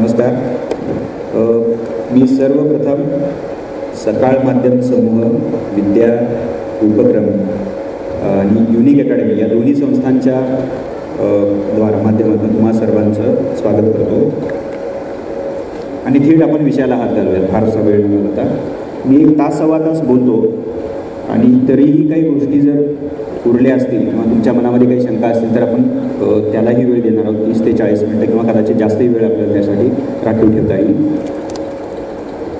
नमस्कार. मी सर्वप्रथम सकाळ माध्यम समूह, विद्या उपक्रम आणि युनिक अकॅडमी या दोन्ही संस्थांच्या माध्यमातून तुम्हा सर्वांचं स्वागत करतो आणि थेट आपण विषयाला हात घालूया. फारसा वेळ न घालवता मी 1 तास सव्वा तास बोलतो आणि तरीही काही गोष्टी जर उरल्या असतील किंवा तुमच्या मनामध्ये काही शंका असतील तर आपण त्यालाही वेळ देणार आहोत. 30 ते 40 मिनटं किंवा कदाचित जास्तही वेळ आपल्याला त्यासाठी राखून ठेवता येईल.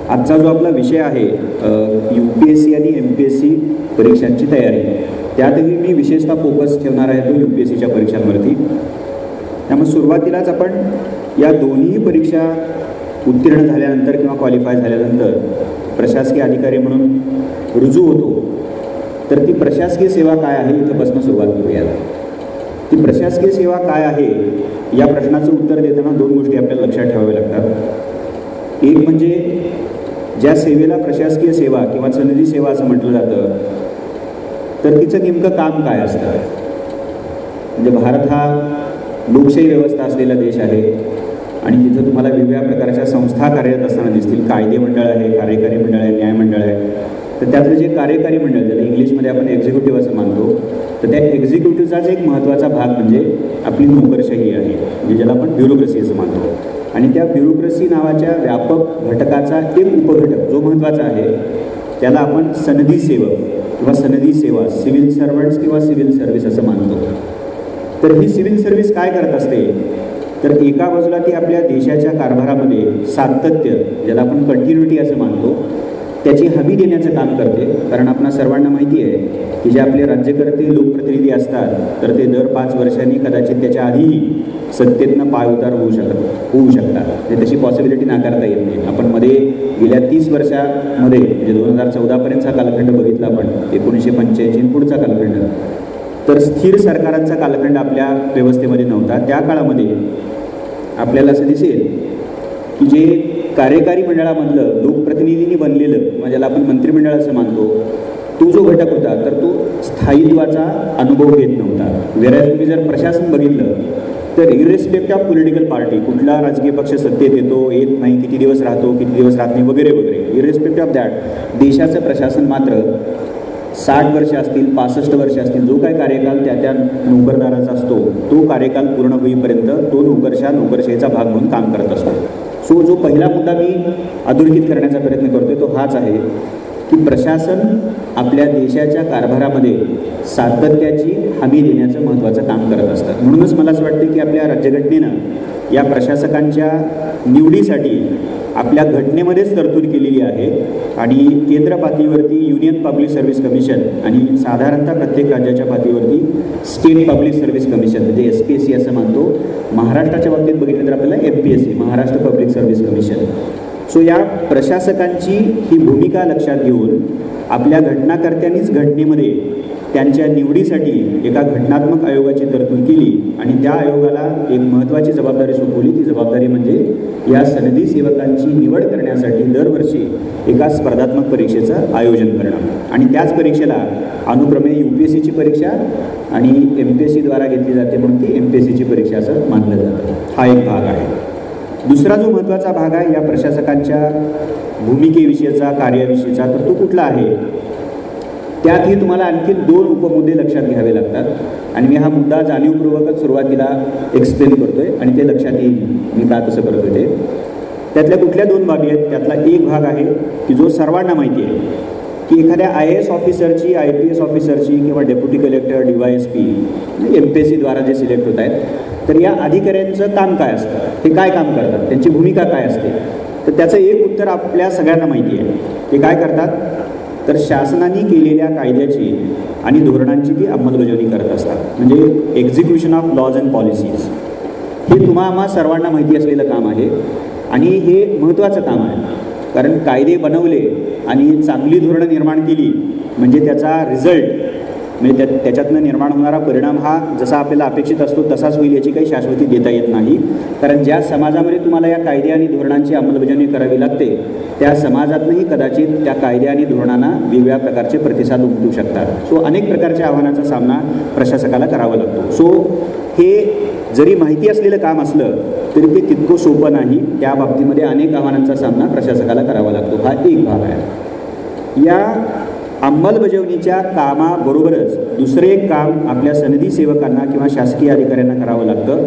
आजचा जो आपला विषय आहे UPSC आणि MPSC परीक्षांची तयारी, त्यातही मी विशेषतः फोकस ठेवणार आहे तो UPSCच्या परीक्षांवरती. त्यामुळे सुरुवातीलाच आपण या दोन्ही परीक्षा उत्तीर्ण झाल्यानंतर किंवा क्वालिफाय झाल्यानंतर प्रशासकीय अधिकारी म्हणून रुजू होतो, तर ती प्रशासकीय सेवा काय आहे इथंपासून सुरुवात करूया. ती प्रशासकीय सेवा काय आहे या प्रश्नाचं उत्तर देताना 2 गोष्टी आपल्याला लक्षात ठेवाव्या लागतात. एक म्हणजे ज्या सेवेला प्रशासकीय सेवा किंवा सनदी सेवा असं म्हटलं जातं, तर तिचं नेमकं काम काय असतं. म्हणजे भारत हा लोकशाही व्यवस्था असलेला देश आहे आणि तिथं तुम्हाला वेगवेगळ्या प्रकारच्या संस्था कार्यरत असताना दिसतील. कायदे मंडळ आहे, कार्यकारी मंडळ आहे, न्याय मंडळ आहे. तर त्यातलं जे कार्यकारी मंडळ, ज्याला इंग्लिशमध्ये आपण एक्झिक्युटिव्ह असं मानतो, तर त्या एक्झिक्युटिव्हचाच एक महत्त्वाचा भाग म्हणजे आपली नोकरशाही आहे, म्हणजे ज्याला आपण ब्युरोक्रेसी असं मानतो. आणि त्या ब्युरोक्रेसी नावाच्या व्यापक घटकाचा एक उपघटक जो महत्त्वाचा आहे त्याला आपण सनदी सेवक किंवा सनदी सेवा, सिव्हिल सर्वंट्स किंवा सिव्हिल सर्व्हिस असं मानतो. तर ही सिव्हिल सर्व्हिस काय करत असते, तर एका बाजूला ती आपल्या देशाच्या कारभारामध्ये सातत्य, ज्याला आपण कंटिन्युटी असं मानतो, त्याची हमी देण्याचं काम करते. कारण आपणा सर्वांना माहिती आहे की जे आपले राज्यकर्ते लोकप्रतिनिधी असतात तर ते दर 5 वर्षांनी कदाचित त्याच्या आधीही सत्तेतनं पायउतार होऊ शकतात. तशी पॉसिबिलिटी नाकारता येत नाही. आपण मध्ये गेल्या 30 वर्षामध्ये म्हणजे 2014पर्यंतचा कालखंड बघितला, आपण 1985 पुढचा कालखंड, तर स्थिर सरकारांचा कालखंड आपल्या व्यवस्थेमध्ये नव्हता. त्या काळामध्ये आपल्याला असं दिसेल की जे कार्यकारी मंडळामधलं लोकप्रतिनिधींनी बनलेलं किंवा ज्याला आपण मंत्रिमंडळ असं मानतो, तो जो घटक होता तर तो स्थायित्वाचा अनुभव घेत नव्हता. वेळेस तुम्ही जर प्रशासन बघितलं तर इरेस्पेक्ट ऑफ पॉलिटिकल पार्टी, कुठला राजकीय पक्ष सत्तेत येतो येत नाही, किती दिवस राहतो किती दिवस राहत नाही वगैरे वगैरे, इरेस्पेक्ट ऑफ दॅट देशाचं प्रशासन मात्र 60 वर्ष असतील 65 वर्ष असतील, जो काय कार्यकाल त्या नोकरदाराचा असतो तो कार्यकाल पूर्ण होईपर्यंत तो नोकरशाहीचा भाग म्हणून काम करत असतो. सो जो पहिला मुद्दा मी अधोरेखित करण्याचा प्रयत्न करतोय तो हाच आहे की प्रशासन आपल्या देशाच्या कारभारामध्ये सातत्याची हमी देण्याचं महत्त्वाचं काम करत असतं. म्हणूनच मला असं वाटतं की आपल्या राज्यघटनेनं या प्रशासकांच्या निवडीसाठी आपल्या घटनेमध्येच तरतूद केलेली आहे आणि केंद्र पातळीवरती युनियन पब्लिक सर्व्हिस कमिशन आणि साधारणतः प्रत्येक राज्याच्या पातळीवरती स्टेट पब्लिक सर्व्हिस कमिशन म्हणजे SPSC असं मानतो. महाराष्ट्राच्या बाबतीत बघितलं तर आपल्याला MPSC, Maharashtra public service commission. So या प्रशासकांची ही भूमिका लक्षात घेऊन आपल्या घटनाकर्त्यांनीच घटनेमध्ये त्यांच्या निवडीसाठी एका घटनात्मक आयोगाची तरतूद केली आणि त्या आयोगाला एक महत्त्वाची जबाबदारी सोपवली. ती जबाबदारी म्हणजे या सनदी सेवकांची निवड करण्यासाठी दरवर्षी एका स्पर्धात्मक परीक्षेचं आयोजन करणं आणि त्याच परीक्षेला अनुक्रमे UPSCची परीक्षा आणि MPSCद्वारा घेतली जाते म्हणून ती MPSCची परीक्षा असं मानलं जातं. हा एक भाग आहे. दुसरा जो महत्त्वाचा भाग आहे या प्रशासकांच्या भूमिकेविषयीचा, कार्याविषयीचा, तर तो कुठला आहे, त्यातही तुम्हाला आणखी 2 उपमुद्दे लक्षात घ्यावे लागतात आणि मी हा मुद्दा जाणीवपूर्वकच सुरुवातीला एक्सप्लेन करतोय आणि ते लक्षात येईल मी का तसं करतोय ते. त्यातल्या कुठल्या 2 बाबी आहेत, त्यातला एक भाग आहे की जो सर्वांना माहिती आहे की एखाद्या IAS ऑफिसरची, IPS ऑफिसरची किंवा डेप्युटी कलेक्टर, DYSP MPSCद्वारा जे सिलेक्ट होत आहेत, तर या अधिकाऱ्यांचं काम काय असतं, ते काय काम करतात, त्यांची भूमिका काय असते. तर त्याचं एक उत्तर आपल्या सगळ्यांना माहिती आहे. ते काय करतात, तर शासनाने केलेल्या कायद्याची आणि धोरणांची ती अंमलबजावणी करत असतात. म्हणजे execution of laws and policies हे आम्हा सर्वांना माहिती असलेलं काम आहे आणि हे महत्त्वाचं काम आहे. कारण कायदे बनवले आणि चांगली धोरणं निर्माण केली म्हणजे त्याचा रिझल्ट म्हणजे त्याच्यातनं निर्माण होणारा परिणाम हा जसा आपल्याला अपेक्षित असतो तसाच होईल याची काही शाश्वती देता येत नाही. कारण ज्या समाजामध्ये तुम्हाला या कायदे आणि धोरणांची अंमलबजावणी करावी लागते त्या समाजातनंही कदाचित त्या कायदे आणि धोरणांना वेगवेगळ्या प्रकारचे प्रतिसाद उमटू शकतात. सो अनेक प्रकारच्या आव्हानांचा सामना प्रशासकाला करावा लागतो. सो हे जरी माहिती असलेलं काम असलं तरी ते तितकं सोपं नाही. त्या बाबतीमध्ये अनेक आव्हानांचा सामना प्रशासकाला करावा लागतो. हा एक भाग आहे. या अंमलबजावणीच्या कामाबरोबरच दुसरे एक काम आपल्या सनदी सेवकांना किंवा शासकीय अधिकाऱ्यांना करावं लागतं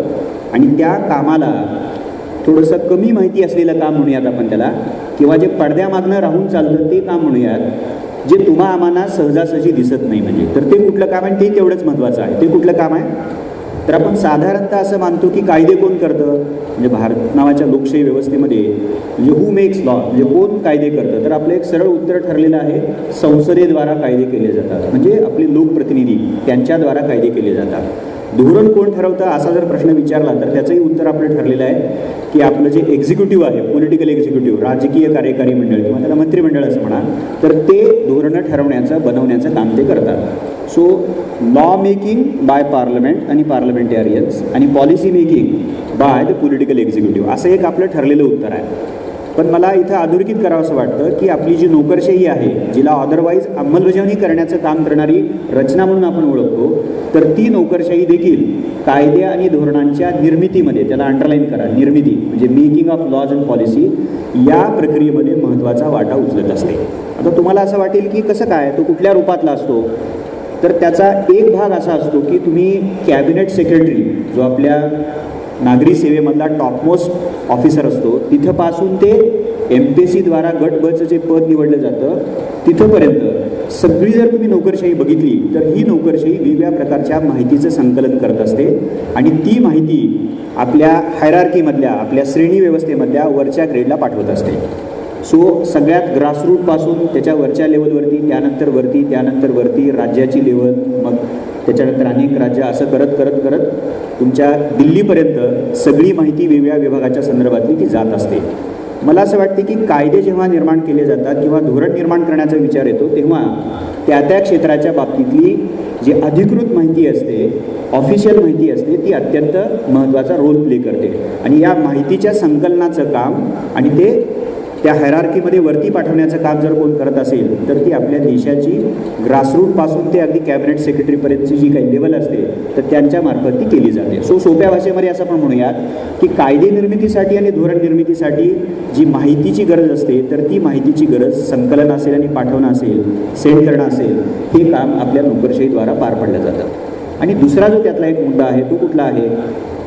आणि त्या कामाला थोडंसं कमी माहिती असलेलं काम म्हणूयात आपण त्याला, किंवा जे पडद्यामागनं राहून चालतं ते काम म्हणूयात, जे तुम्हा आम्हाला सहजासहजी दिसत नाही. म्हणजे तर ते कुठलं काम आहे ते तेवढंच महत्त्वाचं आहे. ते कुठलं काम आहे तर आपण साधारणतः असं मानतो की कायदे कोण करतं, म्हणजे भारत नावाच्या लोकशाही व्यवस्थेमध्ये म्हणजे हू मेक्स लॉ, म्हणजे कोण कायदे करतं. तर आपलं एक सरळ उत्तर ठरलेलं आहे, संसदेद्वारा कायदे केले जातात. म्हणजे आपले लोकप्रतिनिधी त्यांच्याद्वारा कायदे केले जातात. धोरण कोण ठरवतं असा जर प्रश्न विचारला तर त्याचंही उत्तर आपलं ठरलेलं आहे की आपलं जे एक्झिक्युटिव्ह आहे, पॉलिटिकल एक्झिक्युटिव्ह, राजकीय कार्यकारी मंडळ किंवा त्याला मंत्रिमंडळ असं म्हणा, तर ते धोरणं ठरवण्याचं बनवण्याचं काम ते करतात. So law making by parliament आणि पार्लमेंटेरियन्स आणि policy making by the political executive असं एक आपलं ठरलेलं उत्तर आहे. पण मला इथं अधोरेखित करावं असं वाटतं की आपली जी नोकरशाही आहे, जिला अदरवाईज अंमलबजावणी करण्याचं काम करणारी रचना म्हणून आपण ओळखतो, तर ती नोकरशाही देखील कायदे आणि धोरणांच्या निर्मितीमध्ये, त्याला अंडरलाईन करा, निर्मिती म्हणजे making of laws and policy, या प्रक्रियेमध्ये महत्त्वाचा वाटा उचलत असते. आता तुम्हाला असं वाटेल की कसं काय, तो कुठल्या रूपातला असतो, तर त्याचा एक भाग असा असतो की तुम्ही कॅबिनेट सेक्रेटरी, जो आपल्या नागरी सेवेमधला टॉपमोस्ट ऑफिसर असतो, तिथंपासून ते MPSC द्वारा गट बचं जे पद निवडलं जातं तिथंपर्यंत सगळी जर तुम्ही नोकरशाही बघितली तर ही नोकरशाही वेगवेगळ्या प्रकारच्या माहितीचं संकलन करत असते आणि ती माहिती आपल्या हायरार्कीमधल्या, आपल्या श्रेणी व्यवस्थेमधल्या वरच्या ग्रेडला पाठवत असते. सो सगळ्यात ग्रासरूटपासून त्याच्या वरच्या लेवलवरती, त्यानंतर वरती, त्यानंतर वरती, राज्याची लेवल, मग त्याच्यानंतर अनेक राज्य, असं करत करत करत तुमच्या दिल्लीपर्यंत सगळी माहिती वेगवेगळ्या विभागाच्या संदर्भातली ती जात असते. मला असं वाटते की कायदे जेव्हा निर्माण केले जातात किंवा धोरण निर्माण करण्याचा विचार येतो तेव्हा त्या त्या क्षेत्राच्या बाबतीतली जी अधिकृत माहिती असते, ऑफिशियल माहिती असते, ती अत्यंत महत्त्वाचा रोल प्ले करते. आणि या माहितीच्या संकलनाचं काम आणि ते त्या हायरार्कीमध्ये वरती पाठवण्याचं काम जर कोण करत असेल तर ती आपल्या देशाची ग्रासरूटपासून ते अगदी कॅबिनेट सेक्रेटरीपर्यंतची जी काही लेवल असते तर त्यांच्यामार्फत ती केली जाते. सो सोप्या भाषेमध्ये असं पण म्हणूयात की कायदे निर्मितीसाठी आणि धोरण निर्मितीसाठी जी माहितीची गरज असते तर ती माहितीची गरज संकलन असेल आणि पाठवणं असेल, सेंड करणं असेल, हे काम आपल्या नोकरशाहीद्वारा पार पाडलं जातं. आणि दुसरा जो त्यातला एक मुद्दा आहे तो कुठला आहे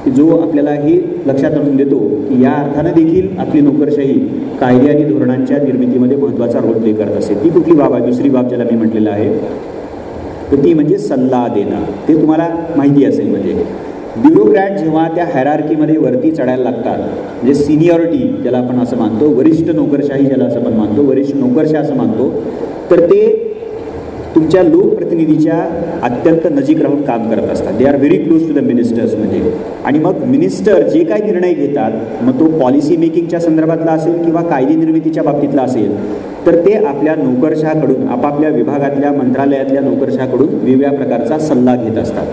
की जो आपल्याला हे लक्षात आणून देतो की या अर्थानं देखील आपली नोकरशाही कायदे आणि धोरणांच्या निर्मितीमध्ये महत्त्वाचा रोल प्ले करत असते. ती कुठली बाब आहे, दुसरी बाब ज्याला मी म्हटलेलं आहे तर ती म्हणजे सल्ला देणं. ते तुम्हाला माहिती असेल, म्हणजे ब्युरोक्रॅट जेव्हा त्या हायरार्कीमध्ये वरती चढायला लागतात, म्हणजे सिनियरिटी ज्याला आपण असं मानतो, वरिष्ठ नोकरशाही ज्याला असं आपण मानतो, वरिष्ठ नोकरशाह असं मानतो, तर ते तुमच्या लोकप्रतिनिधीच्या अत्यंत नजीक राहून काम करत असतात. They are very close to the ministers. म्हणजे आणि मग मिनिस्टर जे काही निर्णय घेतात, मग तो पॉलिसी मेकिंगच्या संदर्भातला असेल किंवा कायदे निर्मितीच्या बाबतीतला असेल, तर ते आपल्या नोकरशाहकडून, आपापल्या विभागातल्या मंत्रालयातल्या नोकरशाहकडून वेगवेगळ्या प्रकारचा सल्ला घेत असतात.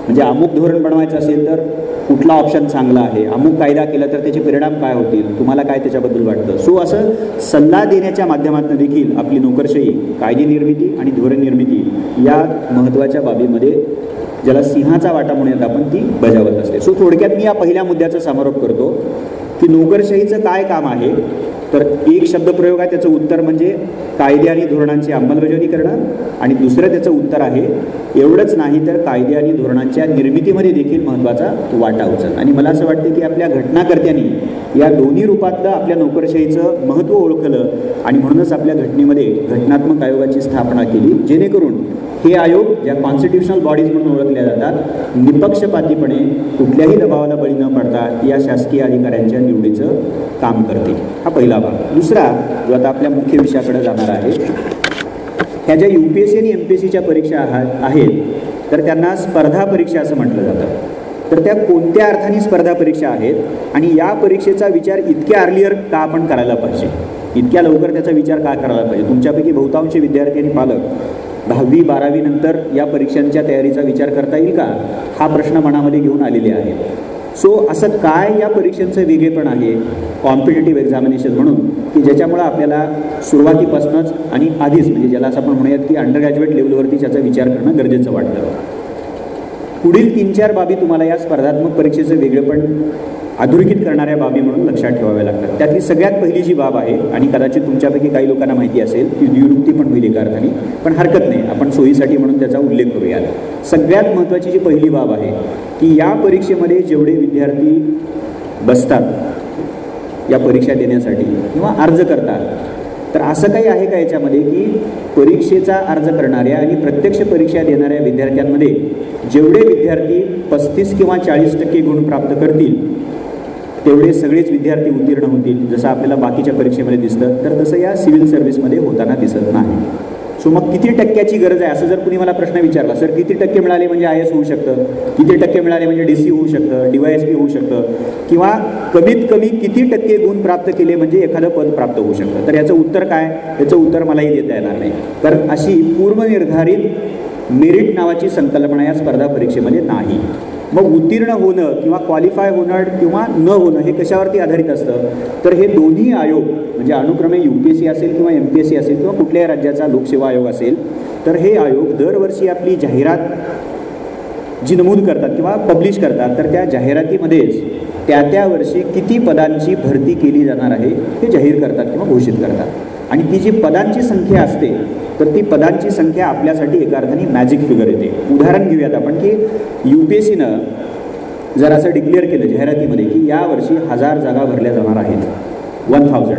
म्हणजे अमुक धोरण बनवायचं असेल तर कुठला ऑप्शन चांगला आहे, अमुक कायदा केला तर त्याचे परिणाम काय होतील, तुम्हाला काय त्याच्याबद्दल वाटतं. सो असं सल्ला देण्याच्या माध्यमातून देखील आपली नोकरशाही कायदे निर्मिती आणि धोरण निर्मिती या महत्त्वाच्या बाबीमध्ये, ज्याला सिंहाचा वाटा म्हणून आपण, ती बजावत असते. सो थोडक्यात मी या पहिल्या मुद्द्याचा समारोप करतो की नोकरशाहीचं काय काम आहे. तर एक शब्दप्रयोग आहे, त्याचं उत्तर म्हणजे कायदे आणि धोरणांची अंमलबजावणी करणं, आणि दुसरं त्याचं उत्तर आहे एवढंच नाही तर कायदे आणि धोरणांच्या निर्मितीमध्ये देखील महत्त्वाचा वाटा उचल. आणि मला असं वाटतं की आपल्या घटनाकर्त्यांनी या दोन्ही रूपातलं आपल्या नोकरशाहीचं महत्त्व ओळखलं आणि म्हणूनच आपल्या घटनेमध्ये घटनात्मक आयोगाची स्थापना केली, जेणेकरून हे आयोग ज्या कॉन्स्टिट्युशनल बॉडीज म्हणून ओळखल्या जातात, निपक्षपातीपणे कुठल्याही दबावाला बळी न पडता या शासकीय अधिकाऱ्यांच्या निवडीचं काम करते. हा पहिला भाग. दुसरा जो आता आपल्या मुख्य विषयाकडे जाणार आहे, ह्या ज्या UPSC आणि MPSCच्या परीक्षा आहेत तर त्यांना स्पर्धा परीक्षा असं म्हटलं जातं. तर त्या कोणत्या अर्थाने स्पर्धा परीक्षा आहेत आणि या परीक्षेचा विचार इतक्या अर्लियर का आपण करायला पाहिजे, इतक्या लवकर त्याचा विचार का करायला पाहिजे. तुमच्यापैकी बहुतांश विद्यार्थी आणि पालक 10वी 12वी नंतर या परीक्षांच्या तयारीचा विचार करता येईल का, हा प्रश्न मनामध्ये घेऊन आलेले आहे. सो असं काय या परीक्षांचं वेगळेपण आहे कॉम्पिटेटिव्ह एक्झामिनेशन म्हणून, की ज्याच्यामुळं आपल्याला सुरुवातीपासूनच आणि आधीच, म्हणजे ज्याला असं आपण म्हणूयात की अंडर ग्रॅज्युएट लेवलवरती त्याचा विचार करणं गरजेचं वाटतं. पुढील 3-4 बाबी तुम्हाला या स्पर्धात्मक परीक्षेचं वेगळेपण अधोरेखित करणाऱ्या बाबी म्हणून लक्षात ठेवाव्या लागतात. त्यातली सगळ्यात पहिली जी बाब आहे, आणि कदाचित तुमच्यापैकी काही लोकांना माहिती असेल, ती द्विरुक्ती पण होईल एका अर्थाने, पण हरकत नाही, आपण सोयीसाठी म्हणून त्याचा उल्लेख करूयात. सगळ्यात महत्त्वाची जी पहिली बाब आहे की या परीक्षेमध्ये जेवढे विद्यार्थी बसतात या परीक्षा देण्यासाठी किंवा अर्ज करतात, तर असं काही आहे का याच्यामध्ये की परीक्षेचा अर्ज करणाऱ्या आणि प्रत्यक्ष परीक्षा देणाऱ्या विद्यार्थ्यांमध्ये जेवढे विद्यार्थी 35 किंवा 40% गुण प्राप्त करतील तेवढे सगळेच विद्यार्थी उत्तीर्ण होतील, जसं आपल्याला बाकीच्या परीक्षेमध्ये दिसतं, तर तसं या सिव्हिल सर्व्हिसमध्ये होताना दिसत नाही. सो मग किती टक्क्याची गरज आहे असं जर कुणी मला प्रश्न विचारला, सर किती टक्के मिळाले म्हणजे IAS होऊ शकतं, किती टक्के मिळाले म्हणजे DC होऊ शकतं, DYSP होऊ शकतं, किंवा कमीत कमी किती टक्के गुण प्राप्त केले म्हणजे एखादं पद प्राप्त होऊ शकतं, तर याचं उत्तर काय? याचं उत्तर मलाही देता येणार नाही, कारण अशी पूर्वनिर्धारित मेरिट नावाची संकल्पना या स्पर्धा परीक्षेमध्ये नाही. मग उत्तीर्ण होणं किंवा क्वालिफाय होणं किंवा न होणं हे कशावरती आधारित असतं, तर हे दोन्ही आयोग म्हणजे अनुक्रमे UPSC असेल किंवा MPSC असेल किंवा कुठल्याही राज्याचा लोकसेवा आयोग असेल, तर हे आयोग दरवर्षी आपली जाहिरात जी नमूद करतात किंवा पब्लिश करतात, तर त्या जाहिरातीमध्येच त्या वर्षी किती पदांची भरती केली जाणार आहे हे जाहीर करतात किंवा घोषित करतात. आणि ती जी पदांची संख्या असते, तर ती पदांची संख्या आपल्यासाठी एका अर्थाने मॅजिक फिगर येते. उदाहरण घेऊयात आपण की UPSCनं जर असं डिक्लेअर केलं जाहिरातीमध्ये की यावर्षी 1000 जागा भरल्या जाणार आहेत, 1000,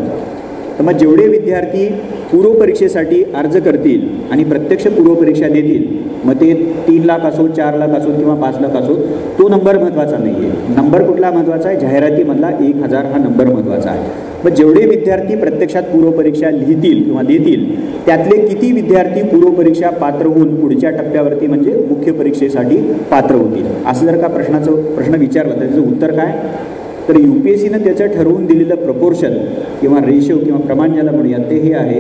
तर मग जेवढे विद्यार्थी पूर्वपरीक्षेसाठी अर्ज करतील आणि प्रत्यक्ष पूर्वपरीक्षा देतील, मग ते 3 लाख असो, 4 लाख असो किंवा 5 लाख असो, तो नंबर महत्त्वाचा नाही आहे. नंबर कुठला महत्त्वाचा आहे? जाहिरातीमधला 1000 हा नंबर महत्त्वाचा आहे. मग जेवढे विद्यार्थी प्रत्यक्षात पूर्वपरीक्षा लिहितील किंवा देतील, त्यातले किती विद्यार्थी पूर्वपरीक्षा पात्र होऊन पुढच्या टप्प्यावरती म्हणजे मुख्य परीक्षेसाठी पात्र होतील, असं जर का प्रश्न विचारला तर त्याचं उत्तर काय? तर UPSCनं त्याचं ठरवून दिलेलं प्रपोर्शन किंवा रेशो किंवा प्रमाण ज्याला म्हणूयात ते हे आहे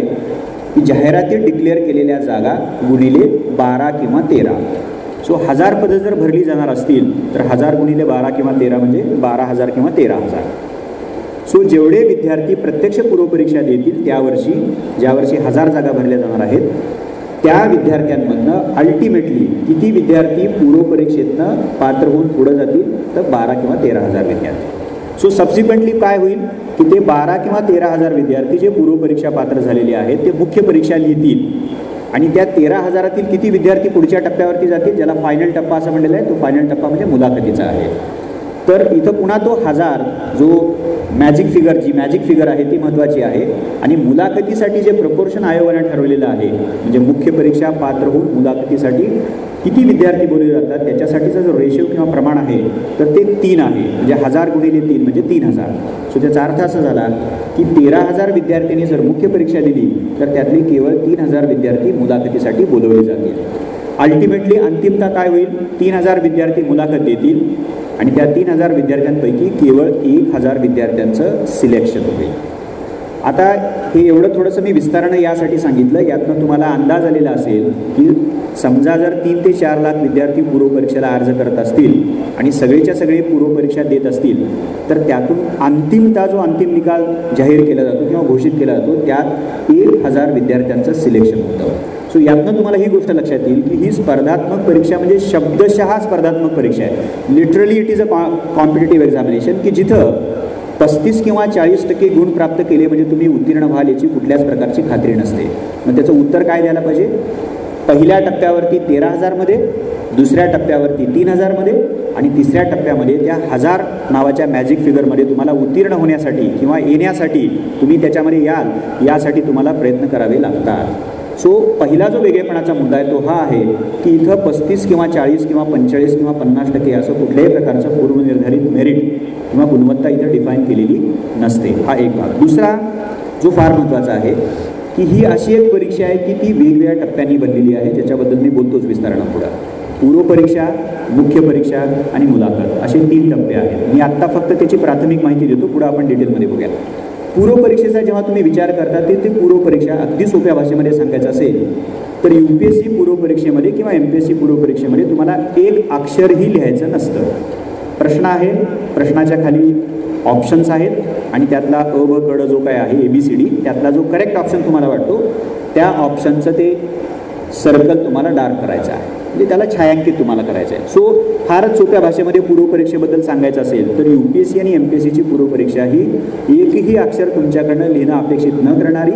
की जाहिरातीत डिक्लेअर केलेल्या जागा गुणिले 12 किंवा 13. सो 1000 पदं जर भरली जाणार असतील तर 1000 गुणिले 12 किंवा 13 म्हणजे 12,000 किंवा 13,000. सो जेवढे विद्यार्थी प्रत्यक्ष पूर्वपरीक्षा देतील त्यावर्षी, ज्यावर्षी 1000 जागा भरल्या जाणार आहेत, त्या विद्यार्थ्यांमधनं अल्टिमेटली किती विद्यार्थी पूर्वपरीक्षेतनं पात्र होऊन पुढं जातील, तर 12 किंवा 13,000 विद्यार्थी. सो सबसिक्वेंटली काय होईल की ते 12 किंवा 13,000 विद्यार्थी जे पूर्वपरीक्षा पात्र झालेले आहेत ते मुख्य परीक्षा लिहितील, आणि त्या 13,000तील किती विद्यार्थी पुढच्या टप्प्यावरती जातील, ज्याला फायनल टप्पा असं म्हणलेलं आहे. तो फायनल टप्पा म्हणजे मुलाखतीचा आहे. तर इथं पुन्हा तो 1000 जो मॅजिक फिगर आहे ती महत्त्वाची आहे. आणि मुलाखतीसाठी जे प्रपोर्शन आयोगाने ठरवलेलं आहे, म्हणजे मुख्य परीक्षा पात्र होऊन मुलाखतीसाठी किती विद्यार्थी बोलले जातात, त्याच्यासाठीचा जो रेशो किंवा प्रमाण आहे तर ते 3 आहे. म्हणजे 1000 गुणिले 3 म्हणजे 3000. सो त्याचा अर्थ असा झाला की 13,000 विद्यार्थ्यांनी जर मुख्य परीक्षा दिली तर त्यातले केवळ 3000 विद्यार्थी मुलाखतीसाठी बोलवले जातील. अल्टिमेटली अंतिमता काय होईल? 3000 विद्यार्थी मुलाखत देतील आणि त्या 3000 विद्यार्थ्यांपैकी केवळ 1000 विद्यार्थ्यांचं सिलेक्शन होईल. आता हे एवढं थोडंसं मी विस्तारानं यासाठी सांगितलं, यातनं तुम्हाला अंदाज आलेला असेल की समजा जर 3 ते 4 लाख विद्यार्थी पूर्वपरीक्षेला अर्ज करत असतील आणि सगळेच्या सगळे पूर्वपरीक्षा देत असतील, तर त्यातून अंतिमता जो अंतिम निकाल जाहीर केला जातो किंवा घोषित केला जातो त्यात 1000 विद्यार्थ्यांचं सिलेक्शन होतं. सो यातनं तुम्हाला ही गोष्ट लक्षात येईल की ही स्पर्धात्मक परीक्षा म्हणजे शब्दशः स्पर्धात्मक परीक्षा आहे. Literally it is a competitive examination की जिथं 35 किंवा 40% गुण प्राप्त केले म्हणजे तुम्ही उत्तीर्ण व्हाल याची कुठल्याच प्रकारची खात्री नसते. मग त्याचं उत्तर काय द्यायला पाहिजे? पहिल्या टप्प्यावरती 13,000मध्ये, दुसऱ्या टप्प्यावरती 3,000मध्ये आणि तिसऱ्या टप्प्यामध्ये त्या 1000 नावाच्या मॅजिक फिगरमध्ये तुम्हाला उत्तीर्ण होण्यासाठी किंवा येण्यासाठी तुम्ही त्याच्यामध्ये याल, यासाठी तुम्हाला प्रयत्न करावे लागतात. सो पहिला जो वेगळेपणाचा मुद्दा आहे तो हा आहे की इथं 35 किंवा 40 किंवा 45 किंवा 50% असं कुठल्याही प्रकारचं पूर्वनिर्धारित मेरिट किंवा गुणवत्ता इथं डिफाईन केलेली नसते. हा एक भाग. दुसरा जो फार महत्त्वाचा आहे की ही अशी एक परीक्षा आहे की ती वेगवेगळ्या टप्प्यांनी बनलेली आहे, ज्याच्याबद्दल मी बोलतोच विस्तारानं पुढं. पूर्वपरीक्षा, मुख्य परीक्षा आणि मुलाखत असे 3 टप्पे आहेत. मी आत्ता फक्त त्याची प्राथमिक माहिती देतो, पुढं आपण डिटेलमध्ये बघूया. पूर्वपरीक्षेचा जेव्हा तुम्ही विचार करता ते पूर्वपरीक्षा अगदी सोप्या भाषेमध्ये सांगायचं असेल तर UPSC पूर्वपरीक्षेमध्ये किंवा MPSC पूर्वपरीक्षेमध्ये तुम्हाला एक अक्षरही लिहायचं नसतं. प्रश्न आहे, प्रश्नाच्या खाली ऑप्शन्स आहेत आणि त्यातला अ ब क ड जो काय आहे ABCD त्यातला जो करेक्ट ऑप्शन तुम्हाला वाटतो त्या ऑप्शनचं ते सर्कल तुम्हाला डार्क करायचं आहे. म्हणजे त्याला छायांकित तुम्हाला करायचं आहे. सो फारच सोप्या भाषेमध्ये पूर्वपरीक्षेबद्दल सांगायचं असेल तर UPSC आणि MPSCची पूर्वपरीक्षा ही एकही अक्षर तुमच्याकडनं लिहिणं अपेक्षित न करणारी,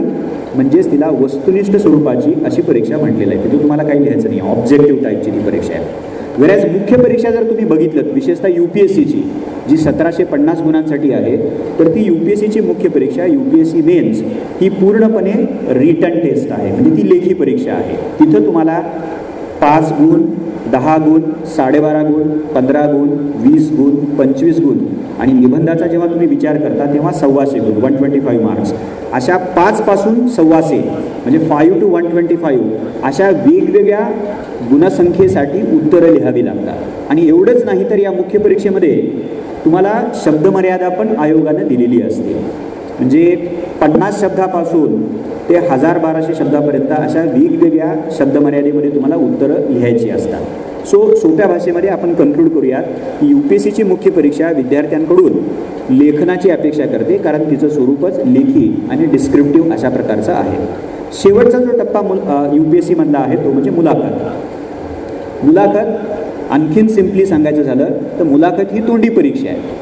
म्हणजेच तिला वस्तुनिष्ठ स्वरूपाची अशी परीक्षा म्हटलेलं आहे. तिथे तुम्हाला काही लिहायचं नाही, ऑब्जेक्टिव्ह टाईपची ती परीक्षा आहे. वेळेस मुख्य परीक्षा जर तुम्ही बघितलं, विशेषतः UPSCची जी 1750 गुणांसाठी आहे, तर ती UPSCची मुख्य परीक्षा UPSC मेन्स ही पूर्णपणे रिटन टेस्ट आहे, म्हणजे ती लेखी परीक्षा आहे. तिथं तुम्हाला 5 गुण, 10 गुण, 12.5 गुण, 15 गुण, 20 गुण, 25 गुण आणि निबंधाचा जेव्हा तुम्ही विचार करता तेव्हा 125 गुण, 125 मार्क्स, अशा 5 पासून 125 म्हणजे 5 to 125 अशा वेगवेगळ्या गुणसंख्येसाठी उत्तरं लिहावी लागतात. आणि एवढंच नाही तर या मुख्य परीक्षेमध्ये तुम्हाला शब्दमर्यादा पण आयोगानं दिलेली असते. म्हणजे 50 शब्दापासून ते 1000-1200 शब्दापर्यंत अशा वेगवेगळ्या शब्दमर्यादेमध्ये तुम्हाला उत्तरं लिहायची असतात. सो सोप्या भाषेमध्ये आपण कन्क्लूड करूयात की UPSCची मुख्य परीक्षा विद्यार्थ्यांकडून लेखनाची अपेक्षा करते, कारण तिचं स्वरूपच लेखी आणि डिस्क्रिप्टिव्ह अशा प्रकारचं आहे. शेवटचा जो टप्पा UPSC मधला आहे तो म्हणजे मुलाखत. मुलाखत आणखीन सिम्पली सांगायचं झालं तर मुलाखत ही तोंडी परीक्षा आहे,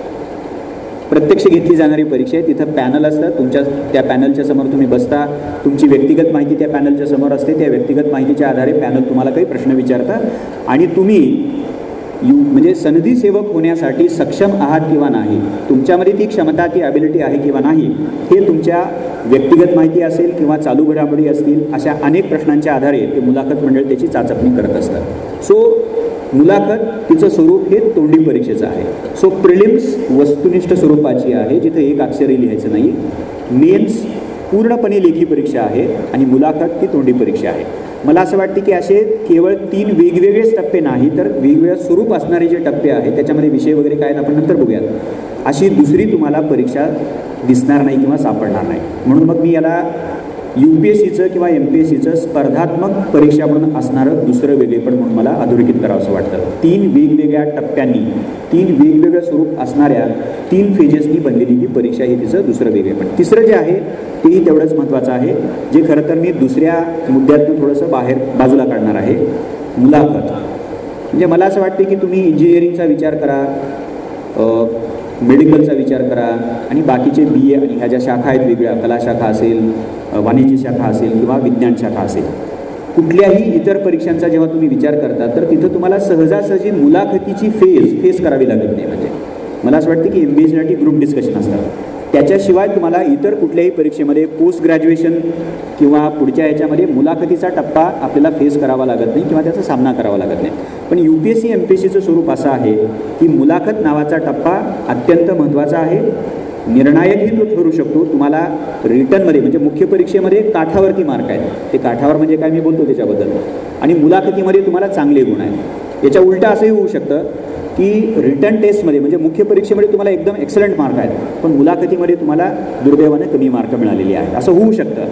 प्रत्यक्ष घेतली जाणारी परीक्षा आहे. तिथं पॅनल असतं, त्या पॅनलच्या समोर तुम्ही बसता, तुमची व्यक्तिगत माहिती त्या पॅनलच्या समोर असते. त्या व्यक्तिगत माहितीच्या आधारे पॅनल तुम्हाला काही प्रश्न विचारतात आणि तुम्ही म्हणजे सनदी सेवक होण्यासाठी सक्षम आहात किंवा नाही, तुमच्यामध्ये ती क्षमता, ती ॲबिलिटी आहे किंवा नाही, हे तुमच्या व्यक्तिगत माहिती असेल किंवा चालू घडामोडी असतील, अशा अनेक प्रश्नांच्या आधारे ते मुलाखत मंडळ त्याची चाचपणी करत असतात. सो मुलाखत तिचं स्वरूप हे तोंडी परीक्षेचं आहे. सो प्रिलिम्स वस्तुनिष्ठ स्वरूपाची आहे, जिथे एक अक्षरही लिहायचं नाही. मेन्स पूर्णपणे लेखी परीक्षा आहे आणि मुलाखत ही तोंडी परीक्षा आहे. मला असं वाटतं की असे केवळ 3 वेगवेगळेच टप्पे नाही तर वेगवेगळं स्वरूप असणारे जे टप्पे आहेत त्याच्यामध्ये विषय वगैरे काय आपण नंतर बघूयात, अशी दुसरी तुम्हाला परीक्षा दिसणार नाही किंवा सापडणार नाही. म्हणून मग मी याला UPSCचं किंवा MPSCचं स्पर्धात्मक परीक्षा म्हणून असणारं दुसरं वेगळेपण म्हणून मला अधोरेखित करावं असं वाटतं. 3 वेगवेगळ्या टप्प्यांनी, 3 वेगवेगळं स्वरूप असणाऱ्या 3 फेजेसनी बनलेली ही परीक्षा ही तिचं दुसरं वेगळेपण. तिसरं जे आहे तेही तेवढंच महत्त्वाचं आहे, जे खरं तर मी दुसऱ्या मुद्द्यातून थोडंसं बाजूला काढणार आहे. मुलाखत म्हणजे मला असं वाटते की तुम्ही इंजिनिअरिंगचा विचार करा, मेडिकलचा विचार करा आणि बाकीचे BA आणि ह्या ज्या शाखा आहेत वेगळ्या, कला शाखा असेल, वाणिज्य शाखा असेल किंवा विज्ञान शाखा असेल, कुठल्याही इतर परीक्षांचा जेव्हा तुम्ही विचार करता तर तिथं तुम्हाला सहजासहजी मुलाखतीची फेस करावी लागत नाही. म्हणजे मला असं वाटतं की MBAसाठी ग्रुप डिस्कशन असतात, त्याच्याशिवाय तुम्हाला इतर कुठल्याही परीक्षेमध्ये पोस्ट ग्रॅज्युएशन किंवा पुढच्या याच्यामध्ये मुलाखतीचा टप्पा आपल्याला फेस करावा लागत नाही किंवा त्याचा सामना करावा लागत नाही. पण UPSC MPSCचं स्वरूप असं आहे की मुलाखत नावाचा टप्पा अत्यंत महत्त्वाचा आहे, निर्णायकही तो ठरू शकतो. तुम्हाला रिटर्नमध्ये म्हणजे मुख्य परीक्षेमध्ये काठावरती मार्क आहेत, ते काठावर म्हणजे काय मी बोलतो त्याच्याबद्दल, आणि मुलाखतीमध्ये तुम्हाला चांगले गुण आहेत. याच्या उलटं असंही होऊ शकतं की रिटर्न टेस्टमध्ये म्हणजे मुख्य परीक्षेमध्ये तुम्हाला एकदम एक्सलंट मार्क आहेत, पण मुलाखतीमध्ये तुम्हाला दुर्दैवाने कमी मार्क मिळालेले आहेत, असं होऊ शकतं.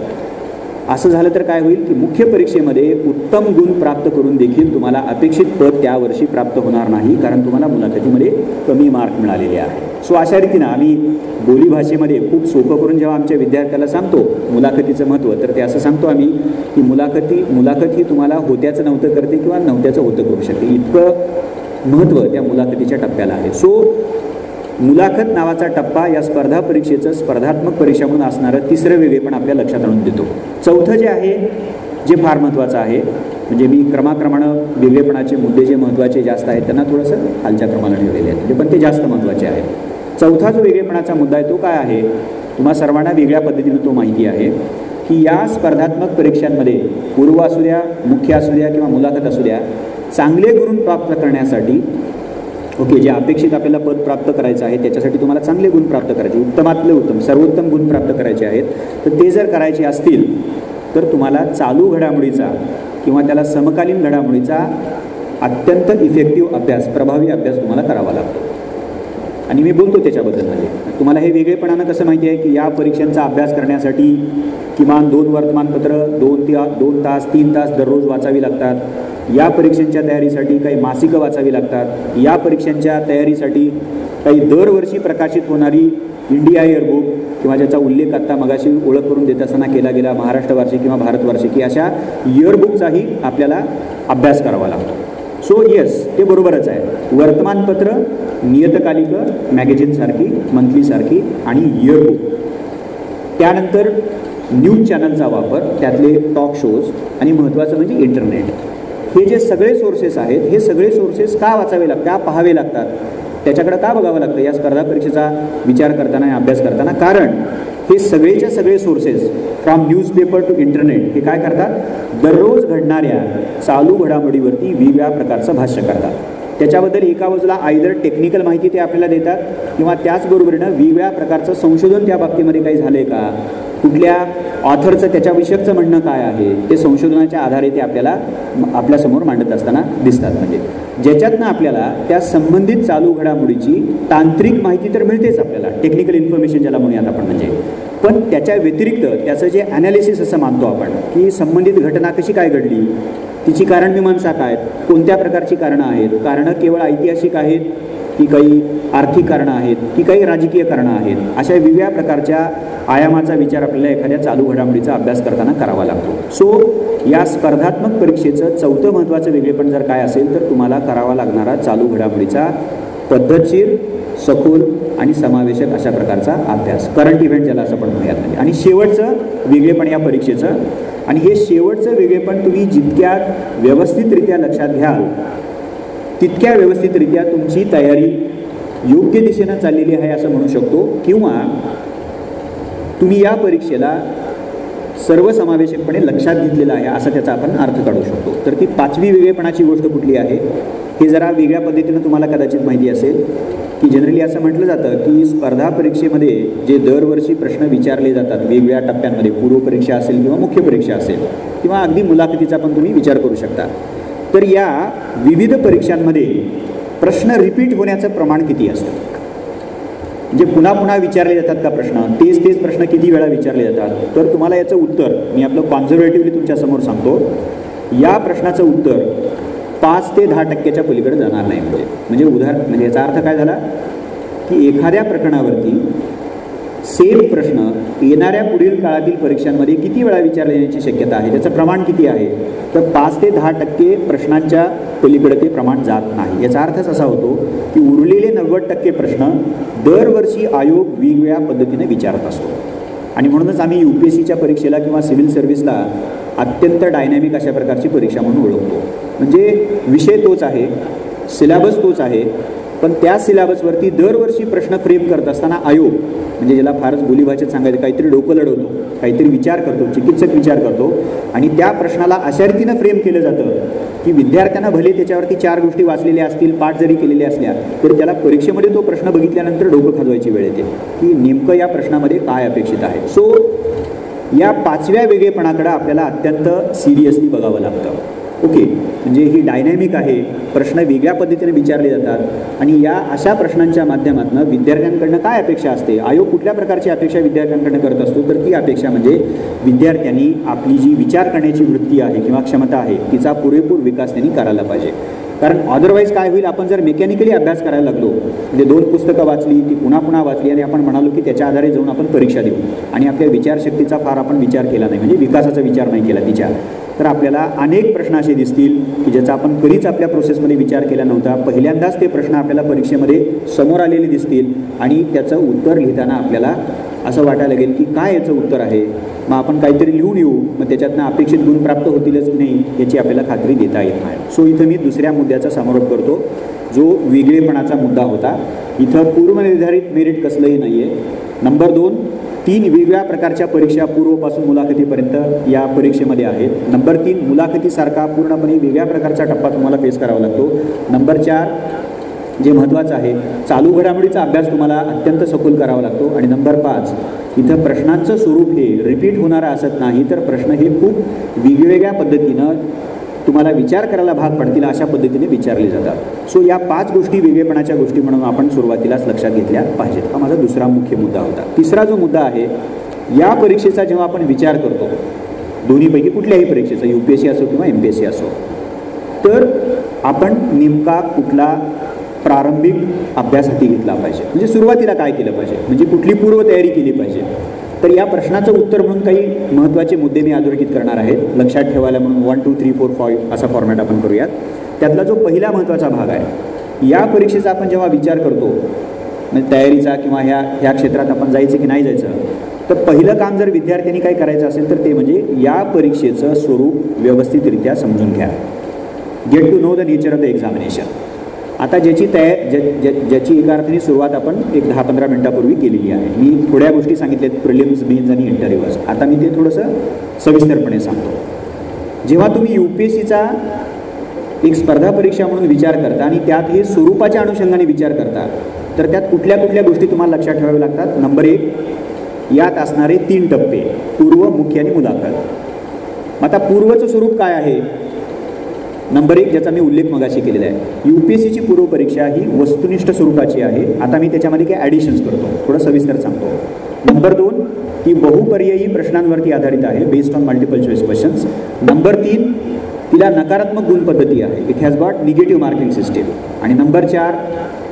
असं झालं तर काय होईल की मुख्य परीक्षेमध्ये उत्तम गुण प्राप्त करून देखील तुम्हाला अपेक्षित पद त्या वर्षी प्राप्त होणार नाही, कारण तुम्हाला मुलाखतीमध्ये कमी मार्क मिळालेले आहे. सो अशा रीतीनं आम्ही बोलीभाषेमध्ये खूप सोपं करून जेव्हा आमच्या विद्यार्थ्याला सांगतो मुलाखतीचं महत्त्व, तर ते असं सांगतो आम्ही की मुलाखत ही तुम्हाला होत्याचं नव्हतं करते किंवा नव्हत्याचं होतं करू शकते, इतकं महत्त्व त्या मुलाखतीच्या टप्प्याला आहे. सो मुलाखत नावाचा टप्पा या स्पर्धा परीक्षेचं स्पर्धात्मक परीक्षा म्हणून असणारं तिसरं वेगळेपण आपल्या लक्षात आणून देतो. चौथं जे आहे जे फार महत्त्वाचं आहे, म्हणजे मी क्रमाक्रमानं वेगळेपणाचे मुद्दे जे महत्त्वाचे जास्त आहेत त्यांना थोडंसं खालच्या क्रमानं ठेवलेले आहेत, पण ते जास्त महत्त्वाचे आहेत. चौथा जो वेगळेपणाचा मुद्दा आहे तो काय आहे, तुम्हा सर्वांना वेगळ्या पद्धतीनं तो माहिती आहे की या स्पर्धात्मक परीक्षांमध्ये पूर्व असू द्या, मुख्य असू द्या किंवा मुलाखत असू द्या, चांगले गुण प्राप्त करण्यासाठी जे अपेक्षित आपल्याला पद प्राप्त करायचं आहे त्याच्यासाठी तुम्हाला चांगले गुण प्राप्त करायचे, उत्तमातले उत्तम सर्वोत्तम गुण प्राप्त करायचे आहेत, तर ते जर करायचे असतील तर तुम्हाला चालू घडामोडीचा किंवा त्याला समकालीन घडामोडीचा अत्यंत इफेक्टिव्ह अभ्यास, प्रभावी अभ्यास तुम्हाला करावा लागतो. आणि मी बोलतो त्याच्याबद्दल म्हणजे तुम्हाला हे वेगळेपणानं कसं माहिती आहे की या परीक्षांचा अभ्यास करण्यासाठी किमान 2 वर्तमानपत्र 2 तास 3 तास दररोज वाचावी लागतात. या परीक्षांच्या तयारीसाठी काही मासिकं वाचावी लागतात. या परीक्षांच्या तयारीसाठी काही दरवर्षी प्रकाशित होणारी इंडिया इयरबुक किंवा ज्याचा उल्लेख आत्ता मगाशी ओळख करून देत असताना केला गेला महाराष्ट्र वार्षिक किंवा भारत वार्षिकी, अशा इयरबुकचाही आपल्याला अभ्यास करावा लागतो. सो येस, ते बरोबरच आहे. वर्तमानपत्र, नियतकालिकं, मॅगझिनसारखी, मंथलीसारखी आणि इयरबुक. त्यानंतर न्यूज चॅनलचा वापर, त्यातले टॉक शोज आणि महत्त्वाचं म्हणजे इंटरनेट. हे जे सगळे सोर्सेस आहेत, हे सगळे सोर्सेस का वाचावे लागतात, का पाहावे लागतात, त्याच्याकडे का बघावं लागतं या स्पर्धा परीक्षेचा विचार करताना, अभ्यास करताना? कारण हे सगळेच्या सगळे sources from newspaper to internet हे काय करतात, दररोज घडणाऱ्या चालू घडामोडीवरती वेगवेगळ्या प्रकारचं भाष्य करतात. त्याच्याबद्दल एका बाजूला आयदर टेक्निकल माहिती ते आपल्याला देतात किंवा त्याचबरोबरीनं वेगवेगळ्या प्रकारचं संशोधन त्या बाबतीमध्ये काही झालं आहे का, कुठल्या ऑथरचं त्याच्याविषयकचं म्हणणं काय आहे, ते संशोधनाच्या आधारे ते आपल्याला आपल्यासमोर मांडत असताना दिसतात. म्हणजे ज्याच्यातनं आपल्याला त्या संबंधित चालू घडामोडीची तांत्रिक माहिती तर मिळतेच आपल्याला, टेक्निकल इन्फॉर्मेशन ज्याला म्हणूयात आपण. म्हणजे पण त्याच्या व्यतिरिक्त त्याचं जे ॲनालिसिस असं मानतो आपण की संबंधित घटना कशी काय घडली, तिची कारणमीमांसा काय, कोणत्या प्रकारची कारणं आहेत, कारणं केवळ ऐतिहासिक आहेत की काही आर्थिक कारणं आहेत की काही राजकीय कारणं आहेत, अशा वेगवेगळ्या प्रकारच्या आयामाचा विचार आपल्याला एखाद्या चालू घडामोडीचा अभ्यास करताना करावा लागतो. सो या स्पर्धात्मक परीक्षेचं चौथं महत्त्वाचं वेगळेपण जर काय असेल तर तुम्हाला करावा लागणारा चालू घडामोडीचा पद्धतशीर, सखोल आणि समावेशक अशा प्रकारचा अभ्यास, करंट इव्हेंट ज्याला असं आपण म्हणूयात. म्हणजे आणि शेवटचं वेगळेपण या परीक्षेचं, आणि हे शेवटचं वेगळेपण तुम्ही जितक्या व्यवस्थितरित्या लक्षात घ्याल तितक्या व्यवस्थितरित्या तुमची तयारी योग्य दिशेनं चाललेली आहे असं म्हणू शकतो. किंवा तुम्ही या परीक्षेला सर्वसमावेशकपणे लक्षात घेतलेलं आहे असा त्याचा आपण अर्थ काढू शकतो. तर ती पाचवी वेगळेपणाची गोष्ट कुठली आहे हे जरा वेगळ्या पद्धतीनं तुम्हाला कदाचित माहिती असेल की जनरली असं म्हटलं जातं की स्पर्धा परीक्षेमध्ये जे दरवर्षी प्रश्न विचारले जातात वेगवेगळ्या टप्प्यांमध्ये, पूर्वपरीक्षा असेल किंवा मुख्य परीक्षा असेल किंवा अगदी मुलाखतीचा पण तुम्ही विचार करू शकता, तर या विविध परीक्षांमध्ये प्रश्न रिपीट होण्याचं प्रमाण किती असतं, म्हणजे पुन्हा पुन्हा विचारले जातात का प्रश्न, तेच प्रश्न किती वेळा विचारले जातात. तर तुम्हाला याचं उत्तर मी आपलं कॉन्झर्वेटिव्हली तुमच्यासमोर सांगतो, या प्रश्नाचं उत्तर 5 ते 10% पलीकडे जाणार नाही. म्हणजे याचा अर्थ काय झाला की एखाद्या प्रकरणावरती सेम प्रश्न येणाऱ्या पुढील काळातील परीक्षांमध्ये किती वेळा विचारले जाण्याची शक्यता आहे, त्याचं प्रमाण किती आहे, तर 5 ते 10% प्रश्नांच्या पलीकडे ते प्रमाण जात नाही. याचा अर्थच असा होतो की उरलेले 90% प्रश्न दरवर्षी आयोग वेगवेगळ्या पद्धतीने विचारत असतो. आणि म्हणूनच आम्ही UPSCच्या परीक्षेला किंवा सिव्हिल सर्व्हिसला अत्यंत डायनॅमिक अशा प्रकारची परीक्षा म्हणून ओळखतो. म्हणजे विषय तोच आहे, सिलेबस तोच आहे, पण त्या सिलेबसवरती दरवर्षी प्रश्न फ्रेम करत असताना आयोग, म्हणजे ज्याला फारच बोलीभाषेत सांगायचं, काहीतरी डोकं लढवतो, काहीतरी विचार करतो, चिकित्सक विचार करतो आणि त्या प्रश्नाला अशा रीतीनं फ्रेम केलं जातं की विद्यार्थ्यांना भले त्याच्यावरती 4 गोष्टी वाचलेल्या असतील, पाठ जरी केलेल्या असल्या तर त्याला परीक्षेमध्ये तो प्रश्न बघितल्यानंतर डोकं खाजवायची वेळ येते की नेमकं या प्रश्नामध्ये काय अपेक्षित आहे. सो या 5व्या वेगळेपणाकडे आपल्याला अत्यंत सिरियसली बघावं लागतं. ओके, म्हणजे ही डायनॅमिक आहे, प्रश्न वेगळ्या पद्धतीने विचारले जातात आणि या अशा प्रश्नांच्या माध्यमातून विद्यार्थ्यांकडनं काय अपेक्षा असते, आयोग कुठल्या प्रकारची अपेक्षा विद्यार्थ्यांकडनं करत असतो, तर ती अपेक्षा म्हणजे विद्यार्थ्यांनी आपली जी विचार करण्याची वृत्ती आहे किंवा क्षमता आहे तिचा पुरेपूर विकास त्यांनी करायला पाहिजे. कारण अदरवाईज काय होईल, आपण जर मेकॅनिकली अभ्यास करायला लागलो, म्हणजे 2 पुस्तकं वाचली, ती पुन्हा पुन्हा वाचली आणि आपण म्हणालो की त्याच्या आधारे जाऊन आपण परीक्षा देऊ आणि आपल्या विचारशक्तीचा फार आपण विचार केला नाही, म्हणजे विकासाचा विचार नाही केला तिच्या, तर आपल्याला अनेक प्रश्न असे दिसतील की ज्याचा आपण कधीच आपल्या प्रोसेसमध्ये विचार केला नव्हता. पहिल्यांदाच ते प्रश्न आपल्याला परीक्षेमध्ये समोर आलेले दिसतील आणि त्याचं उत्तर लिहिताना आपल्याला असं वाटायला लागेल की काय याचं उत्तर आहे, मग आपण काहीतरी लिहून येऊ, मग त्याच्यातनं अपेक्षित गुण प्राप्त होतीलच की नाही याची आपल्याला खात्री देता येत नाही. सो इथं मी दुसऱ्या मुद्द्याचा समारोप करतो जो वेगळेपणाचा मुद्दा होता. इथं पूर्वनिर्धारित मेरिट कसलंही नाही आहे. नंबर 2, 3 वेगवेगळ्या प्रकारच्या परीक्षा पूर्वपासून मुलाखतीपर्यंत या परीक्षेमध्ये आहेत. नंबर 3, मुलाखतीसारखा पूर्णपणे वेगळ्या प्रकारचा टप्पा तुम्हाला फेस करावा लागतो. नंबर 4, जे महत्त्वाचं आहे, चालू घडामोडीचा अभ्यास तुम्हाला अत्यंत सखोल करावा लागतो. आणि नंबर 5, इथं प्रश्नांचं स्वरूप हे रिपीट होणारं असत नाही, तर प्रश्न हे खूप वेगवेगळ्या पद्धतीनं तुम्हाला विचार करायला भाग पडतील अशा पद्धतीने विचारले जातात. सो या 5 गोष्टी वेगळेपणाच्या गोष्टी म्हणून आपण सुरुवातीलाच लक्षात घेतल्या पाहिजेत. हा माझा दुसरा मुख्य मुद्दा होता. तिसरा जो मुद्दा आहे, या परीक्षेचा जेव्हा आपण विचार करतो, दोन्हीपैकी कुठल्याही परीक्षेचा, UPSC असो किंवा MPSC असो, तर आपण नेमका कुठला प्रारंभिक अभ्यास हाती घेतला पाहिजे, म्हणजे सुरुवातीला काय केलं पाहिजे, म्हणजे कुठली पूर्वतयारी केली पाहिजे. तर या प्रश्नाचं उत्तर म्हणून काही महत्त्वाचे मुद्दे मी अधोरेखित करणार आहे, लक्षात ठेवायला म्हणून 1 2 3 4 5 असा फॉर्मॅट आपण करूयात. त्यातला जो पहिला महत्त्वाचा भाग आहे, या परीक्षेचा आपण जेव्हा विचार करतो म्हणजे तयारीचा किंवा ह्या क्षेत्रात आपण जायचं की नाही जायचं, तर पहिलं काम जर विद्यार्थ्यांनी काय करायचं असेल तर ते म्हणजे या परीक्षेचं स्वरूप व्यवस्थितरित्या समजून घ्या. Get to know the nature of the examination. आता ज्याची एका अर्थाने सुरुवात आपण एक 10-15 मिनिटापूर्वी केलेली आहे. मी थोड्या गोष्टी सांगितल्यात, प्रिलिम्स, मेन्स आणि इंटरव्ह्यूज. आता मी ते थोडंसं सविस्तरपणे सांगतो. जेव्हा तुम्ही UPSCचा एक स्पर्धा परीक्षा म्हणून विचार करता आणि त्यात हे स्वरूपाच्या अनुषंगाने विचार करता, तर त्यात कुठल्या कुठल्या गोष्टी तुम्हाला लक्षात ठेवाव्या लागतात. नंबर 1, यात असणारे 3 टप्पे, पूर्व, मुख्य आणि मुलाखत. आता पूर्वचं स्वरूप काय आहे? नंबर 1, ज्याचा मी उल्लेख मगाशी केलेला आहे, UPSCची पूर्व परीक्षा ही वस्तुनिष्ठ स्वरूपाची आहे. आता मी त्याच्यामध्ये काही ॲडिशन्स करतो, थोडं सविस्तर सांगतो. नंबर 2, ती बहुपर्यायी प्रश्नांवरती आधारित आहे, based on multiple choice questions. Number 3, तिला नकारात्मक गुण पद्धती आहे, it has got negative marking system. आणि number 4,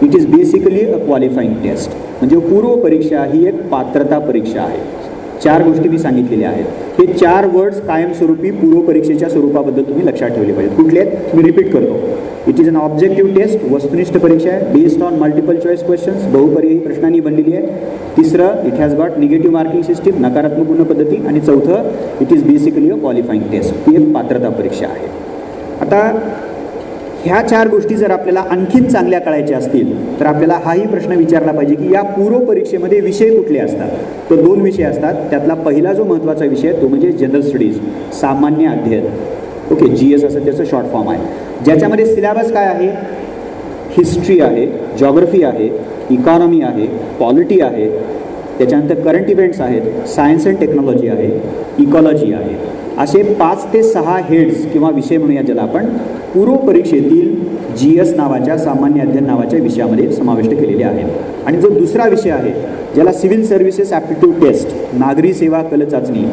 it is basically a qualifying test. म्हणजे पूर्व परीक्षा ही एक पात्रता परीक्षा आहे. 4 गोष्टी मी सांगितलेल्या आहेत. हे 4 वर्ड्स कायमस्वरूपी पूर्व परीक्षेच्या स्वरूपाबद्दल तुम्ही लक्षात ठेवले पाहिजेत. कुठले आहेत मी रिपीट करतो. It is an objective test, वस्तुनिष्ठ परीक्षा आहे, based on multiple choice questions, बहुपर्यायी प्रश्नांनी बनलेली आहे. तिसरं, it has got negative marking system, नकारात्मक गुण पद्धती. आणि चौथं, it is basically a qualifying test, ही एक पात्रता परीक्षा आहे. आता ह्या 4 गोष्टी जर आपल्याला आणखीन चांगल्या कळायच्या असतील तर आपल्याला हाही प्रश्न विचारला पाहिजे की या पूर्व परीक्षेमध्ये विषय कुठले असतात. तर 2 विषय असतात. त्यातला पहिला जो महत्त्वाचा विषय तो म्हणजे जनरल स्टडीज, सामान्य अध्ययन. ओके, GS असं त्याचं शॉर्ट फॉर्म आहे, ज्याच्यामध्ये सिलेबस काय आहे? हिस्ट्री आहे, जॉग्रफी आहे, इकॉनॉमी आहे, पॉलिटी आहे, त्याच्यानंतर करंट इव्हेंट्स आहेत, सायन्स अँड टेक्नॉलॉजी आहे, इकॉलॉजी आहे. असे 5 ते 6 हेड्स किंवा विषय म्हणूया ज्याला आपण पूर्व परीक्षेतील GS नावाच्या सामान्य अध्ययन नावाच्या विषयामध्ये समाविष्ट केलेले आहेत. आणि जो दुसरा विषय आहे ज्याला सिव्हिल सर्व्हिसेस ॲप्टिट्यूड टेस्ट, नागरी सेवा कल चाचणी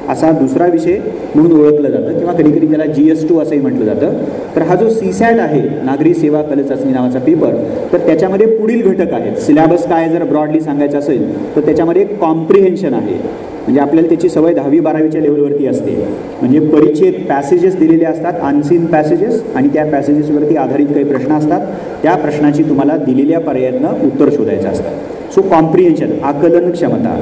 असा दुसरा विषय म्हणून ओळखलं जातं किंवा कधीकधी त्याला GS2 असंही म्हटलं जातं. तर हा जो CSAT आहे, नागरी सेवा कल चाचणी नावाचा पेपर, तर त्याच्यामध्ये पुढील घटक आहेत. सिलेबस काय जर ब्रॉडली सांगायचं असेल तर त्याच्यामध्ये कॉम्प्रिहेन्शन आहे, म्हणजे आपल्याला त्याची सवय 10वी-12वीच्या लेवलवरती असते. म्हणजे परिच्छेद, पॅसेजेस दिलेले असतात, अनसीन पॅसेजेस, आणि त्या पॅसेजेसवरती आधारित काही प्रश्न असतात. त्या प्रश्नाची तुम्हाला दिलेल्या पर्यायातनं उत्तर शोधायचं असतं. सो कॉम्प्रिहेन्शन, आकलन क्षमता.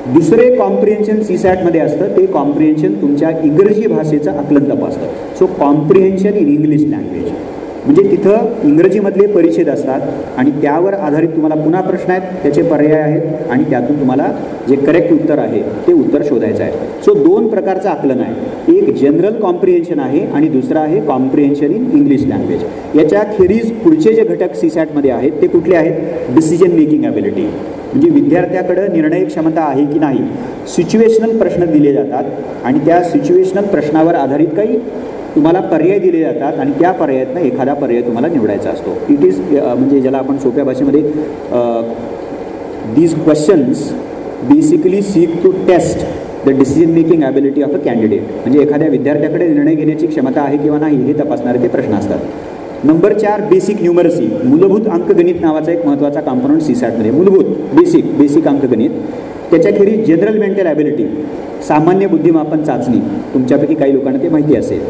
दुसरे कॉम्प्रिहेन्शन CSATमध्ये असतं, ते कॉम्प्रिहेन्शन तुमच्या इंग्रजी भाषेचं आकलन तपासतं. So comprehension in English language, म्हणजे तिथं इंग्रजीमधले परिच्छेद असतात आणि त्यावर आधारित तुम्हाला पुन्हा प्रश्न आहेत, त्याचे पर्याय आहेत आणि त्यातून तुम्हाला जे करेक्ट उत्तर आहे ते उत्तर शोधायचं आहे. सो 2 प्रकारचं आकलन आहे, एक जनरल कॉम्प्रिहेन्शन आहे आणि दुसरं आहे कॉम्प्रिहेन्शन इन इंग्लिश लँग्वेज. याच्या खेरीज पुढचे जे घटक CSATमध्ये आहेत ते कुठले आहेत? डिसिजन मेकिंग ॲबिलिटी, म्हणजे विद्यार्थ्याकडं निर्णय क्षमता आहे की नाही. सिच्युएशनल प्रश्न दिले जातात आणि त्या सिच्युएशनल प्रश्नावर आधारित काही तुम्हाला पर्याय दिले जातात आणि त्या पर्यायातनं एखादा पर्याय तुम्हाला निवडायचा असतो. इट इज म्हणजे ज्याला आपण सोप्या भाषेमध्ये these questions basically seek to test the decision making ability of a candidate, म्हणजे एखाद्या विद्यार्थ्याकडे निर्णय घेण्याची क्षमता आहे किंवा नाही हे तपासणारे ते प्रश्न असतात. नंबर 4, बेसिक न्यूमरसी, मूलभूत अंकगणित नावाचा एक महत्त्वाचा कॉम्पोनंट CSATमध्ये. मूलभूत बेसिक अंकगणित. त्याच्याखेरीज जनरल मेंटल ॲबिलिटी, सामान्य बुद्धिमापन चाचणी, तुमच्यापैकी काही लोकांना ते माहिती असेल.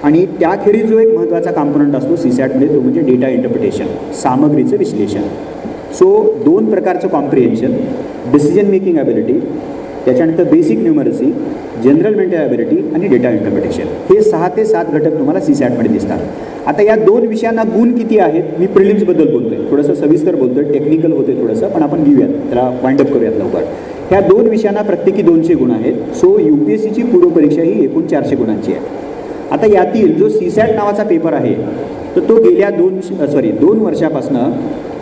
आणि त्याखेरीज जो एक महत्त्वाचा कॉम्पोनंट असतो CSATमध्ये तो म्हणजे डेटा इंटरप्रिटेशन, सामग्रीचं विश्लेषण. सो 2 प्रकारचं कॉम्प्रिहेन्शन, डिसिजन मेकिंग ॲबिलिटी, त्याच्यानंतर basic numeracy, general mental ability आणि डेटा इंटरप्रिटेशन, हे 6 ते 7 घटक तुम्हाला CSATमध्ये दिसतात. आता या 2 विषयांना गुण किती आहेत? मी प्रिलिम्सबद्दल बोलतोय, थोडंसं सविस्तर बोलतोय, टेक्निकल होते थोडंसं, पण आपण घेऊयात, त्याला वाइंडअप करूयात लवकर. ह्या 2 विषयांना प्रत्येकी 200 गुण आहेत. सो UPSCची पूर्व परीक्षा ही एकूण 400 गुणांची आहे. आता यातील जो CSAT नावाचा पेपर आहे तर तो गेल्या 2 वर्षापासून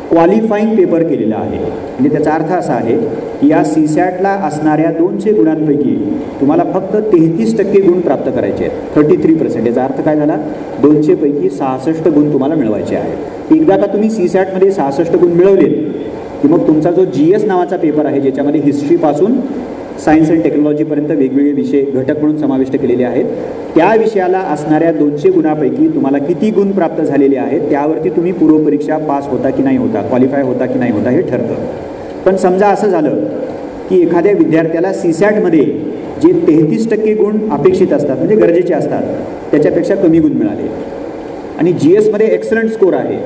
क्वालिफाईंग पेपर केलेला आहे. म्हणजे त्याचा अर्थ असा आहे की या CSATला असणाऱ्या 200 गुणांपैकी तुम्हाला फक्त 33% गुण प्राप्त करायचे आहेत, 33%. याचा अर्थ काय झाला? 200 पैकी 66 गुण तुम्हाला मिळवायचे आहेत. एकदा का तुम्ही CSATमध्ये 66 गुण मिळवले की मग तुमचा जो GS नावाचा पेपर आहे, ज्याच्यामध्ये हिस्ट्रीपासून सायन्स अँड टेक्नॉलॉजीपर्यंत वेगवेगळे विषय घटक म्हणून समाविष्ट केलेले आहेत, त्या विषयाला असणाऱ्या 200 गुणापैकी तुम्हाला किती गुण प्राप्त झालेले आहेत त्यावरती तुम्ही पूर्व परीक्षा पास होता की नाही होता, क्वालिफाय होता की नाही होता हे ठरतं. पण समजा असं झालं की एखाद्या विद्यार्थ्याला CSATमध्ये जे 33% गुण अपेक्षित असतात म्हणजे गरजेचे असतात त्याच्यापेक्षा कमी गुण मिळाले आणि GSमध्ये एक्सलंट स्कोर आहे,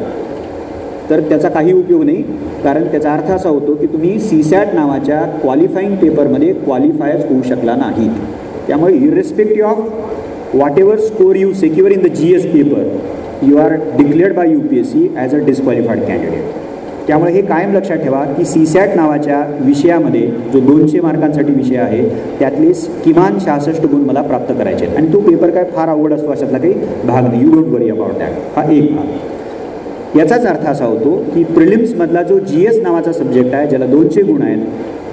तर त्याचा काही उपयोग नाही. कारण त्याचा अर्थ असा होतो की तुम्ही CSAT नावाच्या क्वालिफाईंग पेपरमध्ये क्वालिफायच होऊ शकला नाहीत. त्यामुळे irrespective of whatever score you secure in the GS पेपर, you are declared by UPSC as a disqualified candidate. त्यामुळे हे कायम लक्षात ठेवा की CSAT नावाच्या विषयामध्ये जो 200 मार्कांसाठी विषय आहे त्यातले किमान 66 गुण मला प्राप्त करायचे आहेत. आणि तो पेपर काय फार अवघड असतो अशातला काही भाग नाही. You don't worry about that. हा एक भाग. याचाच अर्थ असा होतो की प्रिलिम्समधला जो GS नावाचा सब्जेक्ट आहे ज्याला 200 गुण आहेत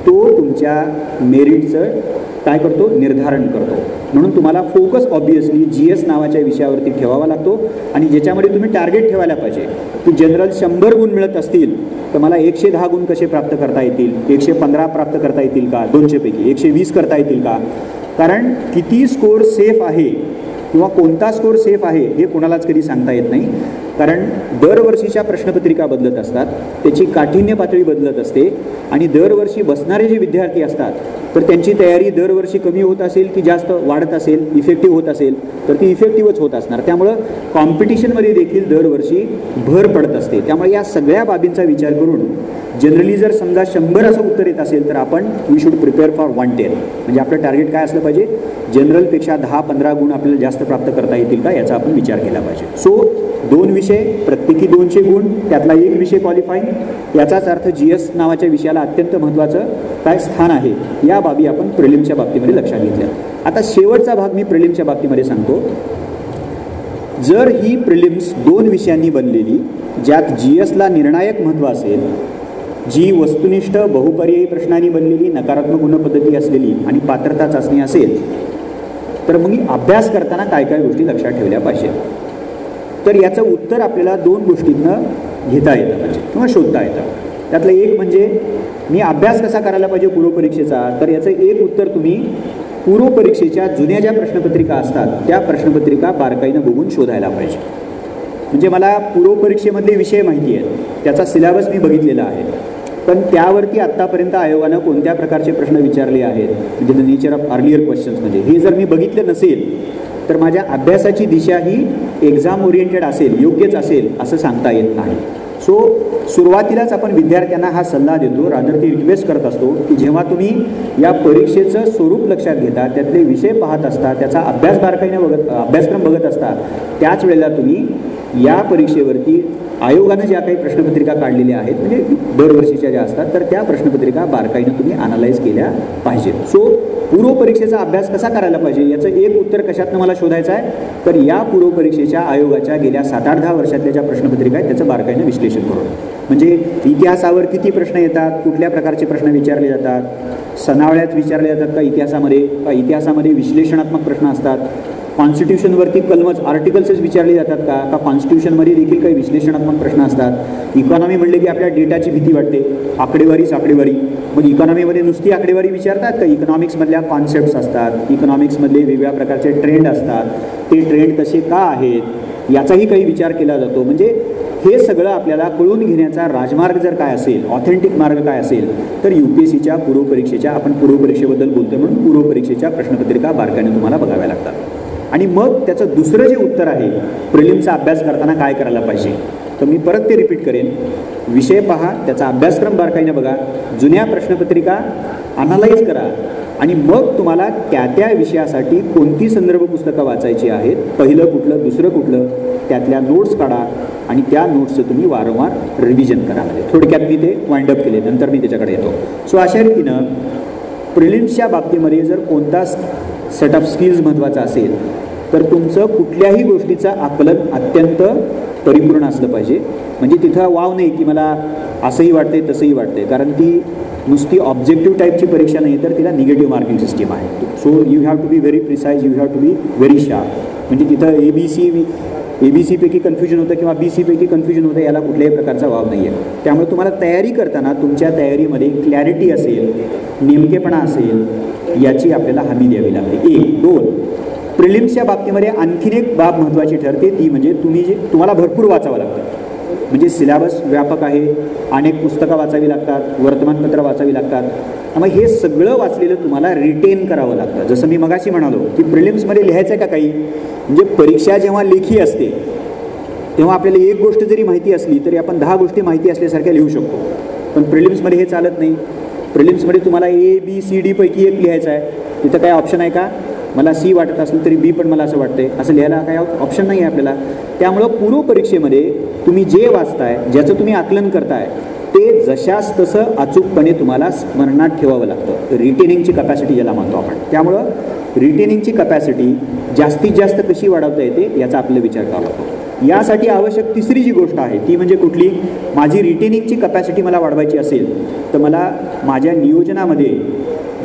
तो तुमच्या मेरिटचं काय करतो, निर्धारण करतो. म्हणून तुम्हाला फोकस ऑब्वियसली GS नावाच्या विषयावरती ठेवावा लागतो आणि ज्याच्यामध्ये तुम्ही टार्गेट ठेवायला पाहिजे की जनरल 100 गुण मिळत असतील तर मला 110 गुण कसे प्राप्त करता येतील, 115 प्राप्त करता येतील का, 200 पैकी 120 करता येतील का. कारण किती स्कोर सेफ आहे किंवा कोणता स्कोर सेफ आहे हे कोणालाच कधी सांगता येत नाही. कारण दरवर्षीच्या प्रश्नपत्रिका बदलत असतात, त्याची काठिण्य पातळी बदलत असते आणि दरवर्षी बसणारे जे विद्यार्थी असतात तर त्यांची तयारी दरवर्षी कमी होत असेल की जास्त वाढत असेल, इफेक्टिव्ह होत असेल तर ती इफेक्टिव्हच होत असणार. त्यामुळं कॉम्पिटिशनमध्ये देखील दरवर्षी भर पडत असते. त्यामुळे या सगळ्या बाबींचा विचार करून जनरली जर समजा 100 असं उत्तर येत असेल तर आपण वी शुड प्रिपेअर फॉर 110. म्हणजे आपलं टार्गेट काय असलं पाहिजे, जनरलपेक्षा 10-15 गुण आपल्याला जास्त प्राप्त करता येतील का याचा आपण विचार केला पाहिजे. सो 2 विषय प्रत्येकी 200 गुण, त्यातला एक विषय क्वालिफाईंग. याचाच अर्थ GS नावाच्या विषयाला अत्यंत महत्त्वाचं काय स्थान आहे. या बाबी आपण प्रिलिम्सच्या बाबतीमध्ये लक्षात घेतल्या. आता शेवटचा भाग मी प्रिलिम्सच्या बाबतीमध्ये सांगतो. जर ही प्रिलिम्स 2 विषयांनी बनलेली ज्यात GSला निर्णायक महत्त्व असेल, जी वस्तुनिष्ठ बहुपर्यायी प्रश्नांनी बनलेली, नकारात्मक गुण पद्धती असलेली आणि पात्रता चाचणी असेल तर मग अभ्यास करताना काय काय गोष्टी लक्षात ठेवल्या पाहिजेत. तर याचं उत्तर आपल्याला 2 गोष्टींना घेता येतं पाहिजे किंवा शोधता येतं. त्यातलं एक म्हणजे मी अभ्यास कसा करायला पाहिजे पूर्वपरीक्षेचा, तर याचं एक उत्तर तुम्ही पूर्वपरीक्षेच्या जुन्या ज्या प्रश्नपत्रिका असतात त्या प्रश्नपत्रिका बारकाईनं बघून शोधायला पाहिजे. म्हणजे मला पूर्वपरीक्षेमधले विषय माहिती आहेत, त्याचा सिलेबस मी बघितलेला आहे, पण त्यावरती आत्तापर्यंत आयोगानं कोणत्या प्रकारचे प्रश्न विचारले आहेत म्हणजे the nature of earlier questions, म्हणजे हे जर मी बघितलं नसेल तर माझ्या अभ्यासाची दिशा ही एक्झाम ओरिएंटेड असेल, योग्यच असेल असं सांगता येत नाही. सो सुरुवातीलाच आपण विद्यार्थ्यांना हा सल्ला देतो, रादर ती रिक्वेस्ट करत असतो की जेव्हा तुम्ही या परीक्षेचं स्वरूप लक्षात घेता, त्यातले विषय पाहत असता, त्याचा अभ्यास बारकाईने अभ्यासक्रम बघत असता, त्याच वेळेला तुम्ही या परीक्षेवरती आयोगानं ज्या काही प्रश्नपत्रिका काढलेल्या आहेत म्हणजे दरवर्षीच्या ज्या असतात तर त्या प्रश्नपत्रिका बारकाईनं तुम्ही अनालाइज केल्या पाहिजेत. सो पूर्वपरीक्षेचा अभ्यास कसा करायला पाहिजे याचं एक उत्तर कशातनं मला शोधायचं आहे, तर या पूर्वपरीक्षेच्या आयोगाच्या गेल्या 7-8-10 वर्षातल्या ज्या प्रश्नपत्रिका आहेत त्याचं बारकाईनं विश्लेषण करून. म्हणजे इतिहासावर किती प्रश्न येतात, कुठल्या प्रकारचे प्रश्न विचारले जातात, सनावळ्यात विचारले जातात का इतिहासामध्ये विश्लेषणात्मक प्रश्न असतात, कॉन्स्टिट्यूशनवरती कलमच आर्टिकल्सच विचारले जातात का कॉन्स्टिट्यूशनमध्ये देखील काही विश्लेषणात्मक प्रश्न असतात. इकॉनॉमी म्हणले की आपल्या डेटाची भीती वाटते, आकडेवारी. मग इकॉनॉमीमध्ये नुसती आकडेवारी विचारतात का इकॉनॉमिक्समधल्या कॉन्सेप्ट्स असतात, इकॉनॉमिक्समधले वेगवेगळ्या प्रकारचे ट्रेंड असतात, ते ट्रेंड कसे का आहेत याचाही काही विचार केला जातो. म्हणजे हे सगळं आपल्याला कळून घेण्याचा राजमार्ग जर काय असेल, ऑथेंटिक मार्ग काय असेल तर UPSCच्या पूर्वपरीक्षेच्या, आपण पूर्वपरीक्षेबद्दल बोलतोय म्हणून पूर्वपरीक्षेच्या प्रश्नपत्रिका बारकाईने तुम्हाला बघाव्या लागतात. आणि मग त्याचं दुसरं जे उत्तर आहे प्रिलिमचा अभ्यास करताना काय करायला पाहिजे, तर मी परत ते रिपीट करेन. विषय पहा, त्याचा अभ्यासक्रम बारकाईने बघा, जुन्या प्रश्नपत्रिका अनालाइज करा आणि मग तुम्हाला त्या विषयासाठी कोणती संदर्भ पुस्तकं वाचायची आहेत, पहिलं कुठलं दुसरं कुठलं, त्यातल्या नोट्स काढा आणि त्या नोट्सचं तुम्ही वारंवार रिव्हिजन करा. म्हणजे थोडक्यात मी ते वाइंड अप केले, नंतर मी त्याच्याकडे येतो. सो अशा रीतीनं प्रिलिम्सच्या बाबतीमध्ये जर कोणता सेट ऑफ स्किल्स महत्त्वाचा असेल तर तुमचं कुठल्याही गोष्टीचं आकलन अत्यंत परिपूर्ण असलं पाहिजे. म्हणजे तिथं वाव नाही की मला असंही वाटते तसंही वाटते, कारण ती नुसती ऑब्जेक्टिव्ह टाईपची परीक्षा नाही तर तिला निगेटिव्ह मार्किंग सिस्टीम आहे. So you have to be very precise, you have to be very sharp. म्हणजे तिथं ABC पैकी कन्फ्युजन होतं किंवा BC पैकी कन्फ्युजन होतं, याला कुठल्याही प्रकारचा वाव नाही आहे. त्यामुळे तुम्हाला तयारी करताना तुमच्या तयारीमध्ये क्लॅरिटी असेल, नेमकेपणा असेल, याची आपल्याला हमी द्यावी लागते. 1, 2 प्रिलिम्सच्या बाबतीमध्ये आणखीन एक बाब महत्त्वाची ठरते, ती म्हणजे तुम्हाला भरपूर वाचावं लागतं. म्हणजे सिलेबस व्यापक आहे, अनेक पुस्तकं वाचावी लागतात, वर्तमानपत्र वाचावी लागतात. त्यामुळे हे सगळं वाचलेलं तुम्हाला रिटेन करावं लागतं. जसं मी मगाशी म्हणालो की प्रिलिम्समध्ये लिहायचं आहे का काही, म्हणजे परीक्षा जेव्हा लेखी असते तेव्हा आपल्याला एक गोष्ट जरी माहिती असली तरी आपण 10 गोष्टी माहिती असल्यासारख्या लिहू शकतो. पण प्रिलिम्समध्ये हे चालत नाही. प्रिलिम्समध्ये तुम्हाला ABCD पैकी एक लिहायचं आहे. तिथं काय ऑप्शन आहे का? मला C वाटत असलं तरी B पण मला असं वाटतंय, असं लिहायला काय ऑप्शन नाही आहे आपल्याला. त्यामुळं पूर्व परीक्षेमध्ये तुम्ही जे वाचताय, ज्याचं तुम्ही आकलन करताय ते जशास तसं अचूकपणे तुम्हाला स्मरणात ठेवावं लागतं. रिटेनिंगची कपॅसिटी ज्याला म्हणतो आपण. त्यामुळं रिटेनिंगची कपॅसिटी जास्तीत जास्त कशी वाढवता येते याचा आपल्याला विचार करावा लागतो. यासाठी आवश्यक तिसरी जी गोष्ट आहे ती म्हणजे कुठली, माझी रिटेनिंगची कपॅसिटी मला वाढवायची असेल तर मला माझ्या नियोजनामध्ये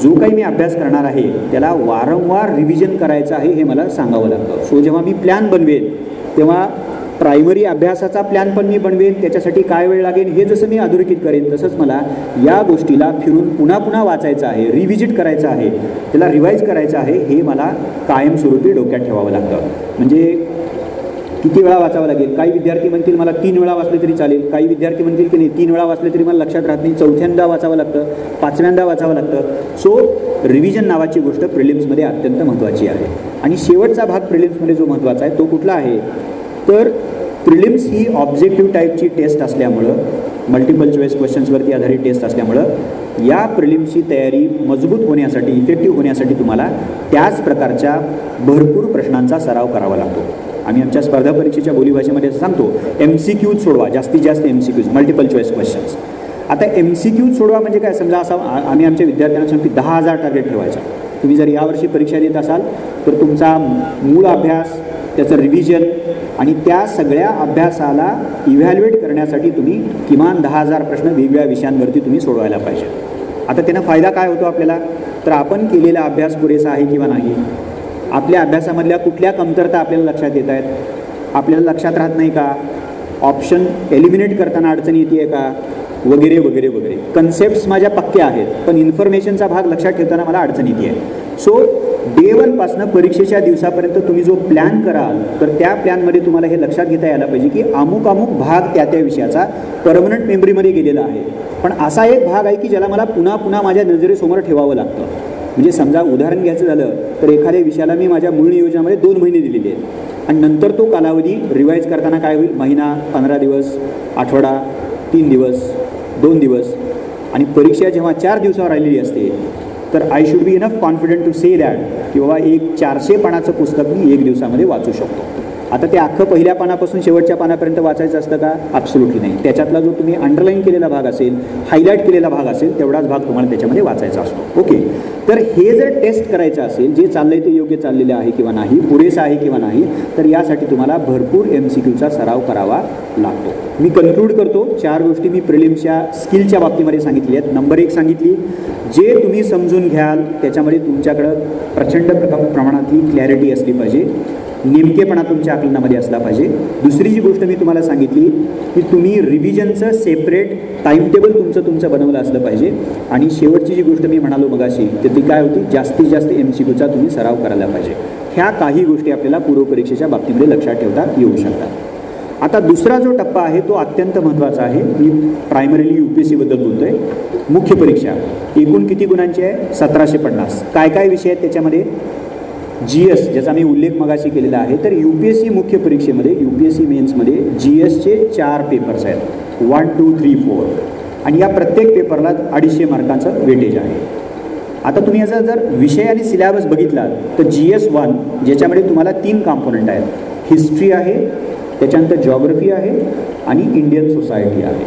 जो काही मी अभ्यास करणार आहे त्याला वारंवार रिव्हिजन करायचं आहे हे मला सांगावं लागतं. सो जेव्हा मी प्लॅन बनवेन तेव्हा प्रायमरी अभ्यासाचा प्लॅन पण मी बनवेन, त्याच्यासाठी काय वेळ लागेल हे जसं मी अधोरेखित करेन तसंच मला या गोष्टीला फिरून पुन्हा पुन्हा वाचायचं आहे, रिव्हिजिट करायचं आहे, त्याला रिवाईज करायचं आहे, हे मला कायमस्वरूपी डोक्यात ठेवावं लागतं. म्हणजे किती वेळा वाचावं लागेल. काही विद्यार्थी म्हणतील मला 3 वेळा वाचले तरी चालेल, काही विद्यार्थी म्हणतील की नाही 3 वेळा वाचले तरी मला लक्षात राहत नाही, 4थ्यांदा वाचावं लागतं, 5व्यांदा वाचावं लागतं. सो रिव्हिजन नावाची गोष्ट प्रिलिम्समध्ये अत्यंत महत्त्वाची आहे. आणि शेवटचा भाग प्रिलिम्समध्ये जो महत्त्वाचा आहे तो कुठला आहे तर प्रिलिम्स ही ऑब्जेक्टिव्ह टाईपची टेस्ट असल्यामुळं, मल्टिपल चॉईस क्वेश्चन्सवरती आधारित टेस्ट असल्यामुळं या प्रिलिम्सची तयारी मजबूत होण्यासाठी, इफेक्टिव्ह होण्यासाठी तुम्हाला त्याच प्रकारच्या भरपूर प्रश्नांचा सराव करावा लागतो. आम्ही आमच्या स्पर्धा परीक्षेच्या बोलीभाषेमध्ये सांगतो MCQज सोडवा, जास्तीत जास्त MCQज, मल्टिपल चॉईस क्वेश्चन्स. आता MCQज सोडवा म्हणजे काय, समजा असा आम्ही आमच्या विद्यार्थ्यांना सांगतो 10,000 टार्गेट ठेवायचा. तुम्ही जर यावर्षी परीक्षा देत असाल तर तुमचा मूळ अभ्यास, त्याचं रिव्हिजन आणि त्या सगळ्या अभ्यासाला इव्हॅल्युएट करण्यासाठी तुम्ही किमान 10,000 प्रश्न वेगवेगळ्या विषयांवरती तुम्ही सोडवायला पाहिजे. आता त्यानं फायदा काय होतो आपल्याला, तर आपण केलेला अभ्यास पुरेसा आहे किंवा नाही, आपल्या अभ्यासामधल्या कुठल्या कमतरता आपल्याला लक्षात येत आहेत, आपल्याला लक्षात राहत नाही का, ऑप्शन एलिमिनेट करताना अडचण येते आहे का, वगैरे वगैरे वगैरे. कन्सेप्ट्स माझ्या पक्क्या आहेत पण इन्फॉर्मेशनचा भाग लक्षात ठेवताना मला अडचण येते आहे. सो डे 1पासनं परीक्षेच्या दिवसापर्यंत तुम्ही जो प्लॅन कराल तर त्या प्लॅनमध्ये तुम्हाला हे लक्षात घेता यायला पाहिजे की अमुक अमुक भाग त्या त्या विषयाचा परमनंट मेमरीमध्ये गेलेला आहे. पण असा एक भाग आहे की ज्याला मला पुन्हा पुन्हा माझ्या नजरेसमोर ठेवावं लागतं. म्हणजे समजा उदाहरण घ्यायचं झालं तर एखाद्या विषयाला मी माझ्या मूळ नियोजनामध्ये 2 महिने दिलेले आहेत आणि नंतर तो कालावधी रिवाईज करताना काय होईल, महिना, 15 दिवस, आठवडा, 3 दिवस, 2 दिवस आणि परीक्षा जेव्हा 4 दिवसावर राहिलेली असते तर I should be enough confident to say that की बाबा एक 400 पानाचं पुस्तक मी 1 दिवसामध्ये वाचू शकतो. आता ते अख्खं पहिल्या पानापासून शेवटच्या पानापर्यंत वाचायचं असतं का? ॲब्सोल्युटली नाही. त्याच्यातला जो तुम्ही अंडरलाईन केलेला भाग असेल, हायलाईट केलेला भाग असेल तेवढाच भाग तुम्हाला त्याच्यामध्ये वाचायचा असतो. ओके, तर हे जर टेस्ट करायचं असेल, जे चाललंय ते योग्य चाललेलं आहे किंवा नाही, पुरेसं आहे किंवा नाही, तर यासाठी तुम्हाला भरपूर MCQचा सराव करावा लागतो. मी कन्क्लूड करतो. 4 गोष्टी मी प्रिलिम्सच्या स्किलच्या बाबतीमध्ये सांगितल्या आहेत. नंबर 1 सांगितली, जे तुम्ही समजून घ्याल त्याच्यामध्ये तुमच्याकडं प्रचंड प्रमाणातली क्लॅरिटी असली पाहिजे, नेमकेपणा तुमच्या आकलनामध्ये असला पाहिजे. दुसरी जी गोष्ट मी तुम्हाला सांगितली की तुम्ही रिव्हिजनचं सेपरेट टाईमटेबल तुमचं बनवलं असलं पाहिजे. आणि शेवटची जी गोष्ट मी म्हणालो मगाशी तर ती काय होती, जास्तीत जास्त MCQचा तुम्ही सराव करायला पाहिजे. ह्या काही गोष्टी आपल्याला पूर्वपरीक्षेच्या बाबतीमध्ये लक्षात ठेवता येऊ शकतात. आता दुसरा जो टप्पा आहे तो अत्यंत महत्त्वाचा आहे. मी प्रायमरीली UPSCबद्दल बोलतो आहे. मुख्य परीक्षा एकूण किती गुणांची आहे? 1750. काय काय विषय आहेत त्याच्यामध्ये? GS, ज्याचा मी उल्लेख मगाशी केलेला आहे. तर UPSC मुख्य परीक्षेमध्ये, UPSC मेन्समध्ये GSचे 4 पेपर्स आहेत, 1, 2, 3, 4 आणि या प्रत्येक पेपरला 250 मार्कांचं वेटेज आहे. आता तुम्ही याचा जर विषय आणि सिलेबस बघितला तर GS1 ज्याच्यामध्ये तुम्हाला 3 कॉम्पोनंट आहेत, हिस्ट्री आहे, त्याच्यानंतर जॉग्रफी आहे आणि इंडियन सोसायटी आहे.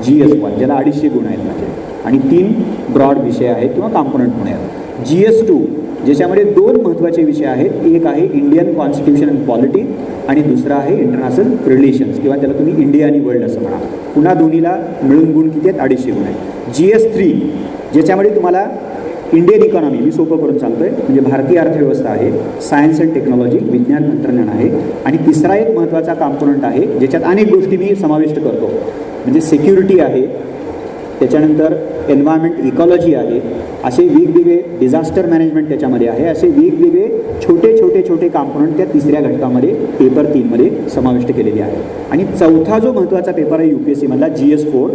GS1 ज्याला 250 गुण आहेत माझे आणि 3 ब्रॉड विषय आहेत किंवा कॉम्पोनंट म्हणून आहेत. GS2 ज्याच्यामध्ये 2 महत्त्वाचे विषय आहेत, एक आहे इंडियन कॉन्स्टिट्यूशन अँड पॉलिटी आणि दुसरा आहे इंटरनॅशनल रिलेशन्स किंवा त्याला तुम्ही इंडिया आणि वर्ल्ड असं म्हणा. पुन्हा दोन्हीला मिळून गुण किती आहेत? 250 गुण आहेत. GS3 ज्याच्यामध्ये तुम्हाला इंडियन इकॉनॉमी, मी सोपं करून चालतोय, म्हणजे भारतीय अर्थव्यवस्था आहे, सायन्स अँड टेक्नॉलॉजी, विज्ञान तंत्रज्ञान आहे आणि तिसरा एक महत्त्वाचा कॉम्पोनंट आहे ज्याच्यात अनेक गोष्टी मी समाविष्ट करतो, म्हणजे सिक्युरिटी आहे, त्याच्यानंतर एन्व्हायरमेंट इकॉलॉजी आहे, असे वेगवेगळे डिझास्टर मॅनेजमेंट त्याच्यामध्ये आहे, असे वेगवेगळे छोटे छोटे छोटे कॉम्पोनंट त्या तिसऱ्या घटकामध्ये पेपर 3मध्ये समाविष्ट केलेले आहे. आणि चौथा जो महत्त्वाचा पेपर आहे UPSCमधला GS4,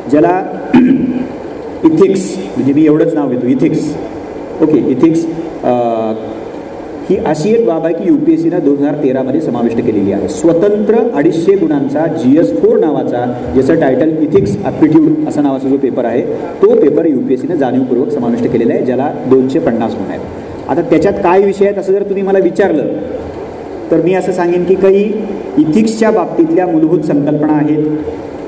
ज्याला इथिक्स, म्हणजे मी एवढंच नाव घेतो इथिक्स, ओके, इथिक्स ही अशी एक बाब आहे की UPSCनं 2013मध्ये समाविष्ट केलेली आहे. स्वतंत्र 250 गुणांचा GS4 नावाचा, ज्याचं टायटल इथिक्स ॲप्टिट्यूड असा नावाचा जो पेपर आहे, तो पेपर UPSCनं जाणीवपूर्वक समाविष्ट केलेला आहे, ज्याला 250 गुण आहेत. आता त्याच्यात काय विषय आहेत असं जर तुम्ही मला विचारलं तर मी असं सांगेन की काही इथिक्सच्या बाबतीतल्या मूलभूत संकल्पना आहेत,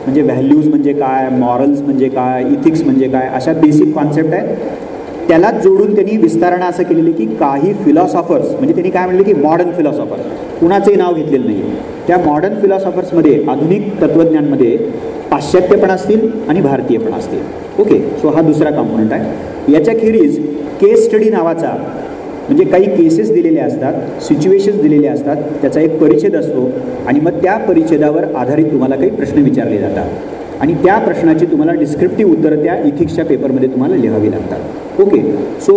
म्हणजे व्हॅल्यूज म्हणजे काय, मॉरल्स म्हणजे काय, इथिक्स म्हणजे काय, अशा बेसिक कॉन्सेप्ट आहेत. त्यालाच जोडून त्यांनी विस्तारानं असं केलेलं की काही फिलॉसॉफर्स, म्हणजे त्यांनी काय म्हणले की मॉडर्न फिलॉसॉफर्स, कुणाचंही नाव घेतलेलं नाही, त्या मॉडर्न फिलॉसॉफर्समध्ये आधुनिक तत्त्वज्ञानमध्ये पाश्चात्य पण असतील आणि भारतीय पण असतील. ओके, सो हा दुसरा कॉम्पोनंट आहे. याच्याखेरीज केस स्टडी नावाचा, म्हणजे काही केसेस दिलेल्या असतात, सिच्युएशन्स दिलेल्या असतात, त्याचा एक परिच्छेद असतो आणि मग त्या परिच्छेदावर आधारित तुम्हाला काही प्रश्न विचारले जातात आणि त्या प्रश्नाची तुम्हाला डिस्क्रिप्टिव्ह उत्तरं त्या इथिक्सच्या पेपरमध्ये तुम्हाला लिहावी लागतात. ओके, सो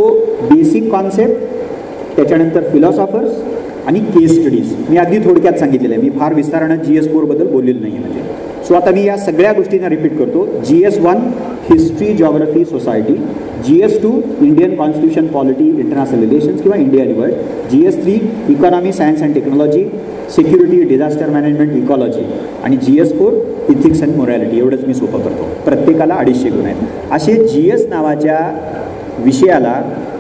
बेसिक कॉन्सेप्ट, त्याच्यानंतर फिलॉसॉफर्स आणि केस स्टडीज मी अगदी थोडक्यात सांगितलेलं आहे, मी फार विस्तारानं GS4बद्दल बोललेलं नाही आहे. म्हणजे सो आता मी या सगळ्या गोष्टींना रिपीट करतो. GS1 history geography society, GS2 Indian constitution polity international relations किंवा इंडिया आणि world, GS3 economy science and technology, security disaster management ecology आणि GS4 इथिक्स अँड मोरॅलिटी. एवढंच मी सोपं करतो. प्रत्येकाला 250 गुण आहेत. असे GS नावाच्या विषयाला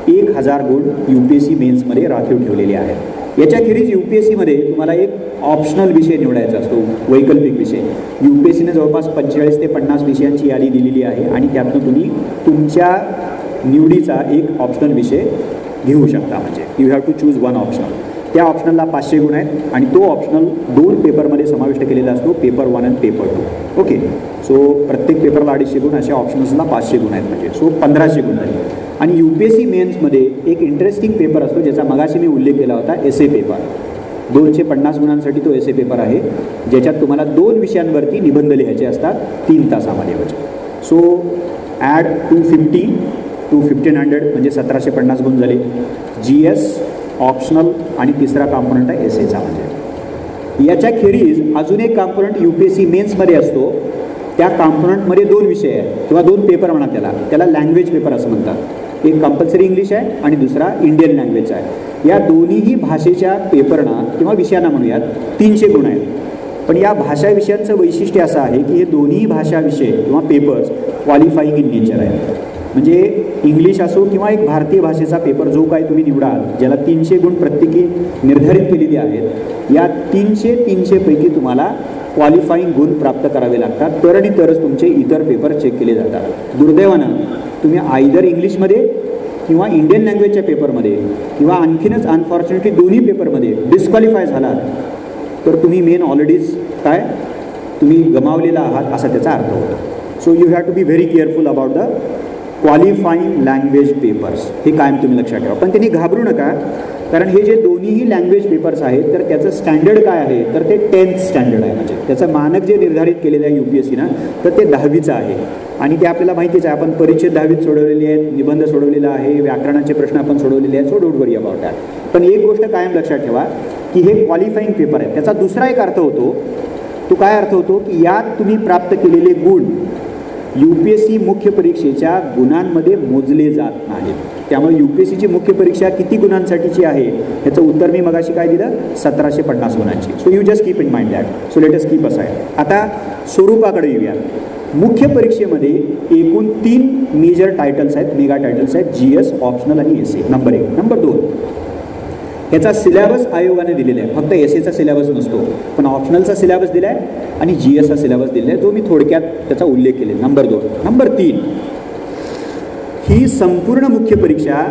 1000 गुण UPSC मेन्समध्ये राखीव ठेवलेले आहेत. याच्याखेरीज UPSCमध्ये तुम्हाला एक ऑप्शनल विषय निवडायचा असतो, वैकल्पिक विषय. UPSCने जवळपास 45 ते 50 विषयांची यादी दिलेली आहे आणि त्यातून तुम्ही तुमच्या निवडीचा एक ऑप्शनल विषय घेऊ शकता. म्हणजे you have to choose one optional. त्या ऑप्शनलला 500 गुण आहेत आणि तो ऑप्शनल 2 पेपरमध्ये समाविष्ट केलेला असतो, पेपर 1 आणि पेपर 2. ओके, सो प्रत्येक पेपरला 250 गुण, अशा ऑप्शनल्सला 500 गुण आहेत, म्हणजे सो 1500 गुण झाले. आणि UPSC मेन्समध्ये एक इंटरेस्टिंग पेपर असतो, ज्याचा मगाशी मी उल्लेख केला होता, एसे पेपर. 250 गुणांसाठी तो एसे पेपर आहे, ज्याच्यात तुम्हाला 2 विषयांवरती निबंध लिहायचे असतात 3 तासामध्ये. सो ॲड 250 टू 1500 म्हणजे 1750 गुण झाले. GS ऑप्शनल आणि तिसरा कॉम्पोनंट आहे एसेचा. म्हणजे याच्याखेरीज अजून एक कॉम्पोनंट UPSC मेन्समध्ये असतो. त्या कॉम्पोनंटमध्ये 2 विषय आहेत किंवा 2 पेपर म्हणा, त्याला लँग्वेज पेपर असं म्हणतात. एक कंपल्सरी इंग्लिश आहे आणि दुसरा इंडियन लँग्वेज आहे. या दोन्हीही भाषेच्या पेपरना किंवा विषयांना म्हणूयात 300 गुण आहेत. पण या भाषा विषयांचं वैशिष्ट्य असं आहे की हे दोन्ही भाषा विषय किंवा पेपर्स क्वालिफाईंग इन नेचर आहेत. म्हणजे इंग्लिश असो किंवा एक भारतीय भाषेचा पेपर जो काय तुम्ही निवडाल, ज्याला 300 गुण प्रत्येकी निर्धारित केलेली आहेत, या 300 पैकी तुम्हाला क्वालिफाईंग गुण प्राप्त करावे लागतात, तर आणि तरच तुमचे इतर पेपर चेक केले जातात. दुर्दैवानं तुम्ही आयदर इंग्लिशमध्ये किंवा इंडियन लँग्वेजच्या पेपरमध्ये किंवा आणखीनच अनफॉर्च्युनेटली दोन्ही पेपरमध्ये डिस्क्वालिफाय झालात तर तुम्ही मेन ऑलरेडीच काय तुम्ही गमावलेला आहात असा त्याचा अर्थ होतो. So you have to be very careful about the qualifying language papers. हे कायम तुम्ही लक्षात ठेवा. पण त्यांनी घाबरू नका, कारण हे जे दोन्हीही लँग्वेज पेपर्स आहेत तर त्याचं स्टँडर्ड काय आहे तर ते 10th स्टँडर्ड आहे. म्हणजे त्याचं मानक जे निर्धारित केलेलं आहे UPSCनं तर ते 10वीचं आहे. आणि ते आपल्याला माहितीच आहे, आपण परिच्छेद 10वीत सोडवलेली आहेत, निबंध सोडवलेला आहे, व्याकरणाचे प्रश्न आपण सोडवलेले आहेत. So don't worry about that. पण एक गोष्ट कायम लक्षात ठेवा की हे क्वालिफाईंग पेपर आहे. त्याचा दुसरा एक अर्थ होतो, तो काय अर्थ होतो की यात तुम्ही प्राप्त केलेले गुण UPSC मुख्य परीक्षेच्या गुणांमध्ये मोजले जात नाहीत. त्यामुळे UPSCची मुख्य परीक्षा किती गुणांसाठीची आहे ह्याचं उत्तर मी मगाशी काय दिलं, 1750 गुणांची. So you just keep in mind that. So let us keep aside. आता स्वरूपाकडे येऊया. मुख्य परीक्षेमध्ये एकूण 3 मेजर टायटल्स आहेत, मेगा टायटल्स आहेत, GS, ऑप्शनल आणि एसे. नंबर 1. नंबर 2, ह्याचा सिलेबस आयोगाने दिलेला आहे. फक्त एसेचा सिलेबस नसतो, पण ऑप्शनलचा सिलेबस दिला आहे आणि GSचा सिलेबस दिलेला आहे, जो मी थोडक्यात त्याचा उल्लेख केलेला. नंबर 2. नंबर 3, ही संपूर्ण मुख्य परीक्षा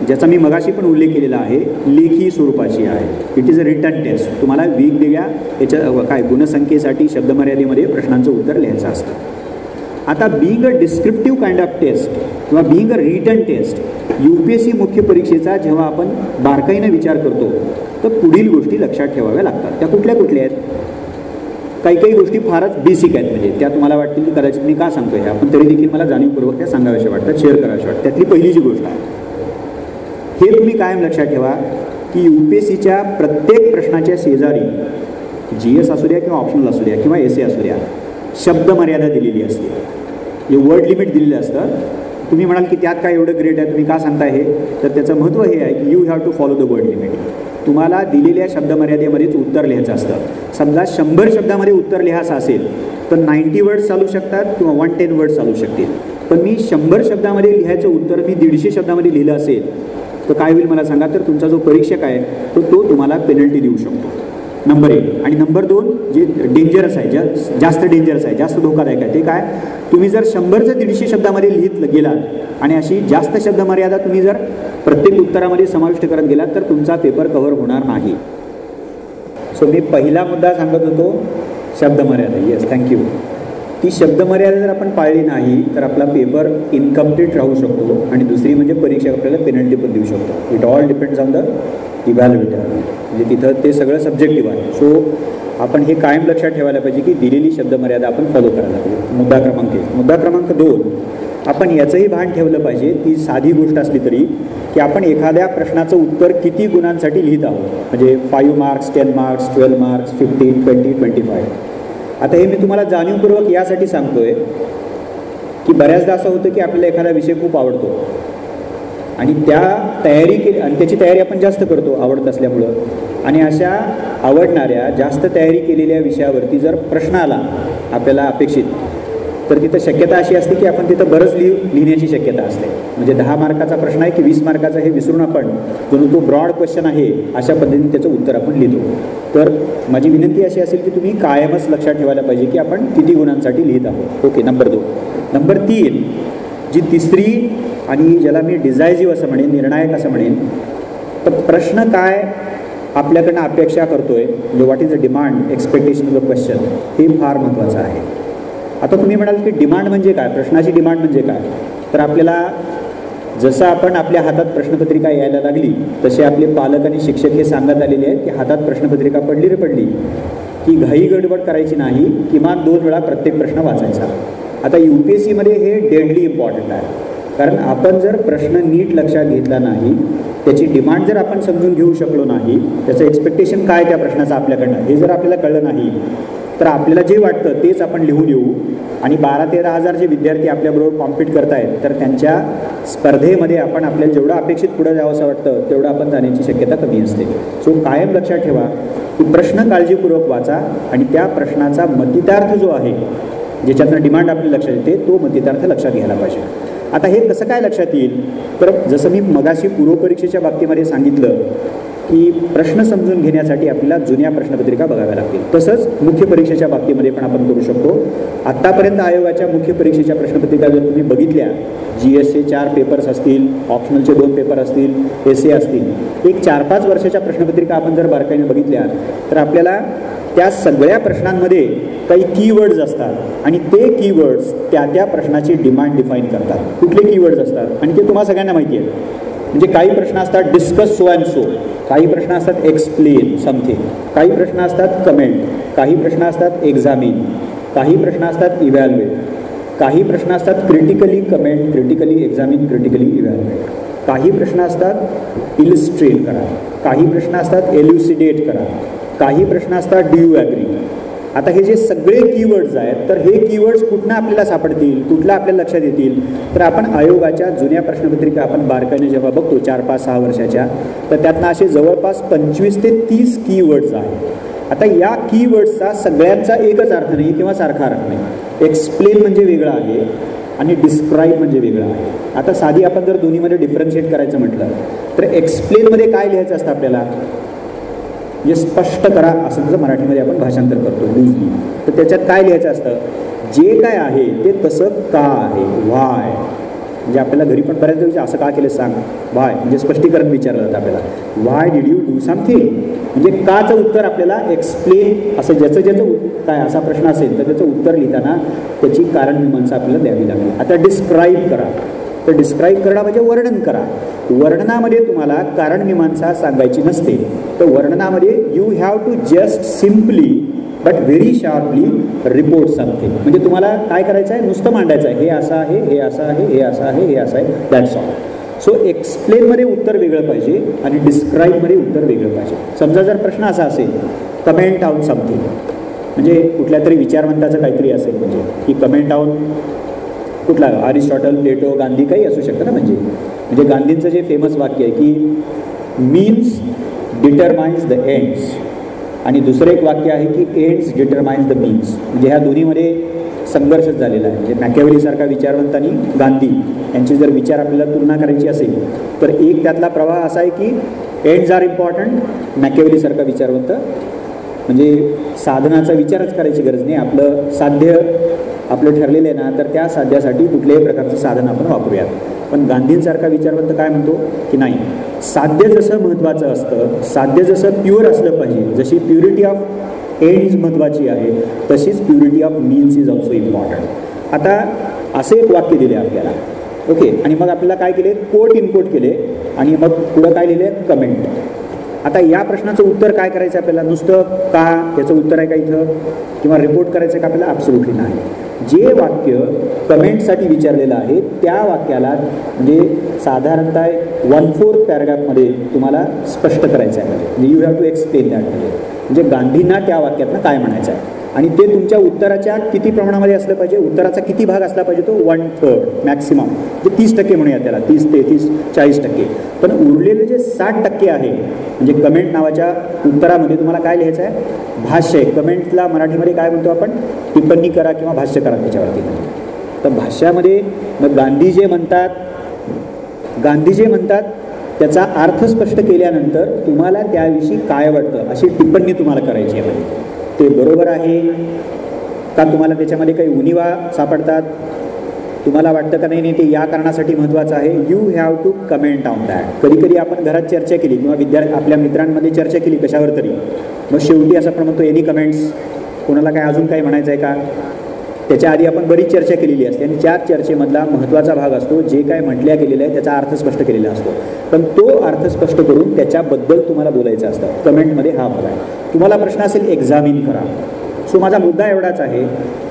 ज्याचा मी मगाशी पण उल्लेख केलेला आहे लेखी स्वरूपाची आहे. It is a written test. तुम्हाला वेगवेगळ्या याच्या काय गुणसंख्येसाठी शब्दमर्यादेमध्ये प्रश्नांचं उत्तर लिहायचं असतं. आता being a descriptive kind of test किंवा being a written test, UPSC मुख्य परीक्षेचा जेव्हा आपण बारकाईनं विचार करतो तर पुढील गोष्टी लक्षात ठेवाव्या लागतात. त्या कुठल्या आहेत? काही काही गोष्टी फारच बेसिक आहेत, म्हणजे त्या तुम्हाला वाटतील की कदाचित मी का सांगतो हे, आपण तरी देखील मला जाणीवपूर्वक त्या सांगाव्याशा वाटतात, शेअर कराव्याशा वाटतात. त्यातली पहिली जी गोष्ट आहे, हे तुम्ही कायम लक्षात ठेवा की UPSCच्या प्रत्येक प्रश्नाच्या शेजारी GS असू द्या किंवा ऑप्शनल असू द्या किंवा SA असू द्या, शब्द मर्यादा दिलेली असते, जे वर्ड लिमिट दिलेलं असतं. तुम्ही म्हणाल की त्यात काय एवढं ग्रेट आहे, तुम्ही का सांगताय हे, तर त्याचं महत्त्व हे आहे की you have to follow the word limit. तुम्हाला दिलेल्या शब्दमर्यादेमध्येच उत्तर लिहायचं असतं. समजा 100 शब्दामध्ये उत्तर लिहायचं असेल तर 90 वर्ड्स चालू शकतात किंवा 110 वर्ड्स चालू शकतील. पण मी 100 शब्दामध्ये लिहायचं उत्तर मी 150 शब्दामध्ये लिहिलं असेल तर काय होईल मला सांगा. तर तुमचा जो परीक्षक आहे तो तुम्हाला पेनल्टी देऊ शकतो, नंबर 1. आणि नंबर 2 जे डेंजरस आहे, जास्त डेंजरस आहे, जास्त धोकादायक आहे, ते काय, तुम्ही जर 100चं 150 शब्दामध्ये लिहित गेलात आणि अशी जास्त शब्दमर्यादा तुम्ही जर प्रत्येक उत्तरामध्ये समाविष्ट करत गेलात तर तुमचा पेपर कव्हर होणार नाही. सो मी पहिला मुद्दा सांगत होतो शब्दमर्यादा. Yes, thank you. ती शब्दमर्यादा जर आपण पाळली नाही तर आपला पेपर इनकम्प्लीट राहू शकतो आणि दुसरी म्हणजे परीक्षक आपल्याला पेनल्टी पण देऊ शकतो. It all depends on the evaluator, म्हणजे तिथं ते सगळं सब्जेक्टिव्ह आहे. सो आपण हे कायम लक्षात ठेवायला पाहिजे की दिलेली शब्दमर्यादा आपण फॉलो करायला पाहिजे. मुद्दा क्रमांक 1. मुद्दा क्रमांक 2, आपण याचंही भान ठेवलं पाहिजे, ती साधी गोष्ट असली तरी, की आपण एखाद्या प्रश्नाचं उत्तर किती गुणांसाठी लिहित आहोत. म्हणजे 5 मार्क्स, 10 मार्क्स, 12 मार्क्स, 15, 20, 25. आता हे मी तुम्हाला जाणीवपूर्वक यासाठी सांगतोय की बऱ्याचदा असं होतं की आपल्याला एखादा विषय खूप आवडतो आणि त्याची तयारी आपण जास्त करतो आवडत असल्यामुळं, आणि अशा आवडणाऱ्या जास्त तयारी केलेल्या विषयावरती जर प्रश्न आला आपल्याला अपेक्षित, तर तिथं शक्यता अशी असते की आपण तिथं बरंच लिहिण्याची शक्यता असते. म्हणजे 10 मार्काचा प्रश्न आहे की 20 मार्काचा हे विसरून आपण जणू तो ब्रॉड क्वेश्चन आहे अशा पद्धतीने त्याचं उत्तर आपण लिहितो. तर माझी विनंती अशी असेल की तुम्ही कायमच लक्षात ठेवायला पाहिजे की आपण किती गुणांसाठी लिहित आहोत. Okay, number 2. नंबर 3, जी तिसरी आणि ज्याला मी डिसायझिव्ह असं म्हणेन, निर्णायक असं म्हणेन, तर प्रश्न काय आपल्याकडनं अपेक्षा करतोय, म्हणजे what is the demand, expectation of the question, हे फार महत्त्वाचं आहे. आता तुम्ही म्हणाल की डिमांड म्हणजे काय, प्रश्नाची डिमांड म्हणजे काय, तर आपल्याला जसं आपण आपल्या हातात प्रश्नपत्रिका यायला लागली तसे आपले पालक आणि शिक्षक हे सांगत आलेले आहेत की हातात प्रश्नपत्रिका पडली रे पडली की घाई गडबड करायची नाही, किमान 2 वेळा प्रत्येक प्रश्न वाचायचा. आता UPSCमध्ये हे डेडली इम्पॉर्टंट आहे, कारण आपण जर प्रश्न नीट लक्षात घेतला नाही, त्याची डिमांड जर आपण समजून घेऊ शकलो नाही, त्याचं एक्सपेक्टेशन काय त्या प्रश्नाचं आपल्याकडनं हे जर आपल्याला कळलं नाही, तर आपल्याला जे वाटतं तेच आपण लिहून येऊ आणि 12-13 हजार जे विद्यार्थी आपल्याबरोबर कॉम्पीट करतायत तर त्यांच्या स्पर्धेमध्ये आपण आपल्याला जेवढं अपेक्षित पुढं जावं असं वाटतं तेवढं आपण जाण्याची शक्यता कमी असते. सो कायम लक्षात ठेवा की प्रश्न काळजीपूर्वक वाचा आणि त्या प्रश्नाचा मतितार्थ जो आहे, ज्याच्यातनं डिमांड आपल्या लक्षात येते, तो मतितार्थ लक्षात घ्यायला पाहिजे. आता हे कसं काय लक्षात येईल, तर जसं मी मगाशी पूर्वपरीक्षेच्या बाबतीमध्ये सांगितलं की प्रश्न समजून घेण्यासाठी आपल्याला जुन्या प्रश्नपत्रिका बघाव्या लागतील. तसंच मुख्य परीक्षेच्या बाबतीमध्ये पण आपण करू शकतो. आत्तापर्यंत आयोगाच्या मुख्य परीक्षेच्या प्रश्नपत्रिका जर तुम्ही बघितल्या, GSचे 4 पेपर्स असतील, ऑप्शनलचे 2 पेपर असतील, SA असतील, एक 4-5 वर्षाच्या प्रश्नपत्रिका आपण जर बारकाईने बघितल्या तर आपल्याला त्या सगळ्या प्रश्नांमध्ये काही कीवर्ड्स असतात आणि ते कीवर्ड्स त्या प्रश्नाची डिमांड डिफाईन करतात. कुठले कीवर्ड्स असतात आणि ते तुम्हाला सगळ्यांना माहिती आहे. म्हणजे काही प्रश्न असतात डिस्कस सो अँड सो, काही प्रश्न असतात एक्सप्लेन समथिंग, काही प्रश्न असतात कमेंट, काही प्रश्न असतात एक्झामिन, काही प्रश्न असतात इव्हॅल्युएट, काही प्रश्न असतात critically comment, critically examine, critically evaluate, काही प्रश्न असतात इलिस्ट्रेट करा, काही प्रश्न असतात एल्युसिडेट करा, काही प्रश्न असतात डू यू ॲग्री. आता हे जे सगळे कीवर्ड्स आहेत तर हे कीवर्ड्स कुठनं आपल्याला सापडतील, कुठला आपल्याला लक्षात येतील, तर आपण आयोगाच्या जुन्या प्रश्नपत्रिका आपण बारकाईने जेव्हा बघतो 4-5-6 वर्षाच्या, तर त्यातनं असे जवळपास 25 ते 30 कीवर्ड्स आहेत. आता या कीवर्ड्सचा सगळ्यांचा एकच अर्थ नाही किंवा सारखा अर्थ नाही. एक्सप्लेन म्हणजे वेगळा आहे आणि डिस्क्राईब म्हणजे वेगळा आहे. आता साधी आपण जर दोन्हीमध्ये डिफरन्शिएट करायचं म्हटलं तर एक्सप्लेनमध्ये काय लिहायचं असतं आपल्याला, जे स्पष्ट करा असं जर मराठीमध्ये आपण भाषांतर करतो लूजली, तर त्याच्यात काय लिहायचं असतं, जे काय आहे ते तसं का आहे, व्हाय. म्हणजे आपल्याला घरी पण बऱ्याच दिवशी असं का केलं सांग, व्हाय म्हणजे स्पष्टीकरण विचारलं जातं आपल्याला, व्हाय डिड यू डू समथिंग, म्हणजे काचं उत्तर आपल्याला एक्सप्लेन, असं ज्याचं काय असा प्रश्न असेल तर त्याचं उत्तर लिहिताना त्याची कारणमीमांसा आपल्याला द्यावी लागेल. आता डिस्क्राईब करा, तर डिस्क्राईब करणं म्हणजे वर्णन करा. वर्णनामध्ये तुम्हाला कारणमीमांसा सांगायची नसते, तर वर्णनामध्ये you have to just simply but very sharply report something. म्हणजे तुम्हाला काय करायचं आहे, नुसतं मांडायचं आहे, हे असं आहे, हे असं आहे, हे असं आहे, हे असं आहे, दॅट्स ऑल. सो एक्सप्लेनमध्ये उत्तर वेगळं पाहिजे आणि डिस्क्राईबमध्ये उत्तर वेगळं पाहिजे. समजा जर प्रश्न असा असेल, कमेंट ऑन समथिंग, म्हणजे कुठल्या तरी विचारवंताचं काहीतरी असेल, म्हणजे की कमेंट ऑन कुठला, अरिस्टॉटल, प्लेटो, गांधी, काही असू शकतं ना. म्हणजे गांधींचं जे फेमस वाक्य आहे की मीन्स डिटरमाइन्स द एंड्स, आणि दुसरं एक वाक्य आहे की एंड्स डिटरमाइन्स द मीन्स. म्हणजे ह्या दोन्हीमध्ये संघर्षच झालेला आहे. म्हणजे मॅकियावेलीसारखा विचारवंत आणि गांधी यांची जर विचार आपल्याला तुलना करायची असेल तर एक त्यातला प्रवाह असा आहे की एंड्स आर इम्पॉर्टंट. मॅकियावेलीसारखा विचारवंत म्हणजे साधनाचा विचारच करायची गरज नाही, आपलं साध्य आपलं ठरलेलं आहे ना, तर त्या साध्यासाठी कुठल्याही प्रकारचं साधन आपण वापरूयात. पण गांधींसारखा विचारवंत काय म्हणतो की नाही, साध्य जसं महत्त्वाचं असतं, साध्य जसं प्युअर असलं पाहिजे, जशी प्युरिटी ऑफ एंड्स महत्त्वाची आहे, तशीच purity of means is also important. आता असे एक वाक्य दिले आपल्याला, ओके, आणि मग आपल्याला काय केले, कोट इनकोट केले आणि मग पुढं काय लिहिले, कमेंट. आता या प्रश्नाचं उत्तर काय करायचं आपल्याला, नुसतं का याचं उत्तर आहे का इथं, किंवा रिपोर्ट करायचं का आपल्याला, ॲब्सोल्युटली नाही. जे वाक्य कमेंटसाठी विचारलेलं आहे त्या वाक्याला म्हणजे साधारणतः 1/4 पॅराग्राफमध्ये तुम्हाला स्पष्ट करायचं आहे. म्हणजे you have to explain that. म्हणजे गांधींना त्या वाक्यातनं काय म्हणायचं आहे आणि ते तुमच्या उत्तराच्या किती प्रमाणामध्ये असलं पाहिजे, उत्तराचा किती भाग असला पाहिजे, तो 1/3 मॅक्सिमम, म्हणजे 30% म्हणूया त्याला, 30, 33, 40%. पण उरलेले जे 60% आहे, म्हणजे कमेंट नावाच्या उत्तरामध्ये तुम्हाला काय लिहायचं आहे, भाष्य आहे. कमेंटला मराठीमध्ये काय म्हणतो आपण, टिप्पणी करा किंवा भाष्य करा त्याच्यावरती. तर भाष्यामध्ये मग गांधी जे म्हणतात त्याचा अर्थ स्पष्ट केल्यानंतर तुम्हाला त्याविषयी काय वाटतं अशी टिप्पणी तुम्हाला करायची आहे. ते बरोबर आहे का, तुम्हाला त्याच्यामध्ये काही उणिवा सापडतात, तुम्हाला वाटतं का नाही ते या कारणासाठी महत्त्वाचं आहे, you have to comment on that. कधी कधी आपण घरात चर्चा केली किंवा आपल्या मित्रांमध्ये चर्चा केली कशावर तरी, मग शेवटी असं आपण म्हणतो एनी कमेंट्स, कोणाला काय अजून काही म्हणायचं आहे का, त्याच्या आधी आपण बरीच चर्चा केलेली असते आणि त्या चर्चेमधला महत्त्वाचा भाग असतो जे काय म्हटल्या गेलेलं आहे त्याचा अर्थ स्पष्ट केलेला असतो. पण तो अर्थ स्पष्ट करून त्याच्याबद्दल तुम्हाला बोलायचं असतं. कमेंटमध्ये हा भाग आहे. तुम्हाला प्रश्न असेल एक्झामिन करा. सो माझा मुद्दा एवढाच आहे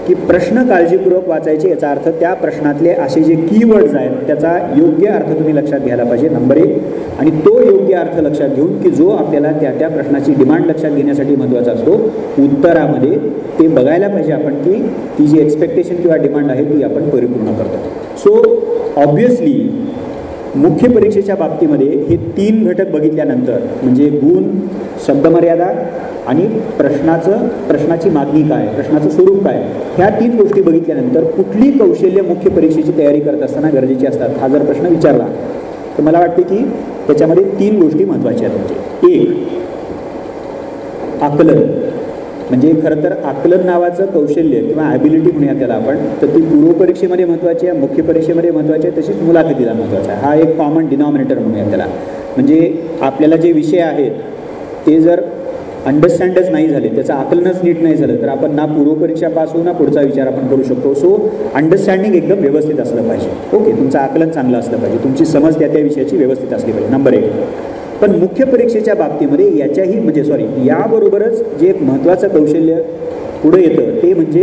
की प्रश्न काळजीपूर्वक वाचायचे, याचा अर्थ त्या प्रश्नातले असे जे कीवर्ड्स आहेत त्याचा योग्य अर्थ तुम्ही लक्षात घ्यायला पाहिजे, नंबर 1. आणि तो योग्य अर्थ लक्षात घेऊन की जो आपल्याला त्या प्रश्नाची डिमांड लक्षात घेण्यासाठी महत्त्वाचा असतो, उत्तरामध्ये ते बघायला पाहिजे आपण की ती जी एक्सपेक्टेशन किंवा डिमांड आहे ती आपण परिपूर्ण करतो. सो ऑब्व्हियसली मुख्य परीक्षेच्या बाबतीमध्ये हे 3 घटक बघितल्यानंतर, म्हणजे गुण, शब्दमर्यादा आणि प्रश्नाची मागणी काय, प्रश्नाचं स्वरूप काय, ह्या 3 गोष्टी बघितल्यानंतर कुठली कौशल्य मुख्य परीक्षेची तयारी करत असताना गरजेची असतात, हा जर प्रश्न विचारला तर मला वाटते की त्याच्यामध्ये 3 गोष्टी महत्त्वाच्या आहेत. म्हणजे 1, आकलन. म्हणजे खरं तर आकलन नावाचं कौशल्य किंवा ॲबिलिटी म्हणूया त्याला आपण, तर ती पूर्वपरीक्षेमध्ये महत्त्वाची आहे, मुख्य परीक्षेमध्ये महत्त्वाची आहे, तशीच मुलाखतीला महत्त्वाचा आहे. हा एक कॉमन डिनॉमिनेटर म्हणूया त्याला. म्हणजे आपल्याला जे विषय आहेत ते जर अंडरस्टँडच नाही झाले, त्याचं आकलनच नीट नाही झालं तर आपण ना पूर्वपरीक्षा पास होऊ ना पुढचा विचार आपण करू शकतो. सो अंडरस्टँडिंग एकदम व्यवस्थित असलं पाहिजे. ओके, तुमचं आकलन चांगलं असलं पाहिजे, तुमची समज त्या विषयाची व्यवस्थित असली पाहिजे, नंबर 1. पण मुख्य परीक्षेच्या बाबतीमध्ये याबरोबरच जे एक महत्त्वाचं कौशल्य पुढे येतं ते म्हणजे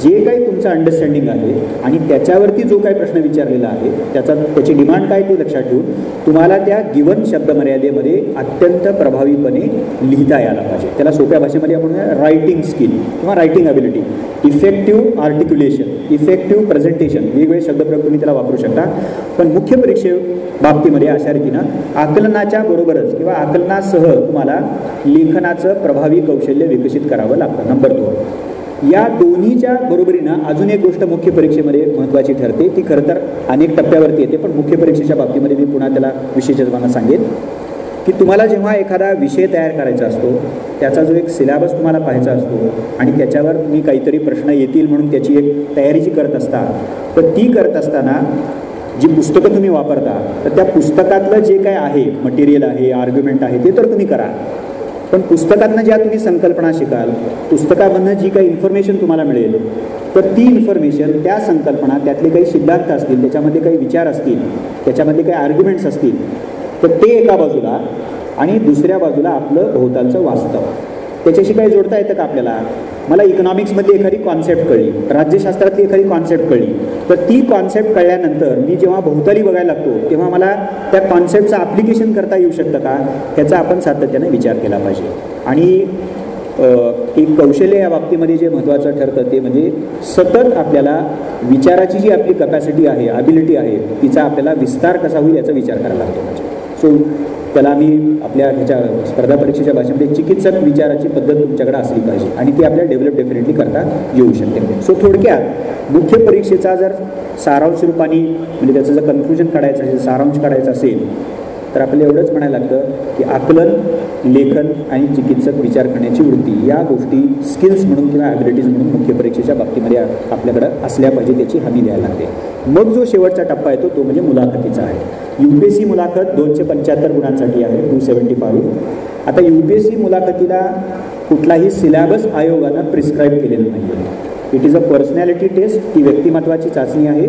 जे काही तुमचं अंडरस्टँडिंग आहे आणि त्याच्यावरती जो काही प्रश्न विचारलेला आहे त्याची डिमांड काय ते लक्षात ठेवून तुम्हाला त्या गिवन शब्दमर्यादेमध्ये अत्यंत प्रभावीपणे लिहिता यायला पाहिजे. त्याला सोप्या भाषेमध्ये आपण रायटिंग स्किल किंवा writing ability, effective articulation, effective presentation, वेगवेगळे शब्दप्रयोग तुम्ही त्याला वापरू शकता. पण मुख्य परीक्षे बाबतीमध्ये अशा रीतीनं आकलनाच्या बरोबरच किंवा आकलनासह तुम्हाला लेखनाचं प्रभावी कौशल्य विकसित करावं लागतं, नंबर 2. या दोन्हीच्या बरोबरीनं अजून एक गोष्ट मुख्य परीक्षेमध्ये महत्त्वाची ठरते, ती खरं तर अनेक टप्प्यावरती येते, पण मुख्य परीक्षेच्या बाबतीमध्ये मी पुन्हा त्याला विशेष तुम्हाला सांगेन की तुम्हाला जेव्हा एखादा विषय तयार करायचा असतो त्याचा जो एक सिलेबस तुम्हाला पाहायचा असतो आणि त्याच्यावर तुम्ही काहीतरी प्रश्न येतील म्हणून त्याची एक तयारी जी करत असता, तर ती करत असताना जी पुस्तकं तुम्ही वापरता तर त्या पुस्तकातलं जे काय आहे, मटेरियल आहे, आर्ग्युमेंट आहे, ते तर तुम्ही करा. पण पुस्तकातनं ज्या तुम्ही संकल्पना शिकाल, पुस्तकामधनं जी काही इन्फॉर्मेशन तुम्हाला मिळेल, तर ती इन्फॉर्मेशन, त्या संकल्पना, त्यातले काही सिद्धांत असतील, त्याच्यामध्ये काही विचार असतील, त्याच्यामधले काही आर्ग्युमेंट्स असतील, तर ते एका बाजूला आणि दुसऱ्या बाजूला आपलं भोवतालचं वास्तव, त्याच्याशी काही जोडता येतं का आपल्याला? मला इकॉनॉमिक्समधली एखादी कॉन्सेप्ट कळली, राज्यशास्त्रातली एखादी कॉन्सेप्ट कळली, तर ती कॉन्सेप्ट कळल्यानंतर मी जेव्हा भोवताली बघायला लागतो तेव्हा मला त्या कॉन्सेप्टचं ॲप्लिकेशन करता येऊ शकतं का, ह्याचा आपण सातत्याने विचार केला पाहिजे. आणि एक कौशल्य या बाबतीमध्ये जे महत्त्वाचं ठरतं ते म्हणजे सतत आपल्याला विचाराची जी आपली कपॅसिटी आहे, ॲबिलिटी आहे, तिचा आपल्याला विस्तार कसा होईल याचा विचार करायला लागतो. म्हणजे सो त्याला आम्ही आपल्या ह्याच्या स्पर्धा परीक्षेच्या भाषेमध्ये चिकित्सक विचाराची पद्धत तुमच्याकडे असली पाहिजे आणि ती आपल्याला डेव्हलप डेफिनेटली करता येऊ शकते. सो थोडक्यात मुख्य परीक्षेचा जर सारांश रूपाने म्हणजे त्याचं जर कन्क्लुजन काढायचं असेल, सारांश काढायचा असेल, तर आपल्याला एवढंच म्हणायला लागतं की आकलन, लेखन आणि चिकित्सक विचार करण्याची वृत्ती या गोष्टी स्किल्स म्हणून किंवा ॲबिलिटीज म्हणून मुख्य परीक्षेच्या बाबतीमध्ये आपल्याकडं असल्या पाहिजे, त्याची हमी द्यायला लागते. मग जो शेवटचा टप्पा येतो तो म्हणजे मुलाखतीचा आहे. UPSC मुलाखत 275 गुणांसाठी आहे, 275. आता UPSC मुलाखतीला कुठलाही सिलॅबस आयोगानं प्रिस्क्राईब केलेलं नाही आहे. It is a personality test. ती व्यक्तिमत्वाची चाचणी आहे.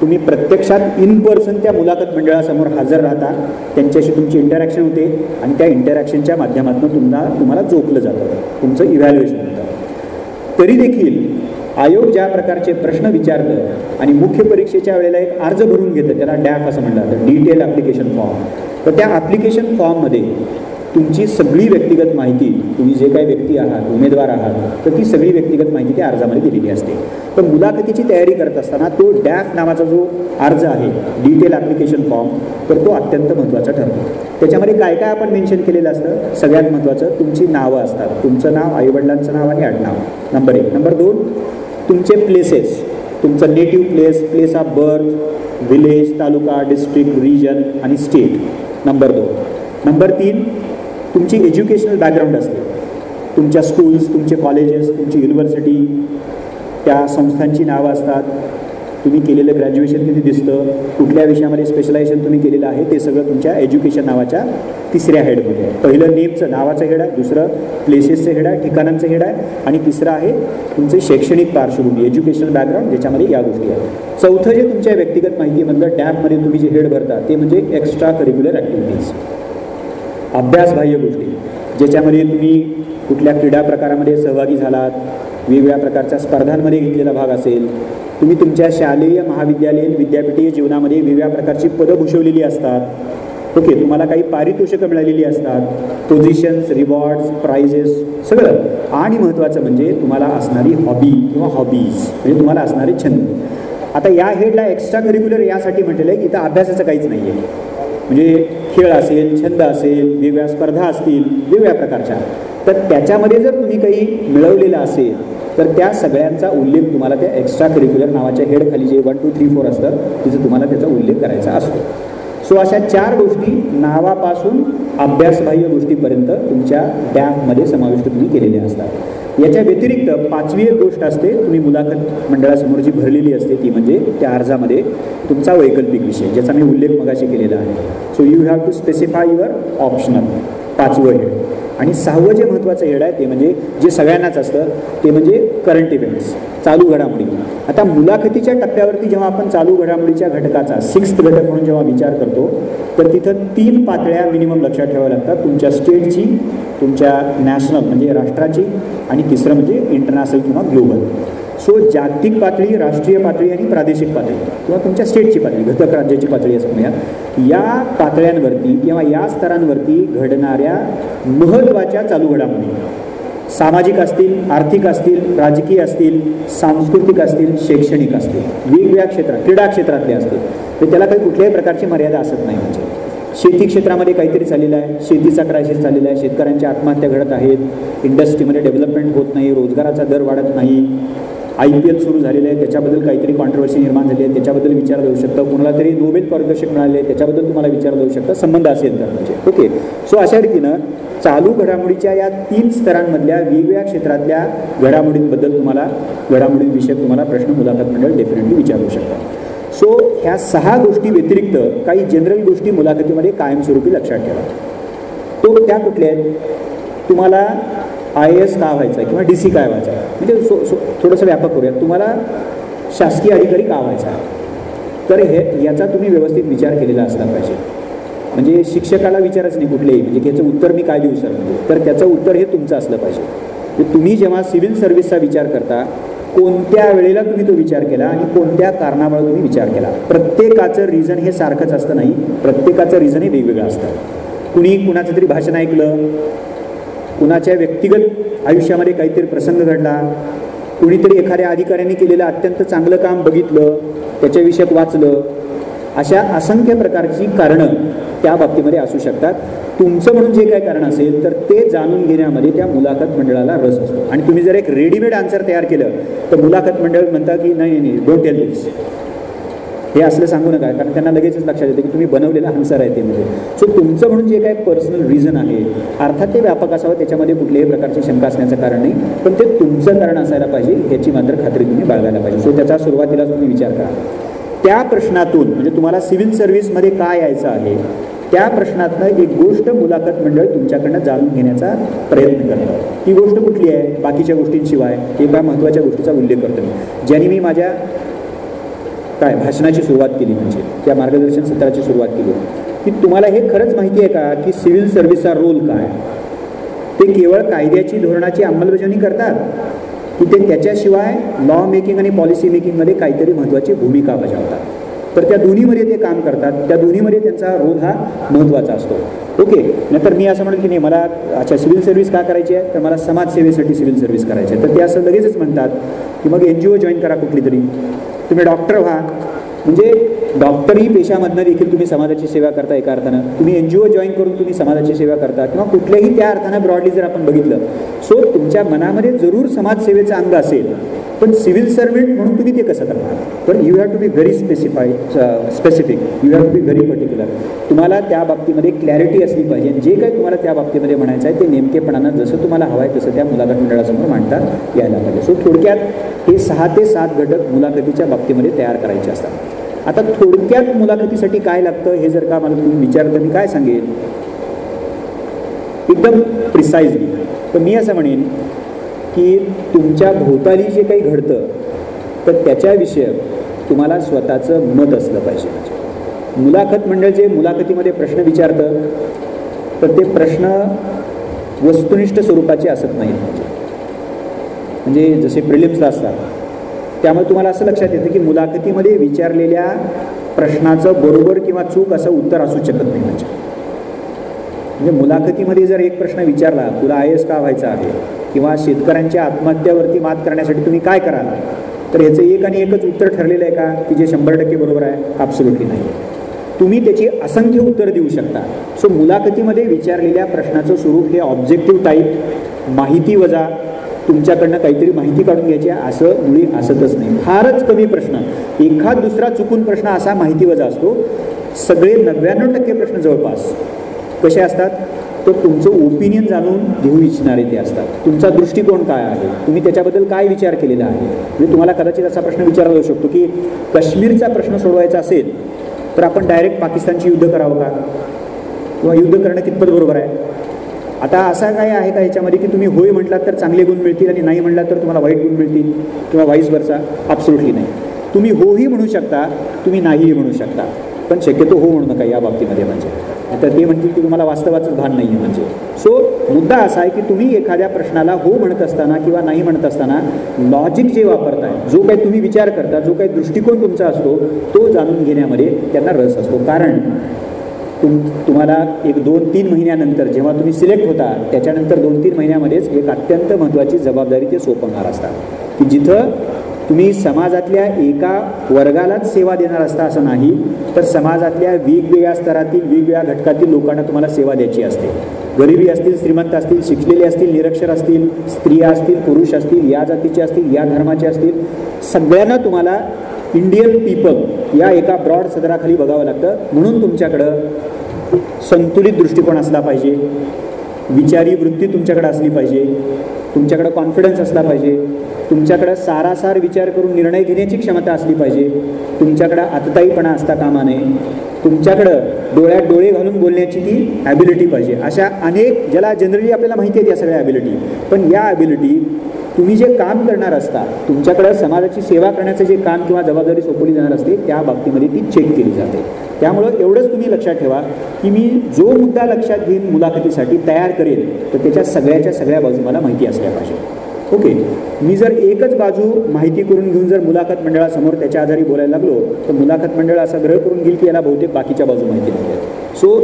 तुम्ही प्रत्यक्षात इन पर्सन त्या मुलाखत मंडळासमोर हजर राहता, त्यांच्याशी तुमची इंटरॅक्शन होते आणि त्या इंटरॅक्शनच्या माध्यमातून तुम्हाला जोखलं जातं, तुमचं इव्हॅल्युएशन होतं. तरी देखील आयोग ज्या प्रकारचे प्रश्न विचारतं आणि मुख्य परीक्षेच्या वेळेला एक अर्ज भरून घेतं, त्याला डॅफ असं म्हणलं जातं, डिटेल ॲप्लिकेशन फॉर्म. तर त्या ॲप्लिकेशन फॉर्ममध्ये तुमची सगळी व्यक्तिगत माहिती, तुम्ही जे काही व्यक्ती आहात, उमेदवार आहात, तर ती सगळी व्यक्तिगत माहिती त्या अर्जामध्ये दिलेली असते. तर मुलाखतीची तयारी करत असताना तो डॅफ नावाचा जो अर्ज आहे, डिटेल ॲप्लिकेशन फॉर्म, तर तो अत्यंत महत्त्वाचा ठरतो. त्याच्यामध्ये काय काय आपण मेन्शन केलेलं असतं. सगळ्यात महत्त्वाचं तुमची नावं असतात, तुमचं नाव, आईवडिलांचं नाव आणि आडनाव, नंबर 1. नंबर 2, तुमचे प्लेसेस, तुमचं native place, place of birth, village, taluka, district, region आणि स्टेट, नंबर 2. नंबर 3, तुमची एज्युकेशनल बॅकग्राऊंड असते, तुमच्या स्कूल्स, तुमचे कॉलेजेस, तुमची युनिव्हर्सिटी, त्या संस्थांची नावं असतात, तुम्ही केलेलं ग्रॅज्युएशन किती दिसतं, कुठल्या विषयामध्ये स्पेशलायझेशन तुम्ही केलेलं आहे, ते सगळं तुमच्या एज्युकेशन नावाच्या 3ऱ्या हेडमध्ये आहे. पहिलं नेमचं नावाचं हेड आहे, दुसरं प्लेसेसचं हेड आहे, ठिकाणांचं हेड आहे, आणि तिसरं आहे तुमचे शैक्षणिक पार्श्वभूमी, एज्युकेशनल बॅकग्राऊंड, ज्याच्यामध्ये या गोष्टी आहेत. चौथं जे तुमच्या व्यक्तिगत माहितीमधलं डॅपमध्ये तुम्ही जे हेड भरता ते म्हणजे एक्स्ट्रा करिक्युलर ॲक्टिव्हिटीज, अभ्यासबाह्य गोष्टी, ज्याच्यामध्ये तुम्ही कुठल्या क्रीडा प्रकारामध्ये सहभागी झालात, वेगवेगळ्या प्रकारच्या स्पर्धांमध्ये घेतलेला भाग असेल, तुम्ही तुमच्या शालेय, महाविद्यालयीन, विद्यापीठीय जीवनामध्ये वेगवेगळ्या प्रकारची पदं भूषवलेली असतात, ओके, तुम्हाला काही पारितोषिकं मिळालेली असतात, पोझिशन्स, रिवॉर्ड्स, प्राइजेस, सगळं. आणि महत्त्वाचं म्हणजे तुम्हाला असणारी हॉबी किंवा हॉबीज, म्हणजे तुम्हाला असणारे छंद. आता या हेडला एक्स्ट्रा करिक्युलर यासाठी म्हटलेलं आहे की इथं अभ्यासाचं काहीच नाही आहे, म्हणजे खेळ असेल, छंद असेल, वेगवेगळ्या स्पर्धा असतील वेगवेगळ्या प्रकारच्या, तर त्याच्यामध्ये जर तुम्ही काही मिळवलेलं असेल तर त्या सगळ्यांचा उल्लेख तुम्हाला त्या एक्स्ट्रा करिक्युलर नावाच्या हेडखाली जे 1, 2, 3, 4 असतं तिचं तुम्हाला त्याचा उल्लेख करायचा असतो. सो अशा 4 गोष्टी नावापासून अभ्यासबाह्य गोष्टीपर्यंत तुमच्या डॅपमध्ये समाविष्ट तुम्ही केलेल्या असतात. याच्या व्यतिरिक्त 5वी एक गोष्ट असते, तुम्ही मुलाखत मंडळासमोर जी भरलेली असते ती म्हणजे त्या अर्जामध्ये तुमचा वैकल्पिक विषय, ज्याचा मी उल्लेख मगाशी केलेला आहे. So you have to specify your optional, 5वं हेड. आणि 6वं जे महत्त्वाचं हेड आहे ते म्हणजे जे सगळ्यांनाच असतं ते म्हणजे करंट इव्हेंट्स, चालू घडामोडी. आता मुलाखतीच्या टप्प्यावरती जेव्हा आपण चालू घडामोडीच्या घटकाचा 6th घटक म्हणून जेव्हा विचार करतो तर तिथं 3 पातळ्या मिनिमम लक्षात ठेवाव्या लागतात, तुमच्या स्टेटची, तुमच्या नॅशनल म्हणजे राष्ट्राची, आणि तिसरं म्हणजे इंटरनॅशनल किंवा ग्लोबल. सो जागतिक पातळी, राष्ट्रीय पातळी आणि प्रादेशिक पातळी किंवा तुमच्या स्टेटची पातळी, घटक राज्याची पातळी असं म्हणूया, या पातळ्यांवरती किंवा या स्तरांवरती घडणाऱ्या महत्त्वाच्या चालू घडामोडी सामाजिक असतील, आर्थिक असतील, राजकीय असतील, सांस्कृतिक असतील, शैक्षणिक असतील, वेगवेगळ्या क्षेत्रात, क्रीडा क्षेत्रातले असतील, तर त्याला काही कुठल्याही प्रकारची मर्यादा असत नाही. म्हणजे शेती क्षेत्रामध्ये काहीतरी चाललेलं आहे, शेतीचा क्रायसिस चाललेला आहे, शेतकऱ्यांच्या आत्महत्या घडत आहेत, इंडस्ट्रीमध्ये डेव्हलपमेंट होत नाही, रोजगाराचा दर वाढत नाही, IPL सुरू झालेलं आहे, त्याच्याबद्दल काहीतरी कॉन्ट्रोवर्सी निर्माण झाली आहे, त्याच्याबद्दल विचार देऊ शकतं, कोणाला तरी नोबेल पारितोषिक मिळाले आहे त्याच्याबद्दल तुम्हाला विचार देऊ शकतं, संबंध असेल तर म्हणजे ओके. सो अशा रीतीनं चालू घडामोडीच्या या 3 स्तरांमधल्या वेगवेगळ्या क्षेत्रातल्या घडामोडींबद्दल घडामोडींविषयक तुम्हाला प्रश्न मुलाखत मंडळ डेफिनेटली विचारू शकतात. सो ह्या 6 गोष्टी व्यतिरिक्त काही जनरल गोष्टी मुलाखतीमध्ये कायमस्वरूपी लक्षात ठेवा. तो त्या कुठल्या आहेत, तुम्हाला IAS का व्हायचं आहे किंवा DC काय व्हायचं आहे, म्हणजे थोडंसं व्यापक करूया, तुम्हाला शासकीय अधिकारी का व्हायचा आहे, तर याचा तुम्ही व्यवस्थित विचार केलेला असला पाहिजे. म्हणजे शिक्षकाला विचारच नाही कुठलेही, म्हणजे याचं उत्तर मी काय देऊ सर, म्हणजे तर त्याचं उत्तर हे तुमचं असलं पाहिजे. तुम्ही जेव्हा सिव्हिल सर्व्हिसचा विचार करता, कोणत्या वेळेला तुम्ही तो विचार केला आणि कोणत्या कारणामुळे तुम्ही विचार केला. प्रत्येकाचं रिझन हे सारखंच असतं नाही, प्रत्येकाचं रिझन हे वेगवेगळं असतं. कुणी कुणाचं तरी भाषण ऐकलं, कुणाच्या व्यक्तिगत आयुष्यामध्ये काहीतरी प्रसंग घडला, कुणीतरी एखाद्या अधिकाऱ्यांनी केलेलं अत्यंत चांगलं काम बघितलं, त्याच्याविषयक वाचलं. अशा असंख्य प्रकारची कारणं त्या बाबतीमध्ये असू शकतात. तुमचं म्हणून जे काही कारण असेल तर ते जाणून घेण्यामध्ये त्या मुलाखत मंडळाला रस असतो. आणि तुम्ही जर एक रेडीमेड आन्सर तयार केलं तर मुलाखत मंडळ म्हणतात की नाही डोंट टेल दिस, हे असलं सांगू नका, कारण त्यांना लगेचच लक्षात येतं की तुम्ही बनवलेला आन्सर आहे ते म्हणजे. सो तुमचं म्हणून जे काही पर्सनल रिझन आहे, अर्थात ते व्यापक असावं, त्याच्यामध्ये कुठल्याही प्रकारची शंका असण्याचं कारण नाही, पण ते तुमचं कारण असायला पाहिजे याची मात्र खात्री तुम्ही बाळगायला पाहिजे. सो त्याचा सुरुवातीलाच तुम्ही विचार करा. त्या प्रश्नातून म्हणजे तुम्हाला सिव्हिल सर्व्हिसमध्ये काय यायचं आहे, त्या प्रश्नातनं एक गोष्ट मुलाखत मंडळ तुमच्याकडनं जाणून घेण्याचा प्रयत्न करतं. ती गोष्ट कुठली आहे, बाकीच्या गोष्टींशिवाय एका महत्त्वाच्या गोष्टीचा उल्लेख करतो मी, ज्याने मी माझ्या भाषणाची सुरुवात केली, म्हणजे त्या मार्गदर्शन सत्राची सुरुवात केली, की तुम्हाला हे खरंच माहिती आहे का की सिव्हिल सर्व्हिसचा रोल काय. ते केवळ कायद्याची धोरणाची अंमलबजावणी करतात की ते त्याच्याशिवाय लॉ मेकिंग आणि पॉलिसी मेकिंगमध्ये काहीतरी महत्त्वाची भूमिका बजावतात. तर त्या दोन्हीमध्ये ते काम करतात, त्या दोन्हीमध्ये त्यांचा रोल हा महत्त्वाचा असतो. ओके, नंतर मी असं म्हणेन की नाही मला अच्छा सिव्हिल सर्व्हिस का करायची आहे, तर मला समाजसेवेसाठी सिव्हिल सर्व्हिस करायची आहे. तर ते असं लगेचच म्हणतात की मग NGO जॉईन करा कुठली तरी, तुम्ही डॉक्टर व्हा, म्हणजे डॉक्टरी पेशामधनं देखील तुम्ही समाजाची सेवा करता. एका अर्थानं तुम्ही NGO जॉईन करून तुम्ही समाजाची सेवा करता, किंवा कुठल्याही त्या अर्थानं ब्रॉडली जर आपण बघितलं, सो तुमच्या मनामध्ये जरूर समाजसेवेचं अंग असेल, पण सिव्हिल सर्व्हंट म्हणून तुम्ही ते कसं करणार. तर you have to be very specific, you have to be very particular. तुम्हाला त्या बाबतीमध्ये क्लॅरिटी असली पाहिजे. जे काही तुम्हाला त्या बाबतीमध्ये म्हणायचं आहे ते नेमकेपणानं जसं तुम्हाला हवं आहे तसं त्या मुलाखत मंडळासमोर मांडता यायला पाहिजे. सो थोडक्यात हे 6 ते 7 घटक मुलाखतीच्या बाबतीमध्ये तयार करायचे असतात. आता थोडक्यात मुलाखतीसाठी काय लागतं हे जर का मला तुम्ही विचारलं, मी काय सांगेन एकदम प्रिसाइजली, तर मी असं म्हणेन की तुमच्या भोवताली जे काही घडतं तर त्याच्याविषयी तुम्हाला स्वतःचं मत असलं पाहिजे. मुलाखत मंडळ जे मुलाखतीमध्ये प्रश्न विचारतं तर ते प्रश्न वस्तुनिष्ठ स्वरूपाचे असत नाहीत, म्हणजे जसे प्रिलिम्सला असतात. त्यामुळे तुम्हाला असं लक्षात येतं की मुलाखतीमध्ये विचारलेल्या प्रश्नाचं बरोबर किंवा चूक असं उत्तर असू शकत नाही. म्हणजे मुलाखतीमध्ये जर एक प्रश्न विचारला, तुला IAS का व्हायचं आहे, किंवा शेतकऱ्यांच्या आत्महत्यावरती मात करण्यासाठी तुम्ही काय कराल, तर ह्याचं एक आणि एकच उत्तर ठरलेलं आहे का की जे 100% बरोबर आहे. ॲब्सोल्युटली नाही. तुम्ही त्याची असंख्य उत्तर देऊ शकता. सो मुलाखतीमध्ये विचारलेल्या प्रश्नाचं स्वरूप हे ऑब्जेक्टिव्ह टाईप, माहिती वजा तुमच्याकडनं काहीतरी माहिती काढून घ्यायची असं मुळी असतच नाही. फारच कमी प्रश्न, एखाद दुसरा चुकून प्रश्न असा माहिती वजा असतो. सगळे 99% प्रश्न जवळपास कसे असतात, तर तुमचं ओपिनियन जाणून घेऊ इच्छिणारे ते असतात. तुमचा दृष्टिकोन काय आहे, तुम्ही त्याच्याबद्दल काय विचार केलेला आहे. म्हणजे तुम्हाला कदाचित असा प्रश्न विचारला जाऊ शकतो की काश्मीरचा प्रश्न सोडवायचा असेल तर आपण डायरेक्ट पाकिस्तानची युद्ध करावं का, किंवा युद्ध करणं कितपत बरोबर आहे. आता असा काय आहे का ह्याच्यामध्ये की तुम्ही होय म्हटलात तर चांगले गुण मिळतील आणि नाही म्हटलात तर तुम्हाला वाईट गुण मिळतील, किंवा वाईस वर्सा. ॲब्सोल्युटली नाही. तुम्ही होही म्हणू शकता, तुम्ही नाहीही म्हणू शकता, पण शक्यतो हो म्हणू नका या बाबतीमध्ये. म्हणजे तर ते म्हणतील की तुम्हाला वास्तवाचं भान नाही आहे. म्हणजे सो मुद्दा असा आहे की तुम्ही एखाद्या प्रश्नाला हो म्हणत असताना किंवा नाही म्हणत असताना लॉजिक जे वापरताय, जो काही तुम्ही विचार करता, जो काही दृष्टिकोन तुमचा असतो तो जाणून घेण्यामध्ये त्यांना रस असतो. कारण तुम्हाला एक 2-3 महिन्यानंतर जेव्हा तुम्ही सिलेक्ट होता त्याच्यानंतर 2-3 महिन्यामध्येच एक अत्यंत महत्त्वाची जबाबदारी ते सोपवणार असतात, की जिथं तुम्ही समाजातल्या एका वर्गालाच सेवा देणार असता असं नाही, तर समाजातल्या वेगवेगळ्या स्तरातील वेगवेगळ्या घटकातील लोकांना तुम्हाला सेवा द्यायची असते. गरिबी असतील, श्रीमंत असतील, शिकलेले असतील, निरक्षर असतील, स्त्रिया असतील, पुरुष असतील, या जातीचे असतील, या धर्माचे असतील, सगळ्यांना तुम्हाला इंडियन पीपल या एका ब्रॉड सदराखाली बघावं लागतं. म्हणून तुमच्याकडं संतुलित दृष्टिकोन असला पाहिजे, विचारी वृत्ती तुमच्याकडे असली पाहिजे, तुमच्याकडं कॉन्फिडन्स असला पाहिजे, तुमच्याकडं सारासार विचार करून निर्णय घेण्याची क्षमता असली पाहिजे, तुमच्याकडं आतताईपणा असता कामा नये, तुमच्याकडं डोळ्यात डोळे घालून बोलण्याची ती ॲबिलिटी पाहिजे. अशा अनेक, ज्याला जनरली आपल्याला माहिती आहेत या सगळ्या ॲबिलिटी, पण या ॲबिलिटी तुम्ही जे काम करणार असता, तुमच्याकडे समाजाची सेवा करण्याचं जे काम किंवा जबाबदारी सोपवली जाणार असते त्या बाबतीमध्ये ती चेक केली जाते. त्यामुळं एवढंच तुम्ही लक्षात ठेवा की मी जो मुद्दा लक्षात घेऊन मुलाखतीसाठी तयार करेल तर त्याच्या सगळ्या बाजू मला माहिती असल्या पाहिजे. ओके, मी जर एकच बाजू माहिती करून घेऊन जर मुलाखत मंडळासमोर त्याच्या आधारे बोलायला लागलो तर मुलाखत मंडळ असा ग्रह करून घेईल की याला बहुतेक बाकीच्या बाजू माहिती नव्हत्या. सो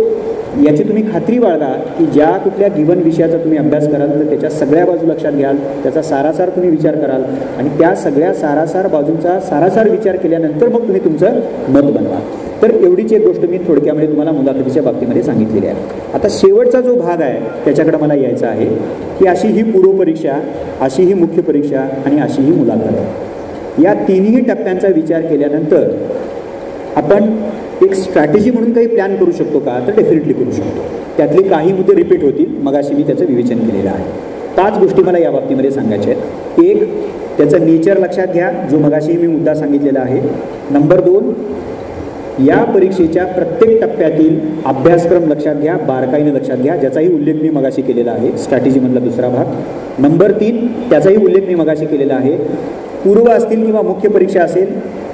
याची तुम्ही खात्री बाळगा की ज्या कुठल्या गिवन विषयाचा तुम्ही अभ्यास कराल तर त्याच्या सगळ्या बाजू लक्षात घ्याल, त्याचा सारासार तुम्ही विचार कराल आणि त्या सगळ्या सारासार बाजूंचा सारासार विचार केल्यानंतर मग तुम्ही तुमचं मत बनवा. तर एवढीच एक गोष्ट मी थोडक्यामध्ये तुम्हाला मुलाखतीच्या बाबतीमध्ये सांगितलेली आहे. आता शेवटचा जो भाग आहे त्याच्याकडे मला यायचा आहे की अशी ही पूर्वपरीक्षा, अशी ही मुख्य परीक्षा आणि अशी ही मुलाखत, या तिन्ही टप्प्यांचा विचार केल्यानंतर आपण एक स्ट्रॅटेजी म्हणून काही प्लॅन करू शकतो का, तर डेफिनेटली करू शकतो. त्यातले काही मुद्दे रिपीट होतील, मगाशी मी त्याचं विवेचन केलेलं आहे. 5 गोष्टी मला या बाबतीमध्ये सांगायच्या आहेत. 1, त्याचं नेचर लक्षात घ्या, जो मगाशी मी मुद्दा सांगितलेला आहे. नंबर 2, या परीक्षेच्या प्रत्येक टप्प्यातील अभ्यासक्रम लक्षात घ्या, बारकाईने लक्षात घ्या, ज्याचाही उल्लेख मी मगाशी केलेला आहे, स्ट्रॅटेजीमधला दुसरा भाग. नंबर 3, त्याचाही उल्लेख मी मगाशी केलेला आहे. पूर्व असतील किंवा मुख्य परीक्षा असेल,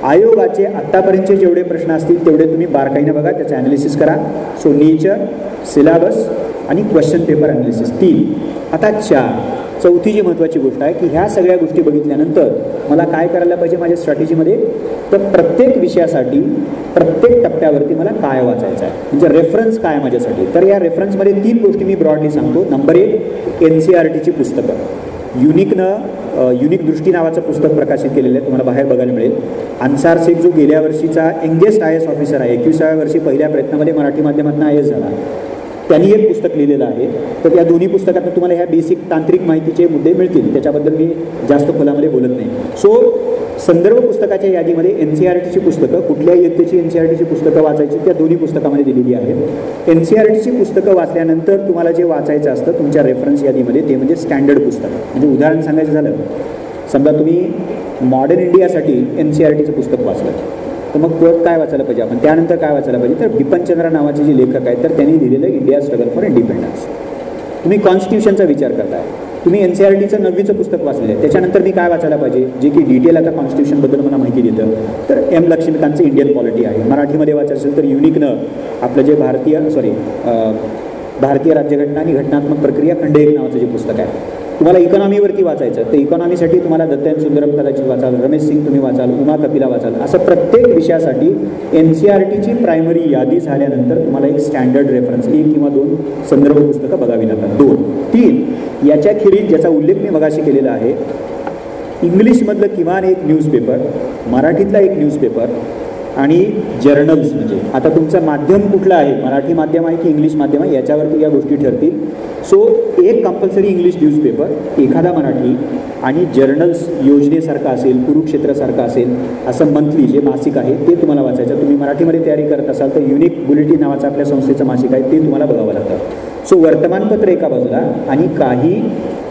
आयोगाचे आत्तापर्यंतचे जेवढे प्रश्न असतील तेवढे तुम्ही बारकाईने बघा, त्याचं ॲनालिसिस करा. सो नेचर, सिलेबस आणि क्वेश्चन पेपर ॲनालिसिस 3. आता 4, चौथी जी महत्त्वाची गोष्ट आहे की ह्या सगळ्या गोष्टी बघितल्यानंतर मला काय करायला पाहिजे माझ्या स्ट्रॅटेजीमध्ये, तर प्रत्येक विषयासाठी प्रत्येक टप्प्यावरती मला काय वाचायचं आहे, म्हणजे रेफरन्स काय माझ्यासाठी. तर या रेफरन्समध्ये 3 गोष्टी मी ब्रॉडली सांगतो. नंबर 1, NCERTची पुस्तकं. युनिक दृष्टी नावाचं पुस्तक प्रकाशित केलेलं आहे, तुम्हाला बाहेर बघायला मिळेल. अन्सार शेख जो गेल्या वर्षीचा यंगेस्ट IAS ऑफिसर आहे, 21व्या वर्षी पहिल्या प्रयत्नामध्ये मराठी माध्यमातून IAS झाला, त्यांनी एक पुस्तक लिहिलेलं आहे. तर त्या दोन्ही पुस्तकात तुम्हाला ह्या बेसिक तांत्रिक माहितीचे मुद्दे मिळतील, त्याच्याबद्दल मी जास्त खोलामध्ये बोलत नाही. सो संदर्भ पुस्तकाच्या यादीमध्ये NCERTची पुस्तकं, कुठल्या इयत्तेची NCERTची पुस्तकं वाचायची त्या दोन्ही पुस्तकामध्ये दिलेली आहेत. NCERTची पुस्तकं वाचल्यानंतर तुम्हाला जे वाचायचं असतं तुमच्या रेफरन्स यादीमध्ये ते म्हणजे स्टँडर्ड पुस्तक. म्हणजे उदाहरण सांगायचं झालं, समजा तुम्ही मॉडर्न इंडियासाठी NCERTचं पुस्तक वाचलं तर मग काय वाचायला पाहिजे आपण, त्यानंतर काय वाचायला पाहिजे, तर बिपनचंद्र नावाचे जे लेखक आहेत तर त्यांनी लिहिलेलं इंडिया स्ट्रगल फॉर इंडिपेंडन्स. तुम्ही कॉन्स्टिट्यूशनचा विचार करताय, तुम्ही NCERTचं 9वीचं पुस्तक वाचलेलं आहे, त्याच्यानंतर मी काय वाचायला पाहिजे जे की डिटेल आता कॉन्स्टिट्यूशनबद्दल मला माहिती देतं, तर M लक्ष्मीकांतचं इंडियन पॉलिटी आहे. मराठीमध्ये वाचायचं असेल तर युनिकनं आपलं जे भारतीय राज्यघटना आणि घटनात्मक प्रक्रिया खंड 1 नावाचं जे पुस्तक आहे. तुम्हाला इकॉनॉमीवरती वाचायचं तर इकॉनॉमीसाठी तुम्हाला दत्तायन सुंदरम कदाचित वाचाल, रमेश सिंग तुम्ही वाचाल, उमा कपिला वाचाल. असं प्रत्येक विषयासाठी NCERTची प्रायमरी यादी झाल्यानंतर तुम्हाला एक स्टँडर्ड रेफरन्स 1 किंवा 2 संदर्भ पुस्तकं बघावी लागतात. 2, 3 याच्या खेरीज ज्याचा उल्लेख मी मगाशी केलेला आहे, इंग्लिशमधलं किमान एक न्यूजपेपर, मराठीतला एक न्यूजपेपर आणि जर्नल्स. म्हणजे आता तुमचं माध्यम कुठलं आहे, मराठी माध्यम आहे की इंग्लिश माध्यम आहे, याच्यावरती या गोष्टी ठरतील. सो एक कंपल्सरी इंग्लिश न्यूजपेपर, एखादा मराठी आणि जर्नल्स योजनेसारखं असेल, कुरुक्षेत्रासारखं असेल असं मंथली जे मासिक आहे ते तुम्हाला वाचायचं. तुम्ही मराठीमध्ये तयारी करत असाल तर युनिक बुलेटिन नावाचं आपल्या संस्थेचं मासिक आहे ते तुम्हाला बघावं लागतं. सो वर्तमानपत्र एका बाजूला आणि काही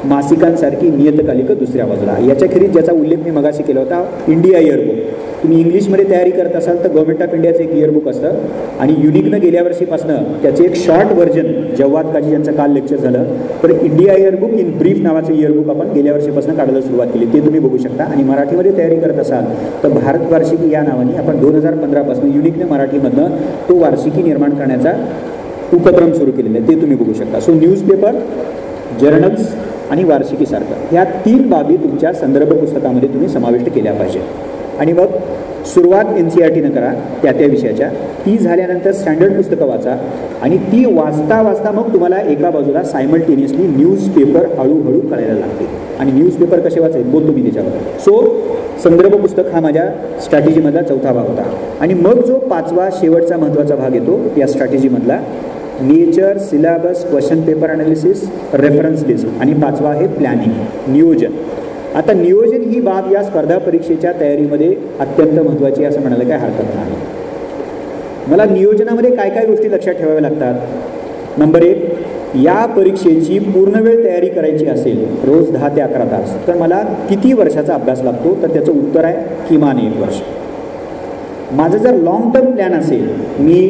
मासिकांसारखी नियतकालिकं दुसऱ्या बाजूला. याच्याखेरीज ज्याचा उल्लेख मी मगाशी केला होता, इंडिया इयरबुक. तुम्ही इंग्लिशमध्ये तयारी करत असाल तर गव्हर्नमेंट ऑफ इंडियाचं एक इयरबुक असतं आणि युनिकनं गेल्या वर्षीपासनं त्याचे एक शॉर्ट व्हर्जन, जव्वाद काजी यांचं काल लेक्चर झालं, तर इंडिया इयरबुक इन ब्रीफ नावाचं इयरबुक आपण गेल्या वर्षीपासून काढायला सुरुवात केली, ते तुम्ही बघू शकता. आणि मराठीमध्ये तयारी करत असाल तर भारत वार्षिकी या नावाने आपण 2015पासून युनिकने मराठीमधनं तो वार्षिकी निर्माण करण्याचा उपक्रम सुरू केलेला आहे, ते तुम्ही बघू शकता. सो न्यूजपेपर, जर्नल्स आणि वार्षिकीसारखं ह्या 3 बाबी तुमच्या संदर्भ पुस्तकामध्ये तुम्ही समाविष्ट केल्या पाहिजे. आणि मग सुरुवात NCERTनं करा त्या विषयाच्या. ती झाल्यानंतर स्टँडर्ड पुस्तकं वाचा आणि ती वाचता वाचता मग तुम्हाला एका बाजूला सायमल्टेनियसली न्यूजपेपर हळूहळू कळायला लागते. आणि न्यूजपेपर कसे वाचायचे बोलतो मी त्याच्याबद्दल. सो संदर्भ पुस्तक हा माझ्या स्ट्रॅटेजीमधला 4था भाग होता. आणि मग जो 5वा शेवटचा महत्त्वाचा भाग येतो या स्ट्रॅटेजीमधला, nature, syllabus, question paper analysis, reference list आणि 5वा आहे प्लॅनिंग, नियोजन. आता नियोजन ही बाब या स्पर्धा परीक्षेच्या तयारीमध्ये अत्यंत महत्त्वाची असं म्हणायला काय हरकत नाही. मला नियोजनामध्ये काय काय गोष्टी लक्षात ठेवाव्या लागतात. नंबर 1, या परीक्षेची पूर्णवेळ तयारी करायची असेल, रोज 10 ते 11 तास, तर मला किती वर्षाचा अभ्यास लागतो, तर त्याचं उत्तर आहे किमान 1 वर्ष. माझं जर लॉंग टर्म प्लॅन असेल, मी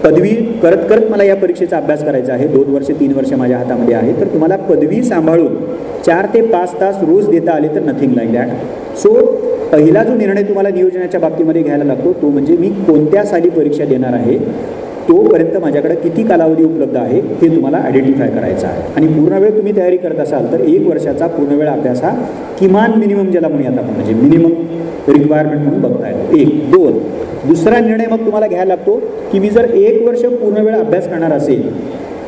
पदवी करत करत मला या परीक्षेचा अभ्यास करायचा आहे, 2 वर्ष 3 वर्ष माझ्या हातामध्ये आहे, तर तुम्हाला पदवी सांभाळून 4 ते 5 तास रोज देता आले तर नथिंग लाईक दॅट. सो पहिला जो निर्णय तुम्हाला नियोजनाच्या बाबतीमध्ये घ्यायला लागतो तो म्हणजे मी कोणत्या साली परीक्षा देणार आहे, तोपर्यंत माझ्याकडे किती कालावधी उपलब्ध आहे हे तुम्हाला आयडेंटिफाय करायचं आहे. आणि पूर्ण वेळ तुम्ही तयारी करत असाल तर 1 वर्षाचा पूर्ण वेळ अभ्यास हा किमान मिनिमम ज्याला म्हणूयात आपण म्हणजे मिनिमम रिक्वायरमेंट म्हणून बघता येतो. 1 2 दुसरा निर्णय मग तुम्हाला घ्यायला लागतो की मी जर 1 वर्ष पूर्ण वेळ अभ्यास करणार असेल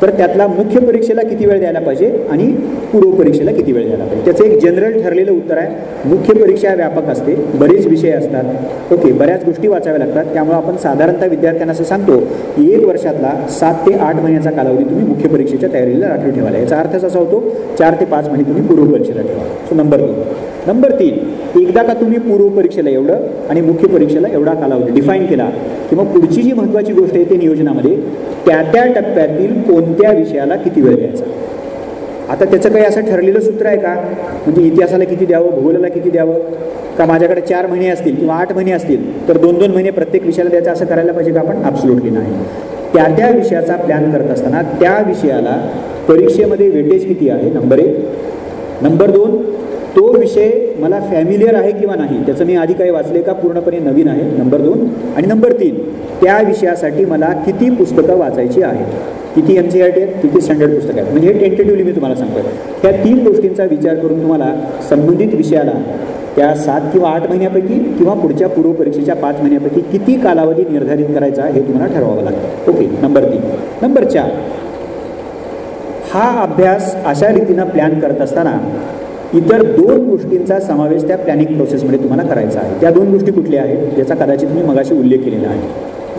तर त्यातला मुख्य परीक्षेला किती वेळ द्यायला पाहिजे आणि पूर्व परीक्षेला किती वेळ द्यायला पाहिजे. त्याचं एक जनरल ठरलेलं उत्तर आहे, मुख्य परीक्षा व्यापक असते, बरेच विषय असतात, ओके, बऱ्याच गोष्टी वाचाव्या लागतात. त्यामुळे आपण साधारणतः विद्यार्थ्यांना असं सांगतो की 1 वर्षातला 7 ते 8 महिन्याचा कालावधी तुम्ही मुख्य परीक्षेच्या तयारीला राखीव ठेवायला. याचा अर्थच असा होतो 4 ते 5 महिने तुम्ही पूर्व परीक्षेला ठेवा. So number 2. नंबर 3, एकदा का तुम्ही पूर्व परीक्षेला एवढं आणि मुख्य परीक्षेला एवढा कालावधी डिफाईन केला की मग पुढची जी महत्त्वाची गोष्ट आहे ते नियोजनामध्ये त्या टप्प्यातील कोणत्या विषयाला किती वेळ द्यायचा. आता त्याचं काही असं ठरलेलं सूत्र आहे का, म्हणजे इतिहासाला किती द्यावं, भूगोलाला किती द्यावं, का माझ्याकडे 4 महिने असतील किंवा 8 महिने असतील तर 2-2 महिने प्रत्येक विषयाला द्यायचं असं करायला पाहिजे का आपण? ॲब्सोल्युटली नाही. त्या विषयाचा प्लॅन करत असताना त्या विषयाला परीक्षेमध्ये वेटेज किती आहे, नंबर 1. नंबर 2, तो विषय मला फॅमिलियर आहे किंवा नाही, त्याचं मी आधी काही वाचले का पूर्णपणे नवीन आहे, नंबर 2. आणि नंबर 3, त्या विषयासाठी मला किती पुस्तकं वाचायची आहेत, किती NCERT आहेत, किती स्टँडर्ड पुस्तकं आहेत. म्हणजे हे टेंटेटिव्हली मी तुम्हाला सांगतो. ह्या 3 गोष्टींचा विचार करून तुम्हाला संबंधित विषयाला त्या 7 किंवा 8 महिन्यापैकी किंवा पुढच्या पूर्व परीक्षेच्या 5 महिन्यापैकी किती कालावधी निर्धारित करायचा हे तुम्हाला ठरवावं लागतं. Okay, number 3. नंबर 4, हा अभ्यास अशा रीतीनं प्लॅन करत असताना इतर 2 गोष्टींचा समावेश त्या प्लॅनिंग प्रोसेसमध्ये तुम्हाला करायचा आहे. त्या 2 गोष्टी कुठल्या आहेत ज्याचा कदाचित मी मगाशी उल्लेख केलेला आहे.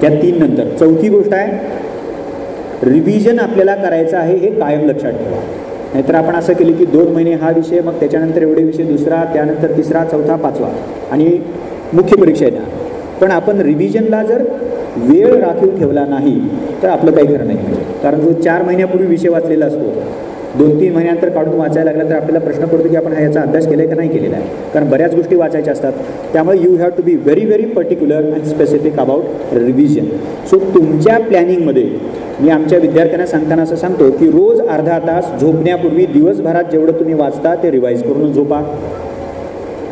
त्या 3 नंतर 4थी गोष्ट आहे रिव्हिजन आपल्याला करायचं आहे, हे कायम लक्षात ठेवा. नाहीतर आपण असं केलं की 2 महिने हा विषय, मग त्याच्यानंतर एवढे विषय दुसरा, त्यानंतर तिसरा, चौथा, 5वा आणि मुख्य परीक्षा येणार. पण आपण रिव्हिजनला जर वेळ राखीव ठेवला नाही तर आपलं काही खरं नाही. कारण जो 4 महिन्यापूर्वी विषय वाचलेला असतो 2-3 महिन्यानंतर काढून वाचायला लागला तर आपल्याला प्रश्न पडतो की आपण याचा अभ्यास केला आहे का नाही केलेला आहे, कारण बऱ्याच गोष्टी वाचायच्या असतात. त्यामुळे you have to be very particular and specific about revision. So तुमच्या प्लॅनिंगमध्ये मी आमच्या विद्यार्थ्यांना सांगताना असं सांगतो की रोज अर्धा तास झोपण्यापूर्वी दिवसभरात जेवढं तुम्ही वाचता ते रिवाईज करून झोपा.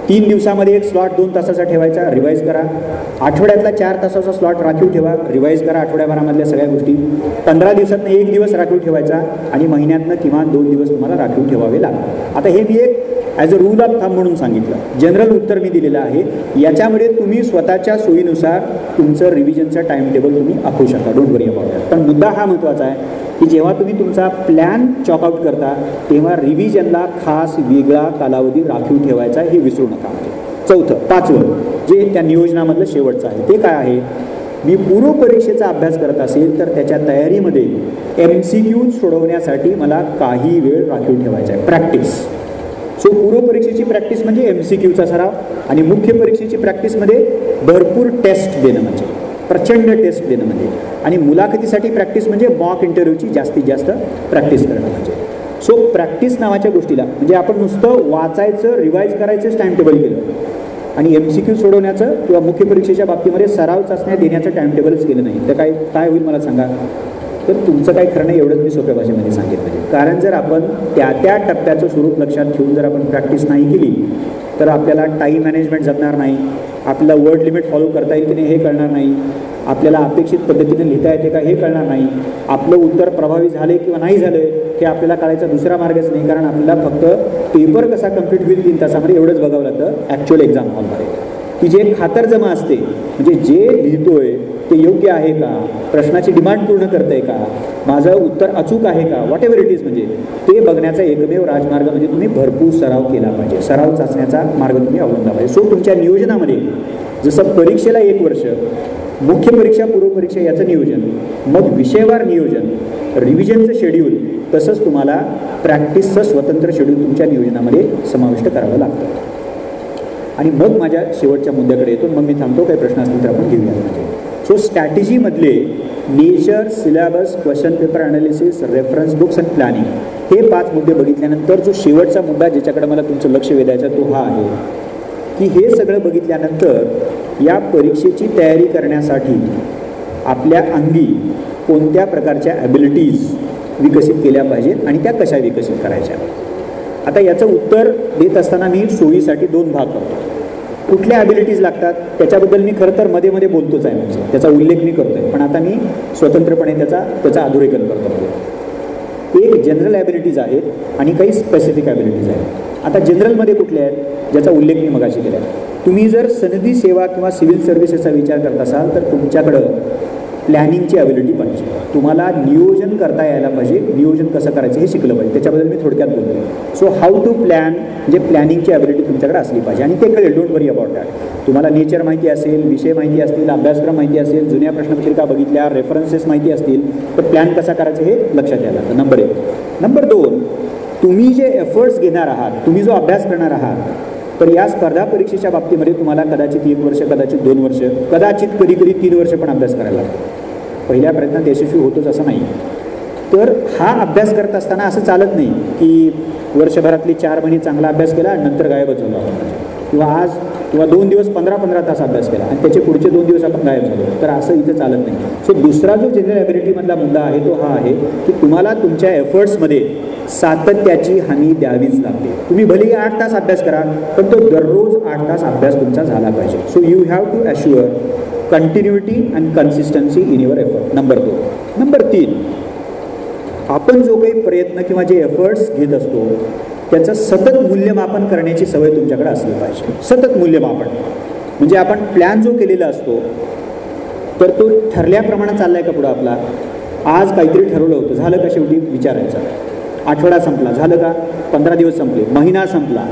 3 दिवसामध्ये एक स्लॉट 2 तासाचा ठेवायचा, रिवाईज करा. आठवड्यातला 4 तासाचा स्लॉट राखीव ठेवा, रिवाईज करा आठवड्याभरामधल्या सगळ्या गोष्टी. 15 दिवसातनं 1 दिवस राखीव ठेवायचा आणि महिन्यातनं किमान 2 दिवस तुम्हाला राखीव ठेवावे लागतात. आता हे मी एक as a rule of thumb म्हणून सांगितलं, जनरल उत्तर मी दिलेलं आहे. याच्यामध्ये तुम्ही स्वतःच्या सोयीनुसार तुमचं रिव्हिजनचं टाईम टेबल तुम्ही आखू शकता, डोंट वरी अबाउट दॅट. पण मुद्दा हा महत्त्वाचा आहे की जेव्हा तुम्ही तुमचा प्लॅन चॉकआउट करता तेव्हा रिव्हिजनला खास वेगळा कालावधी राखीव ठेवायचा हे विसरू नका. म्हणजे 5वं जे त्या नियोजनामधलं शेवटचं आहे ते काय आहे, मी पूर्व परीक्षेचा अभ्यास करत असेल तर त्याच्या तयारीमध्ये MCQ सोडवण्यासाठी मला काही वेळ राखीव ठेवायचा आहे, प्रॅक्टिस. सो पूर्व परीक्षेची प्रॅक्टिस म्हणजे MCQचा सराव आणि मुख्य परीक्षेची प्रॅक्टिसमध्ये भरपूर टेस्ट देणं, म्हणजे प्रचंड टेस्ट देणं म्हणजे, आणि मुलाखतीसाठी प्रॅक्टिस म्हणजे मॉक इंटरव्ह्यूची जास्तीत जास्त प्रॅक्टिस करणं म्हणजे. सो प्रॅक्टिस नावाच्या गोष्टीला म्हणजे आपण नुसतं वाचायचं रिवाईज करायचंच टाईम टेबल केलं आणि MCQ सोडवण्याचं किंवा मुख्य परीक्षेच्या बाबतीमध्ये सराव चाचण्या देण्याचं टाईम टेबलच केलं नाही तर काय होईल मला सांगा. तर तुमचं काही खरं नाही, एवढंच मी सोप्या भाषेमध्ये सांगितलं. कारण जर आपण त्या टप्प्याचं स्वरूप लक्षात ठेवून जर आपण प्रॅक्टिस नाही केली तर आपल्याला टाईम मॅनेजमेंट जमणार नाही, आपल्याला वर्ड लिमिट फॉलो करता येईल की नाही हे कळणार नाही, आपल्याला अपेक्षित पद्धतीने लिहिता येते का हे कळणार नाही, आपलं उत्तर प्रभावी झाले किंवा नाही झालं हे आपल्याला कळायचा दुसरा मार्गच नाही. कारण आपल्याला फक्त पेपर कसा कम्प्लीट होईल 3 तासामध्ये एवढंच बघावं लागतं ॲक्च्युअल एक्झाम हॉलमध्ये. की जे खातरजमा असते म्हणजे जे लिहितोय ते योग्य आहे का, प्रश्नाची डिमांड पूर्ण करतं आहे का, माझं उत्तर अचूक आहे का, वॉट एव्हर इट इज, म्हणजे ते बघण्याचा एकमेव राजमार्ग म्हणजे तुम्ही भरपूर सराव केला पाहिजे, सराव चाचण्याचा मार्ग तुम्ही अवलंबला पाहिजे. सो तुमच्या नियोजनामध्ये जसं परीक्षेला 1 वर्ष, मुख्य परीक्षा पूर्व परीक्षा याचं नियोजन, मग विषयवार नियोजन, रिव्हिजनचं शेड्यूल, तसंच तुम्हाला प्रॅक्टिसचं स्वतंत्र शेड्यूल तुमच्या नियोजनामध्ये समाविष्ट करावं लागतं. आणि मग माझ्या शेवटच्या मुद्द्याकडे येतो, मग मी थांबतो. काही प्रश्न असतील तर आपण घेऊया. म्हणजे सो स्ट्रॅटेजीमधले nature, syllabus, question paper analysis, reference books and planning हे 5 मुद्दे बघितल्यानंतर जो शेवटचा मुद्दा ज्याच्याकडे मला तुमचं लक्ष वेधायचं तो हा आहे की हे सगळं बघितल्यानंतर या परीक्षेची तयारी करण्यासाठी आपल्या अंगी कोणत्या प्रकारच्या ॲबिलिटीज विकसित केल्या पाहिजेत आणि त्या कशा विकसित करायच्या. आता याचं उत्तर देत असताना मी सोयीसाठी 2 भाग करतो. कुठल्या ॲबिलिटीज लागतात त्याच्याबद्दल मी खरं तर मध्ये मध्ये बोलतोच आहे, म्हणजे त्याचा उल्लेख मी करतो आहे, पण आता मी स्वतंत्रपणे त्याचा अधोरेखन करतो. एक जनरल ॲबिलिटीज आहेत आणि काही स्पेसिफिक ॲबिलिटीज आहेत. आता जनरलमध्ये कुठले आहेत ज्याचा उल्लेख मी मगाशी केला आहे. तुम्ही जर सनदी सेवा किंवा सिव्हिल सर्व्हिसेसचा विचार करत असाल तर तुमच्याकडं प्लॅनिंगची ॲबिलिटी पाहिजे. तुम्हाला नियोजन करता यायला पाहिजे. नियोजन कसं करायचं हे शिकलं पाहिजे. त्याच्याबद्दल मी थोडक्यात बोलतो. सो हाऊ टू प्लॅन म्हणजे प्लॅनिंगची ॲबिलिटी तुमच्याकडे असली पाहिजे आणि ते कळेल. Don't worry about that. तुम्हाला नेचर माहिती असेल, विषय माहिती असतील, अभ्यासक्रम माहिती असेल, जुन्या प्रश्नपत्रिका बघितल्या, रेफरन्सेस माहिती असतील तर प्लॅन कसा करायचं हे लक्षात यायला लागतं. नंबर 1. नंबर 2, तुम्ही जे एफर्ट्स घेणार आहात, तुम्ही जो अभ्यास करणार आहात, तर या स्पर्धा परीक्षेच्या बाबतीमध्ये तुम्हाला कदाचित 1 वर्ष, कदाचित 2 वर्ष, कदाचित कधी 3 वर्ष पण अभ्यास करायला लागतो. पहिल्या प्रयत्नात यशस्वी होतोच असं नाही. तर हा अभ्यास करत असताना असं चालत नाही की वर्षभरातले 4 महिने चांगला अभ्यास केला आणि नंतर गायबच झालो किंवा आज किंवा 2 दिवस 15-15 तास अभ्यास केला आणि त्याचे पुढचे 2 दिवस आपण गायब झालो, तर असं इथं चालत नाही. सो दुसरा जो जनरल ॲबिलिटीमधला मुद्दा आहे तो हा आहे की तुम्हाला तुमच्या एफर्ट्समध्ये सातत्याची हमी द्यावीच लागते. तुम्ही भलेही 8 तास अभ्यास करा पण तो दररोज 8 तास अभ्यास तुमचा झाला पाहिजे. So you have to assure continuity and consistency in your effort. Number 2. Number 3, आपण जो काही प्रयत्न किंवा जे एफर्ट्स घेत असतो त्याचं सतत मूल्यमापन करण्याची सवय तुमच्याकडे असली पाहिजे. सतत मूल्यमापन म्हणजे आपण प्लॅन जो केलेला असतो तर तो ठरल्याप्रमाणे चालला आहे का पुढं आपला. आज काहीतरी ठरवलं होतं, झालं का शेवटी विचारायचं. आठवडा संपला, झालं का. 15 दिवस संपले, महिना संपला,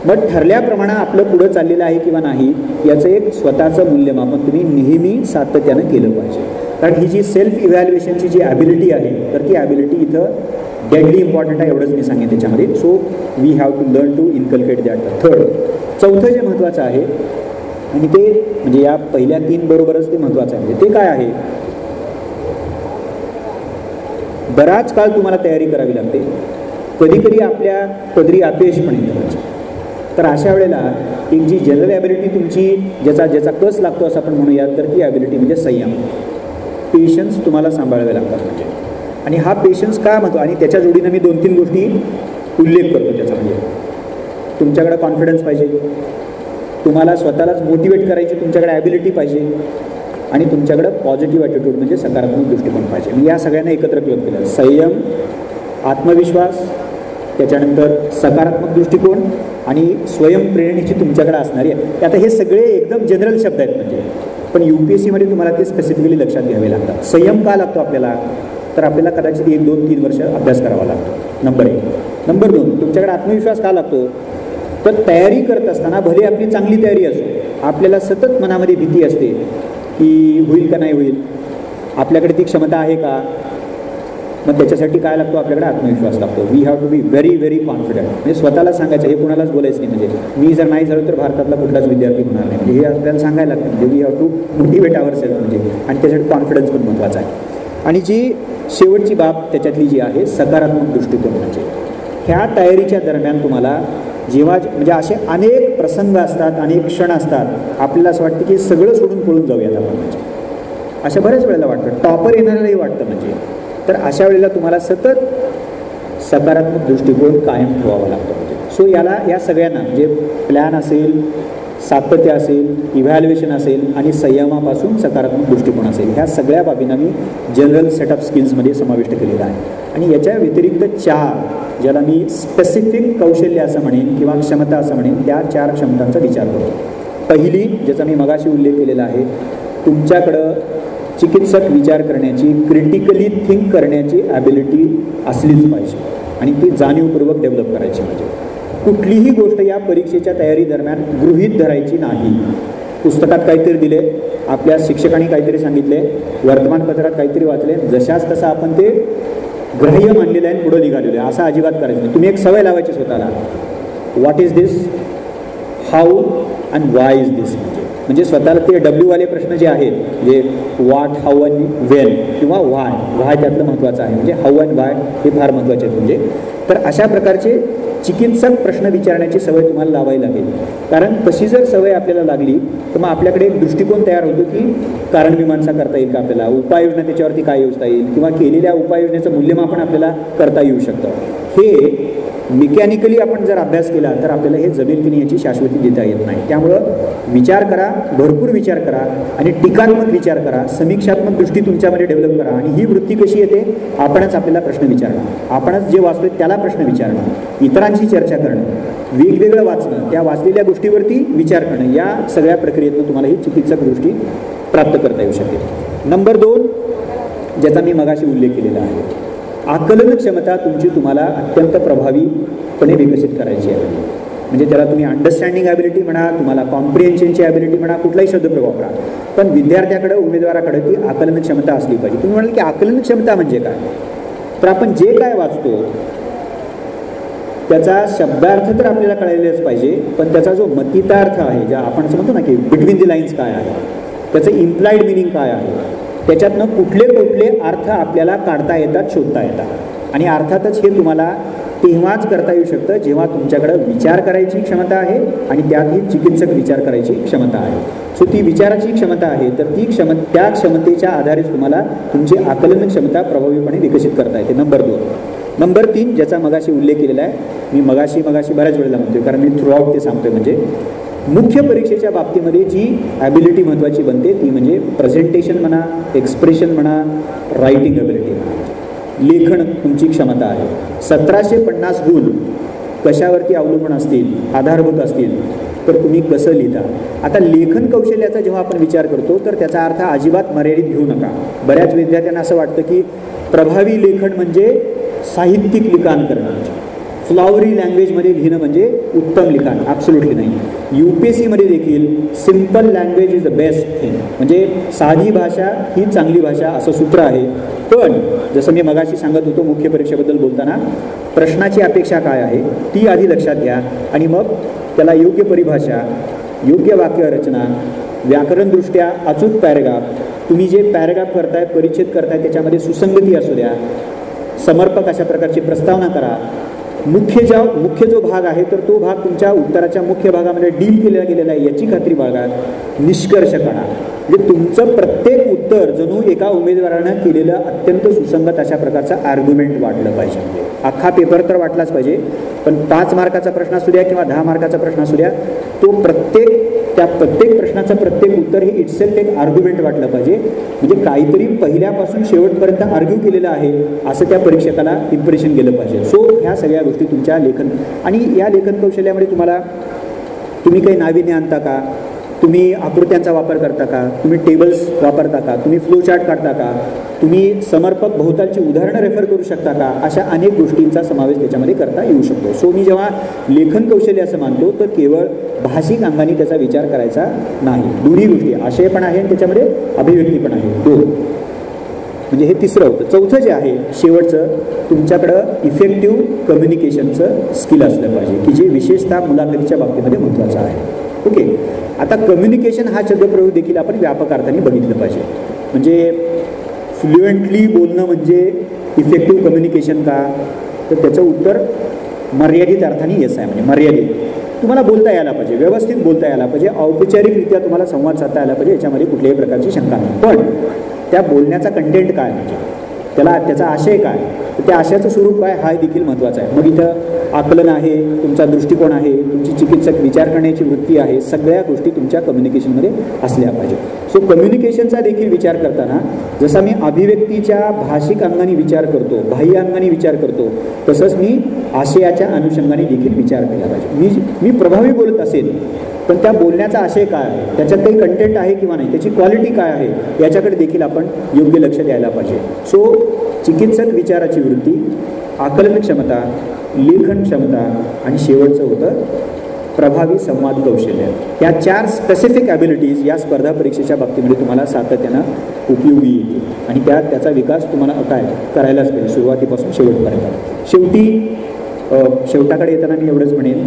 मग ठरल्याप्रमाणे आपलं पुढं चाललेलं आहे किंवा नाही याचं एक स्वतःचं मूल्यमापन तुम्ही नेहमी सातत्यानं केलं पाहिजे. कारण ही जी सेल्फ इव्हॅल्युएशनची जी ॲबिलिटी आहे तर ती ॲबिलिटी इथं डेडली इम्पॉर्टंट आहे, एवढंच मी सांगेन त्याच्यामध्ये. So we have to learn to inculcate that. 3rd, चौथं जे महत्त्वाचं आहे आणि ते म्हणजे या पहिल्या 3 बरोबरच ते महत्त्वाचं आहे, म्हणजे ते काय आहे. बराच काळ तुम्हाला तयारी करावी लागते. कधीकधी आपल्या पदरी अपयश पण येतं. तर अशा वेळेला एक जी जनरल ॲबिलिटी तुमची ज्याचा कस लागतो असं आपण म्हणूया तर ती ॲबिलिटी म्हणजे संयम. पेशन्स तुम्हाला सांभाळावे लागतात म्हणजे. आणि हा पेशन्स का म्हणतो आणि त्याच्या जोडीनं मी 2-3 गोष्टी उल्लेख करतो त्याचा. म्हणजे तुमच्याकडे कॉन्फिडन्स पाहिजे, तुम्हाला स्वतःलाच मोटिवेट करायची तुमच्याकडे ॲबिलिटी पाहिजे आणि तुमच्याकडं पॉझिटिव्ह ॲटिट्यूड म्हणजे सकारात्मक दृष्टिकोन पाहिजे. मी या सगळ्यांना एकत्र क्लब केलं. संयम, आत्मविश्वास, त्याच्यानंतर सकारात्मक दृष्टिकोन आणि स्वयंप्रेरणेची तुमच्याकडे असणारी आहे. आता हे सगळे एकदम जनरल शब्द आहेत म्हणजे, पण UPSCमध्ये तुम्हाला ते स्पेसिफिकली लक्षात घ्यावे लागतात. संयम का लागतो आपल्याला तर आपल्याला कदाचित 1, 2, 3 वर्ष अभ्यास करावा लागतो. नंबर 1. नंबर 2, तुमच्याकडे आत्मविश्वास का लागतो तर तयारी करत असताना भले आपली चांगली तयारी असो आपल्याला सतत मनामध्ये भीती असते की होईल का नाही होईल, आपल्याकडे ती क्षमता आहे का. मग त्याच्यासाठी काय लागतो आपल्याकडे आत्मविश्वास लागतो. We have to be very confident. म्हणजे स्वतःला सांगायचं, हे कुणालाच बोलायचं नाही. म्हणजे मी जर नाही झालो तर भारतातला कुठलाच विद्यार्थी होणार नाही, म्हणजे हे आपल्याला सांगायला लागतं. म्हणजे we have to motivate ourselves म्हणजे. आणि त्याच्यासाठी कॉन्फिडन्स पण महत्त्वाचा आहे. आणि जी शेवटची बाब त्याच्यातली जी आहे सकारात्मक दृष्टिकोन म्हणजे ह्या तयारीच्या दरम्यान तुम्हाला जेव्हा म्हणजे असे अनेक प्रसंग असतात, अनेक क्षण असतात, आपल्याला असं वाटतं की सगळं सोडून पळून जाऊयात आपण. म्हणजे अशा बऱ्याच वेळेला वाटतं, टॉपर येणारही वाटतं म्हणजे. तर अशा वेळेला तुम्हाला सतत सकारात्मक दृष्टिकोन कायम ठेवावा लागतो म्हणजे. सो या सगळ्यांना म्हणजे प्लॅन असेल, सातत्य असेल, इव्हॅल्युएशन असेल आणि संयमापासून सकारात्मक दृष्टिकोन असेल, ह्या सगळ्या बाबींना मी जनरल सेट ऑफ स्किल्समध्ये समाविष्ट केलेला आहे. आणि याच्या व्यतिरिक्त 4 ज्याला मी स्पेसिफिक कौशल्य असं म्हणेन किंवा क्षमता असं म्हणेन, त्या 4 क्षमतांचा विचार करतो. पहिली, ज्याचा मी मगाशी उल्लेख केलेला आहे, तुमच्याकडं चिकित्सक विचार करण्याची, क्रिटिकली थिंक करण्याची ॲबिलिटी असलीच पाहिजे आणि ती जाणीवपूर्वक डेव्हलप करायची. म्हणजे कुठलीही गोष्ट या परीक्षेच्या तयारी दरम्यान गृहीत धरायची नाही. पुस्तकात काहीतरी दिले, आपल्या शिक्षकांनी काहीतरी सांगितले, वर्तमानपत्रात काहीतरी वाचले, जशाच तसं आपण ते ग्राह्य मानलेलं आहे, पुढं निघालेलं आहे, असं अजिबात करायचं नाही. तुम्ही एक सवय लावायची स्वतःला. What is this, how and why is this. म्हणजे म्हणजे स्वतःला ते डब्ल्यूवाले प्रश्न जे आहेत म्हणजे व्हॉट, हाऊ अँड वेन किंवा व्हाय त्यातलं महत्त्वाचं आहे. म्हणजे हाऊ अँड व्हाय हे फार महत्त्वाचे आहेत. म्हणजे तर अशा प्रकारचे चिकित्सक प्रश्न विचारण्याची सवय तुम्हाला लावावी लागेल. कारण तशी जर सवय आपल्याला लागली तर मग आपल्याकडे एक दृष्टिकोन तयार होतो की कारणमीमांसा करता येईल का आपल्याला, उपाययोजना त्याच्यावरती काय योजता येईल किंवा केलेल्या उपाययोजनेचं मूल्यमापन आपल्याला करता येऊ शकतं. हे मेकॅनिकली आपण जर अभ्यास केला तर आपल्याला हे जमेल की नाही याची शाश्वती देता येत नाही. त्यामुळं विचार करा, भरपूर विचार करा आणि टीकात्मक विचार करा, समीक्षात्मक दृष्टी तुमच्यामध्ये डेव्हलप करा. आणि ही वृत्ती कशी येते, आपणच आपल्याला प्रश्न विचारणं, आपणच जे वाचतोय त्याला प्रश्न विचारणं, इतरांशी चर्चा करणं, वेगवेगळं वाचणं, त्या वाचलेल्या गोष्टीवरती विचार करणं, या सगळ्या प्रक्रियेतून तुम्हाला ही चिकित्सक दृष्टी प्राप्त करता येऊ शकेल. नंबर 2 ज्याचा मी मगाशी उल्लेख केलेला आहे, आकलन क्षमता तुमची तुम्हाला अत्यंत प्रभावीपणे विकसित करायची आहे. म्हणजे त्याला तुम्ही अंडरस्टँडिंग ॲबिलिटी म्हणा, तुम्हाला कॉम्प्रिहेन्शनची ॲबिलिटी म्हणा, कुठलाही शब्दप्रयोग वापरा, पण विद्यार्थ्याकडे, उमेदवाराकडे ती आकलन क्षमता असली पाहिजे. तुम्ही म्हणाल की आकलन क्षमता म्हणजे काय, तर आपण जे काय वाचतो त्याचा शब्दार्थ तर आपल्याला कळलेलाच पाहिजे, पण त्याचा जो मतितार्थ आहे, ज्या आपण असं म्हणतो ना की बिटवीन द लाईन्स काय आहे, त्याचं इम्प्लाइड मिनिंग काय आहे, त्याच्यातनं कुठले कुठले अर्थ आपल्याला काढता येतात, शोधता येतात. आणि अर्थातच हे तुम्हाला तेव्हाच करता येऊ शकतं जेव्हा तुमच्याकडं विचार करायची क्षमता आहे आणि त्यातही चिकित्सक विचार करायची क्षमता आहे. सो ती विचाराची क्षमता आहे तर ती त्या क्षमतेच्या आधारेच तुम्हाला तुमची आकलन क्षमता प्रभावीपणे विकसित करता येते. नंबर 2. नंबर 3 ज्याचा मगाशी उल्लेख केलेला आहे, मी मगाशी बऱ्याच वेळेला म्हणतोय कारण मी थ्रूआउट ते सांगतोय, म्हणजे मुख्य परीक्षेच्या बाबतीमध्ये जी ॲबिलिटी महत्त्वाची बनते ती म्हणजे प्रेझेंटेशन म्हणा, एक्सप्रेशन म्हणा, रायटिंग ॲबिलिटी म्हणा, लेखन तुमची क्षमता आहे. 1750 गुण कशावरती अवलंबून असतील, आधारभूत असतील तर तुम्ही कसं लिहिता. आता लेखन कौशल्याचा जेव्हा आपण विचार करतो तर त्याचा अर्थ अजिबात मर्यादित घेऊ नका. बऱ्याच विद्यार्थ्यांना असं वाटतं की प्रभावी लेखन म्हणजे साहित्यिक लिखाण करणं, फ्लॉवरी लँग्वेजमध्ये लिहिणं म्हणजे उत्तम लिखाण. ॲब्सोल्युटली नाही. UPSCमध्ये देखील simple language is the best thing, म्हणजे साधी भाषा ही चांगली भाषा असं सूत्र आहे. पण जसं मी मगाशी सांगत होतो मुख्य परीक्षेबद्दल बोलताना, प्रश्नाची अपेक्षा काय आहे ती आधी लक्षात घ्या आणि मग त्याला योग्य परिभाषा, योग्य वाक्यरचना, व्याकरणदृष्ट्या अचूक पॅरेग्राफ, तुम्ही जे पॅरेग्राफ करताय, परिच्छेद करताय त्याच्यामध्ये सुसंगती असू द्या, समर्पक अशा प्रकारची प्रस्तावना करा. मुख्य जो भाग आहे तर तो भाग तुमच्या उत्तराच्या मुख्य भागामध्ये डील केला गेलेला आहे याची खात्री बाळगा. निष्कर्ष काढा. म्हणजे तुमचं प्रत्येक उत्तर जणू एका उमेदवारानं केलेलं अत्यंत सुसंगत अशा प्रकारचा आर्ग्युमेंट वाटलं पाहिजे. अख्खा पेपर तर वाटलाच पाहिजे, पण 5 मार्काचा प्रश्न असू द्या किंवा 10 मार्काचा प्रश्न असू द्या, तो त्या प्रत्येक प्रश्नाचं प्रत्येक उत्तर हे इटसेल्फ एक आर्ग्युमेंट वाटलं पाहिजे. म्हणजे काहीतरी पहिल्यापासून शेवटपर्यंत आर्ग्यू केलेलं आहे असं त्या परीक्षकाला इम्प्रेशन गेलं पाहिजे. सो ह्या सगळ्या गोष्टी तुमच्या लेखन आणि या लेखन कौशल्यामध्ये तुम्ही काही नाविन्य आणता का, तुम्ही आकृत्यांचा वापर करता का, तुम्ही टेबल्स वापरता का, तुम्ही फ्लो चार्ट काढता का, तुम्ही समर्पक भोवतालची उदाहरणं रेफर करू शकता का, अशा अनेक गोष्टींचा समावेश त्याच्यामध्ये करता येऊ शकतो. सो मी जेव्हा लेखन कौशल्य असं मानतो तर केवळ भाषिक अंगाने त्याचा विचार करायचा नाही. दोन्ही गोष्टी, आशय पण आहे आणि त्याच्यामध्ये अभिव्यक्ती पण आहे. 2 म्हणजे हे 3रं होतं. 4थं जे आहे शेवटचं, तुमच्याकडं इफेक्टिव्ह कम्युनिकेशनचं स्किल असलं पाहिजे की जे विशेषतः मुलाखतीच्या बाबतीमध्ये महत्त्वाचं आहे. ओके. आता कम्युनिकेशन हा शब्दप्रयोग देखील आपण व्यापक अर्थाने बघितलं पाहिजे. म्हणजे फ्लुएंटली बोलणं म्हणजे इफेक्टिव्ह कम्युनिकेशन का, तर त्याचं उत्तर मर्यादित अर्थाने येस आहे. म्हणजे मर्यादित तुम्हाला बोलता यायला पाहिजे, व्यवस्थित बोलता यायला पाहिजे, औपचारिकरित्या तुम्हाला संवाद साधता यायला पाहिजे, याच्यामध्ये कुठल्याही प्रकारची शंका नाही. पण त्या बोलण्याचा कंटेंट काय, म्हणजे त्याचा आशय काय, त्या आशयाचं स्वरूप काय, हा देखील महत्त्वाचा आहे. मग इथं आकलन आहे, तुमचा दृष्टिकोन आहे, तुमची चिकित्सक विचार करण्याची वृत्ती आहे, सगळ्या गोष्टी तुमच्या कम्युनिकेशनमध्ये असल्या पाहिजे. सो कम्युनिकेशनचा देखील विचार करताना जसा मी अभिव्यक्तीच्या भाषिक अंगाने विचार करतो, बाह्य अंगाने विचार करतो, तसंच मी आशयाच्या अनुषंगाने देखील विचार केला पाहिजे. मी प्रभावी बोलत असेल पण त्या बोलण्याचा आशय काय आहे, त्याच्यात काही कंटेंट आहे किंवा नाही, त्याची क्वालिटी काय आहे, याच्याकडे देखील आपण योग्य लक्ष द्यायला पाहिजे. सो चिकित्सक विचाराची वृत्ती, आकलन क्षमता, लेखन क्षमता आणि शेवटचं होतं प्रभावी संवाद कौशल्य. या 4 स्पेसिफिक ॲबिलिटीज या स्पर्धा परीक्षेच्या बाबतीमध्ये तुम्हाला सातत्यानं उपयोगी येतील आणि त्याचा विकास तुम्हाला काय करायलाच पाहिजे सुरुवातीपासून शेवटाकडे येताना मी एवढंच म्हणेन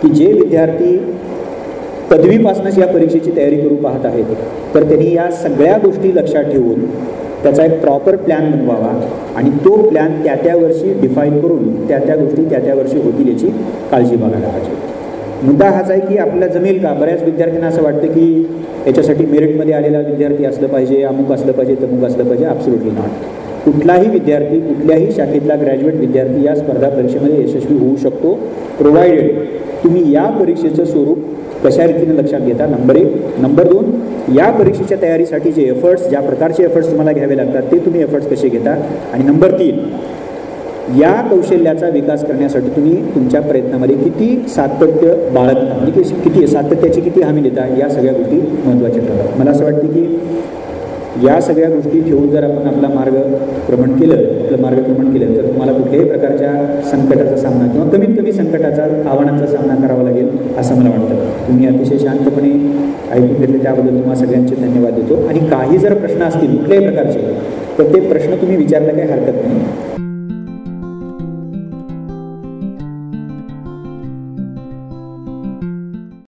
की जे विद्यार्थी पदवीपासूनच या परीक्षेची तयारी करू पाहत आहेत, तर त्यांनी या सगळ्या गोष्टी लक्षात ठेवून त्याचा एक प्रॉपर प्लॅन बनवावा आणि तो प्लॅन त्या वर्षी डिफाईन करून त्या गोष्टी त्या वर्षी होतील याची काळजी बघायला पाहिजे. मुद्दा हाच आहे की आपल्याला जमेल का? बऱ्याच विद्यार्थ्यांना असं वाटतं की याच्यासाठी मेरिटमध्ये आलेला विद्यार्थी असलं पाहिजे, अमुक असलं पाहिजे, तमुक असलं पाहिजे. Absolutely not. कुठलाही विद्यार्थी, कुठल्याही शाखेतला ग्रॅज्युएट विद्यार्थी या स्पर्धा परीक्षेमध्ये यशस्वी होऊ शकतो, प्रोव्हाइडेड तुम्ही या परीक्षेचं स्वरूप कशा रीतीने लक्षात घेता. नंबर 1. नंबर 2, या परीक्षेच्या तयारीसाठी जे एफर्ट्स, ज्या प्रकारचे एफर्ट्स तुम्हाला घ्यावे लागतात ते तुम्ही एफर्ट्स कसे घेता. आणि नंबर 3, या कौशल्याचा विकास करण्यासाठी तुम्ही तुमच्या प्रयत्नामध्ये किती सातत्य बाळगता, म्हणजे किती सातत्याची किती हमी देता, या सगळ्या गोष्टी महत्त्वाच्या ठरतात. मला असं वाटतं की या सगळ्या गोष्टी ठेवून जर आपण आपलं मार्गक्रमण केलं तर तुम्हाला कुठल्याही प्रकारच्या संकटाचा सामना किंवा कमीत कमी आव्हानाचा सामना करावा लागेल असं मला वाटतं. तुम्ही अतिशय शांतपणे ऐकून घेतले त्याबद्दल तुम्हाला सगळ्यांचे धन्यवाद देतो. आणि काही जर प्रश्न असतील कुठल्याही प्रकारचे तर ते प्रश्न तुम्ही विचारला काही हरकत नाही.